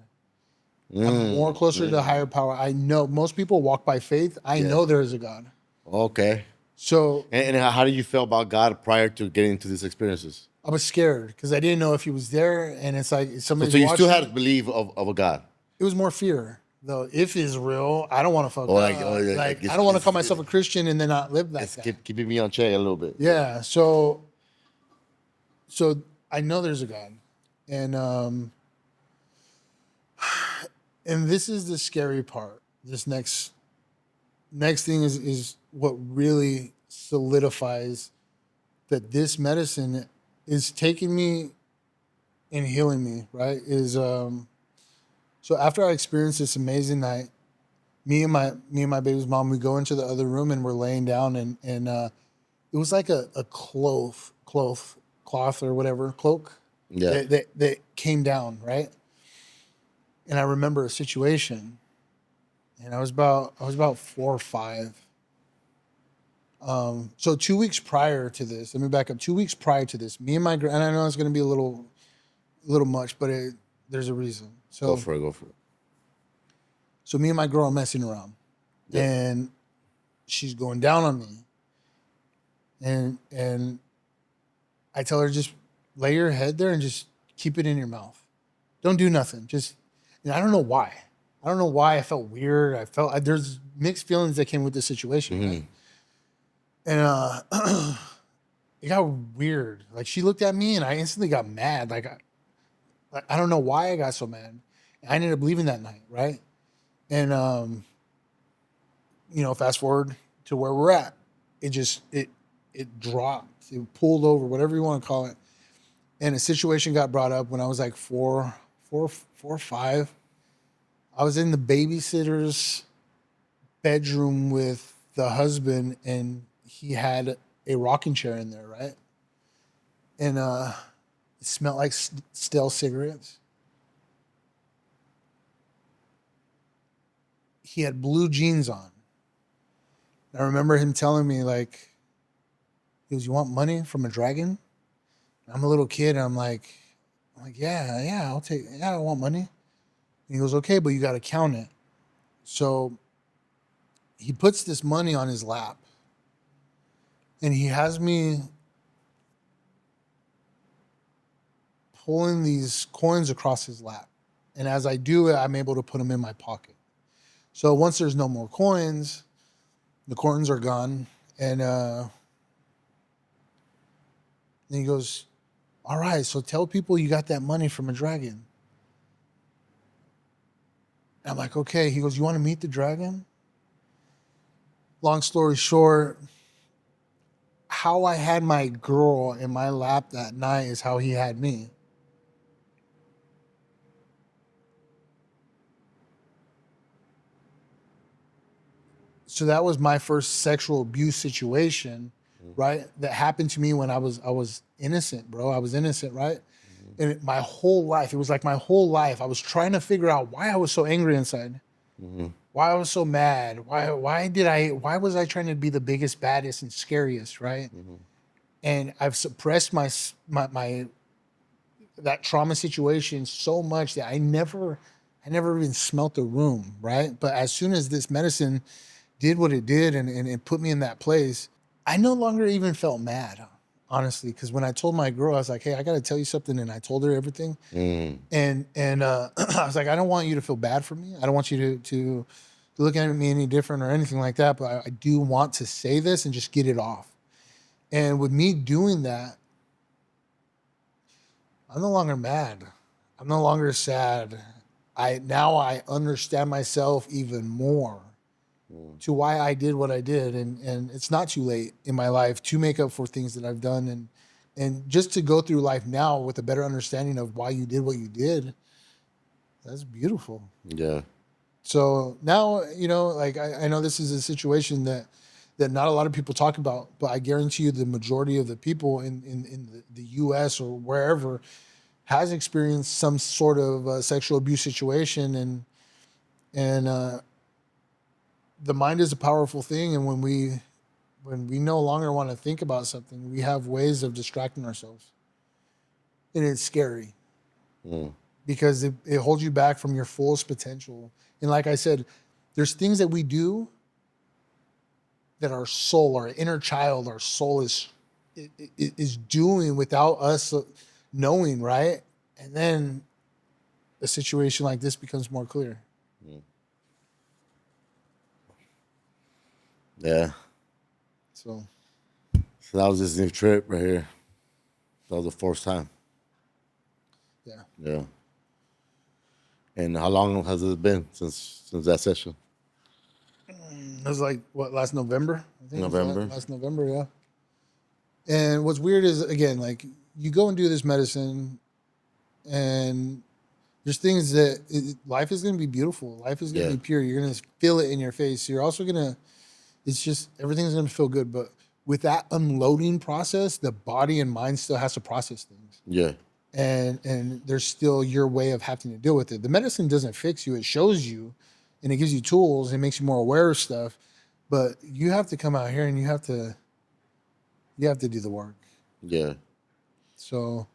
I'm more closer to the higher power. I know most people walk by faith. I know there is a God. Okay. So And how did you feel about God prior to getting into these experiences? I was scared because I didn't know if he was there, and it's like somebody's So you watching. still had belief of a God. It was more fear though. If he's real, I don't want to fuck Oh, up. yeah, Like I it's, don't want to call myself a Christian and then not live like it's that. keeping me on check a little bit. Yeah. So I know there's a God, and this is the scary part. This next thing is what really solidifies that this medicine is taking me and healing me. Right? Is so after I experienced this amazing night, me and my baby's mom, we go into the other room and we're laying down, and it was like a cloth or whatever, cloak Yeah. that came down, right? And I remember a situation, and I was about 4 or 5. So 2 weeks prior to this, let me back up. 2 weeks prior to this, me and my and I know it's going to be a little much, but there's a reason. Go for it. Go for it. So me and my girl are messing around, Yeah. and she's going down on me, and I tell her, just lay your head there and just keep it in your mouth. Don't do nothing. Just, and I don't know why. I don't know why I felt weird. There's mixed feelings that came with the situation, right? And it got weird. Like she looked at me and I instantly got mad. Like I don't know why I got so mad. I ended up leaving that night, right? And fast forward to where we're at. It dropped. It pulled over, whatever you want to call it. And a situation got brought up when I was like 4 or 5. I was in the babysitter's bedroom with the husband, and he had a rocking chair in there, right? And it smelled like stale cigarettes. He had blue jeans on. I remember him telling me, like, he goes, "You want money from a dragon?" I'm a little kid, and I'm like, yeah, I want money. And he goes, "Okay, but you got to count it." So he puts this money on his lap, and he has me pulling these coins across his lap. And as I do it, I'm able to put them in my pocket. So once there's no more coins, the coins are gone. And then he goes, "All right, so tell people you got that money from a dragon." And I'm like, "Okay." He goes, "You want to meet the dragon?" Long story short, how I had my girl in my lap that night is how he had me. So that was my first sexual abuse situation, right? That happened to me when I was innocent, bro. I was innocent, right? And my whole life, it was like my whole life, I was trying to figure out why I was so angry inside, why I was so mad, why was I trying to be the biggest, baddest, and scariest, right? And I've suppressed my that trauma situation so much that I never even smelt the room, right? But as soon as this medicine did what it did and it put me in that place, I no longer even felt mad, honestly. Because when I told my girl, I was like, hey, I got to tell you something. And I told her everything. And I was like, I don't want you to feel bad for me. I don't want you to look at me any different or anything like that. But I do want to say this and just get it off. And with me doing that, I'm no longer mad. I'm no longer sad. I understand myself even more to why I did what I did, and it's not too late in my life to make up for things that I've done, and just to go through life now with a better understanding of why you did what you did. That's beautiful. Yeah. So now, like I know this is a situation that not a lot of people talk about, but I guarantee you the majority of the people in the US or wherever has experienced some sort of sexual abuse situation, and the mind is a powerful thing, and when we no longer want to think about something, we have ways of distracting ourselves, and it's scary because it holds you back from your fullest potential. And like I said, there's things that we do that our soul, our inner child, our soul is doing without us knowing, right? And then a situation like this becomes more clear. Yeah. So So that was this new trip right here. That was the fourth time. yeah, Yeah. And how long has it been since that session? it was like what, last November? I think it was November. last November. Yeah. And what's weird is, again, like you go and do this medicine, and there's things that life is going to be beautiful. Life is going to Yeah. be pure. You're going to feel it in your face. You're also going to, it's just, everything's going to feel good. But with that unloading process, the body and mind still has to process things. Yeah. And there's still your way of having to deal with it. The medicine doesn't fix you. It shows you and it gives you tools. It makes you more aware of stuff. But you have to come out here and you have to do the work. Yeah. So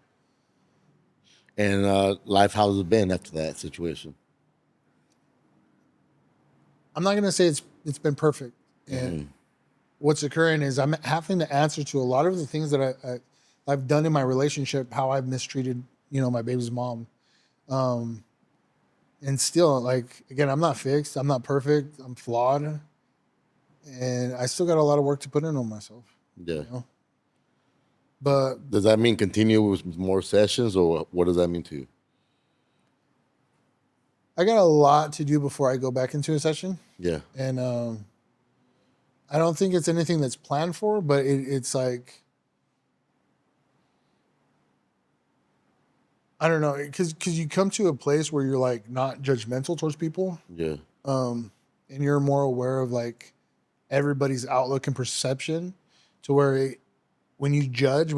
And life, how's it been after that situation? I'm not gonna say it's been perfect. And what's occurring is I'm having to answer to a lot of the things that I've done in my relationship, how I've mistreated, my baby's mom. And still, like, again, I'm not fixed. I'm not perfect. I'm flawed. And I still got a lot of work to put in on myself. Yeah. But Does that mean continue with more sessions, or what does that mean to you? I got a lot to do before I go back into a session. Yeah. And I don't think it's anything that's planned for, but it's like, I don't know, because you come to a place where you're like not judgmental towards people, Yeah. and you're more aware of like everybody's outlook and perception, to where when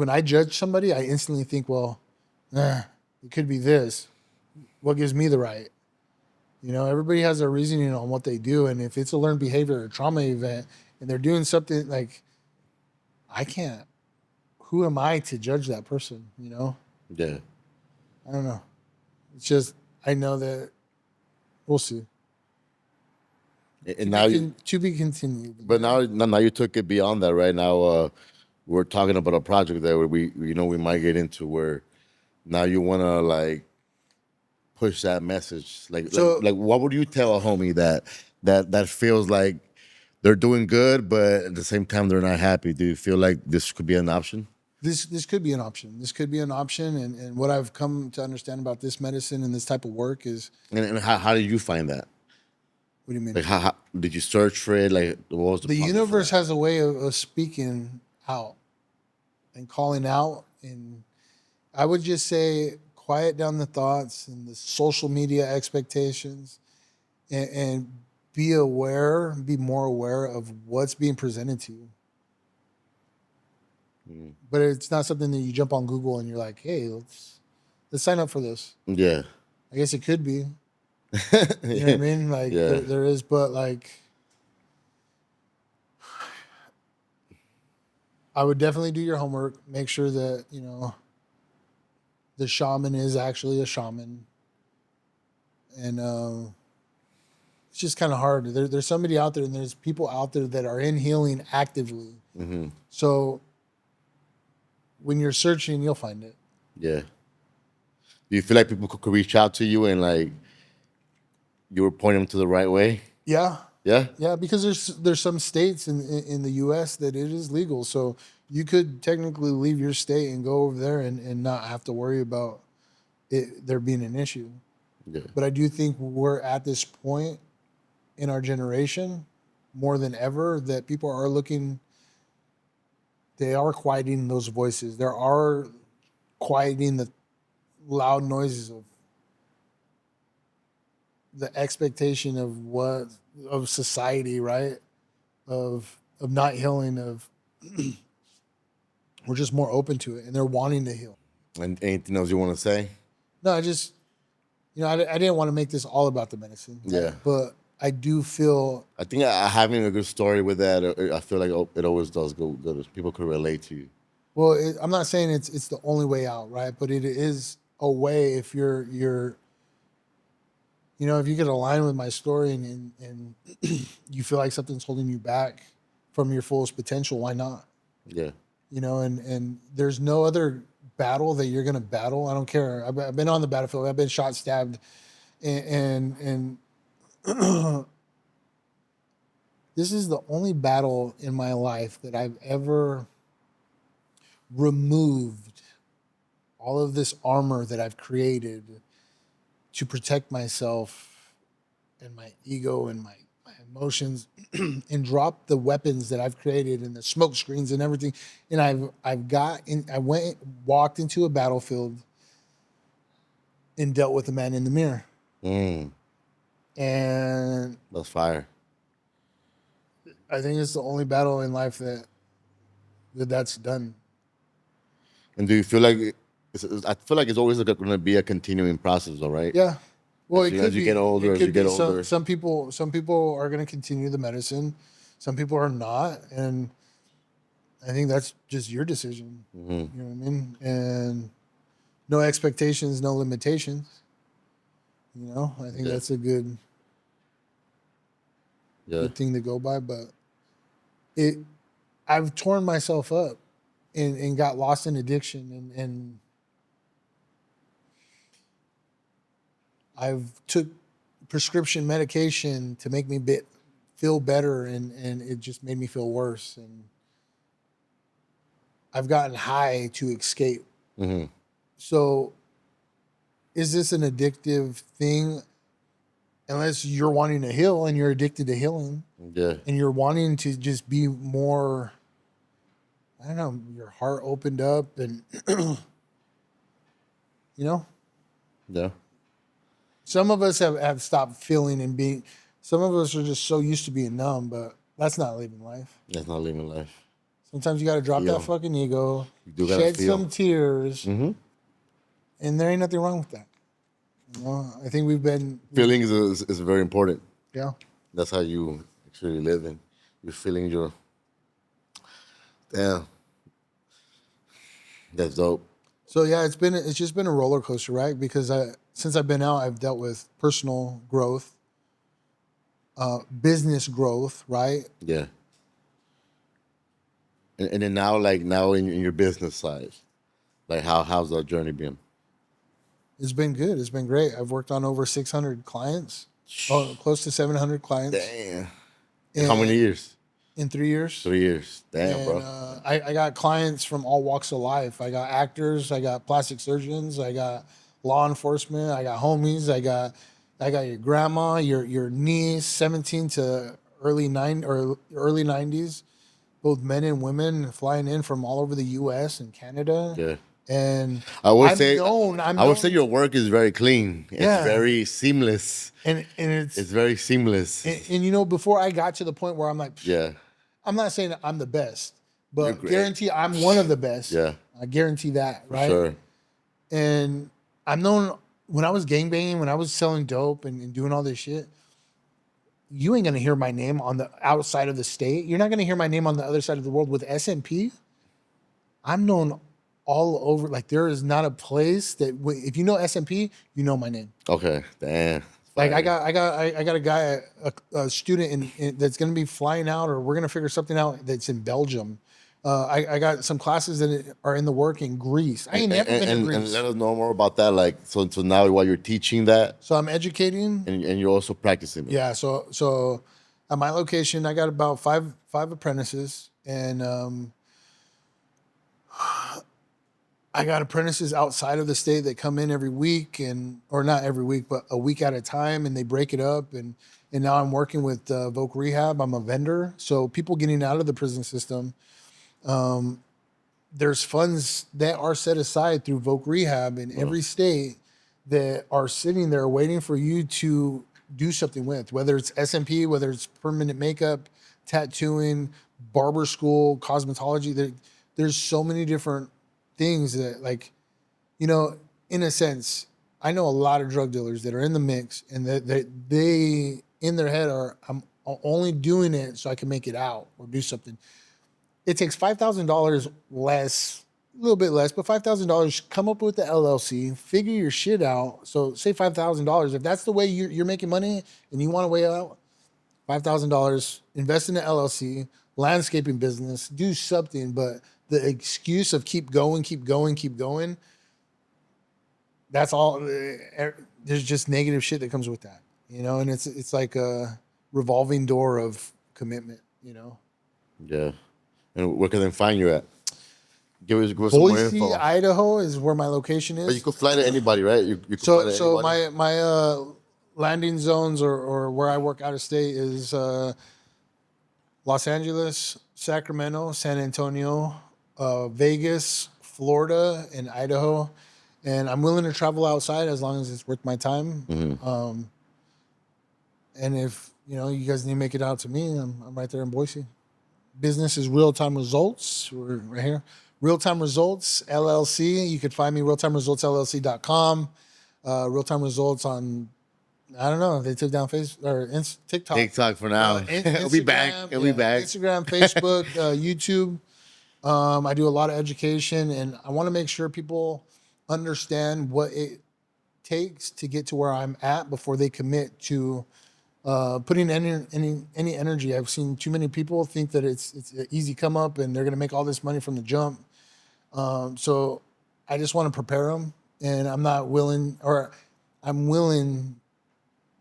I judge somebody, I instantly think, well, it could be this. What gives me the right? Everybody has their reasoning on what they do, and if it's a learned behavior or trauma event, and they're doing something like, I can't. Who am I to judge that person? Yeah. I don't know. It's just I know that we'll see. And now, To be continued. but now you took it beyond that. Right now, we're talking about a project that we might get into, where now you want to like push that message. Like what would you tell a homie that feels like they're doing good, but at the same time they're not happy? Do you feel like this could be an option? This could be an option. This could be an option, and what I've come to understand about this medicine and this type of work is. And how did you find that? What do you mean? Like how did you search for it? Like what was the The process for universe that? has a way of speaking out. and calling out. And I would just say quiet down the thoughts and the social media expectations, and be aware, be more aware of what's being presented to you. But it's not something that you jump on Google and you're like, hey, let's sign up for this. Yeah. I guess it could be. You know what I mean? Like Yeah. there is, but like I would definitely do your homework. Make sure that, you know, the shaman is actually a shaman. And it's just kind of hard. There's somebody out there, and there's people out there that are in healing actively. Mm-hmm. So when you're searching, you'll find it. Yeah. Do you feel like people could reach out to you and like you were pointing them to the right way? Yeah. Yeah. Yeah, because there's some states in the U.S. that it is legal, so you could technically leave your state and go over there and not have to worry about it there being an issue. Yeah. But I do think we're at this point in our generation more than ever that people are looking. They are quieting those voices. There are quieting the loud noises of the expectation of society, right? Of not healing, of we're just more open to it, and they're wanting to heal. And anything else you want to say? No, I just, you know, I didn't want to make this all about the medicine. Right? Yeah. But I do feel. I think having a good story with that, I feel like it always does go good. People could relate to you. Well, I'm not saying it's the only way out, right? But it is a way if you're you know, if you get aligned with my story and you feel like something's holding you back from your fullest potential, why not? Yeah. You know, and there's no other battle that you're going to battle. I don't care. I've been on the battlefield. I've been shot, stabbed, and this is the only battle in my life that I've ever removed all of this armor that I've created to protect myself and my ego and my emotions and drop the weapons that I've created and the smoke screens and everything. And I walked into a battlefield and dealt with the man in the mirror. And That's fire. I think it's the only battle in life that's done. And do you feel like I feel like it's always going to be a continuing process, all right? Yeah. Well, As you get older, as you get older. Some people are going to continue the medicine. Some people are not. And I think that's just your decision. Mm-hmm. You know what I mean? And no expectations, no limitations. You know, I think that's a good thing to go by. But I've torn myself up and got lost in addiction and I've took prescription medication to make me feel better, and it just made me feel worse. And I've gotten high to escape. Mm-hmm. So is this an addictive thing? Unless you're wanting to heal and you're addicted to healing. Yeah. And you're wanting to just be more, I don't know, your heart opened up and, you know? Yeah. Some of us have stopped feeling and being, some of us are just so used to being numb, but that's not living life. That's not living life. Sometimes you got to drop that fucking ego, shed some tears, and there ain't nothing wrong with that. You know, I think we've been... Feeling is very important. Yeah. That's how you actually live, and you're feeling your... Damn. That's dope. So yeah, it's just been a roller coaster, right? Because since I've been out, I've dealt with personal growth, business growth, right? Yeah. And then now in your business side, like how's that journey been? It's been good. It's been great. I've worked on over 600 clients, close to 700 clients. Damn. How many years? In 3 years. 3 years. Damn, bro. I got clients from all walks of life. I got actors. I got plastic surgeons. I got law enforcement. I got homies. I got your grandma, your niece, 17 to early 90s. both men and women flying in from all over the U.S. and Canada. Yeah. And I would I'm say known. I'm I would say known. your work is very clean. It's Yeah. very seamless. And It's it's very seamless. and you know, before I got to the point where I'm like, Yeah. I'm not saying that I'm the best, You're but great. guarantee I'm one of the best. Yeah. I guarantee that, For right? sure. And I'm known when I was gangbanging, when I was selling dope and doing all this shit. You ain't gonna hear my name on the outside of the state. You're not gonna hear my name on the other side of the world with SMP. I'm known all over. Like there is not a place that if you know SMP, you know my name. Okay. Damn. Like I Fire. got a guy, a student that's gonna be flying out, or we're gonna figure something out that's in Belgium. I got some classes that are in the work in Greece. I ain't never been to And Greece, let us know more about that. Like so now while you're teaching that so I'm educating. and you're also practicing it. Yeah, so at my location, I got about five apprentices, and I got apprentices outside of the state that come in every week, and or not every week, but a week at a time, and they break it up. And now I'm working with Voc Rehab. I'm a vendor, so people getting out of the prison system. There's funds that are set aside through Voc Rehab in every state that are sitting there waiting for you to do something with, whether it's SMP, whether it's permanent makeup, tattooing, barber school, cosmetology. There's so many different things that, like, you know, in a sense, I know a lot of drug dealers that are in the mix, and that they in their head are, I'm only doing it so I can make it out or do something. It takes $5,000 less, a little bit less, but $5,000. Come up with the LLC, figure your shit out. So say $5,000. If that's the way you're making money and you want to weigh out, $5,000. Invest in the LLC, landscaping business, do something. But the excuse of keep going, keep going, keep going. That's all. There's just negative shit that comes with that, you know. And it's like a revolving door of commitment, you know. Yeah. And where can they find you at? Give us some more Boise, info. Idaho is where my location But you is. could fly to anybody, right? You could fly to So anybody. my landing zones or where I work out of state is Los Angeles, Sacramento, San Antonio, Vegas, Florida, and Idaho. And I'm willing to travel outside as long as it's worth my time. And if you know you guys need to make it out to me, I'm right there in Boise. Business is Real Time Results. We're right here. Real Time Results LLC. You could find me realtimeresultslLC.com. Real Time Results on, I don't know if they took down Facebook or TikTok. TikTok for now. It'll be back. Instagram, It'll be back. Instagram, Facebook, YouTube. I do a lot of education, and I want to make sure people understand what it takes to get to where I'm at before they commit to putting any energy. I've seen too many people think that it's an easy come up and they're going to make all this money from the jump. So I just want to prepare them, and I'm willing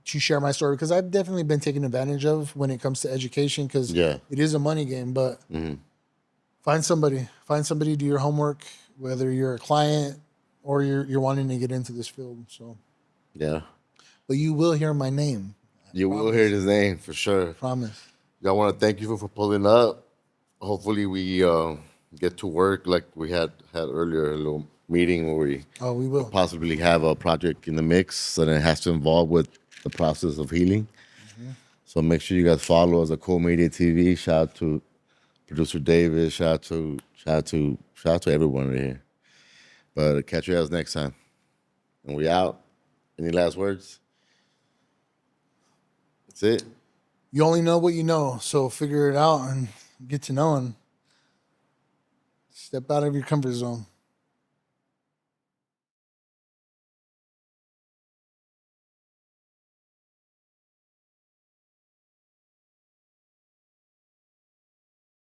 to share my story because I've definitely been taken advantage of when it comes to education because Yeah. it is a money game. But find somebody, do your homework, whether you're a client or you're wanting to get into this field. So, Yeah. but you will hear my name. You will hear his name for sure. Promise. I want to thank you for pulling up. Hopefully we get to work like we had earlier, a little meeting where we We will. possibly have a project in the mix and it has to involve with the process of healing. So make sure you guys follow us at Cool Media TV. Shout out to producer David. Shout out to everyone right here. But catch you guys next time. And we out. Any last words? That's it. You only know what you know, so figure it out and get to know and step out of your comfort zone.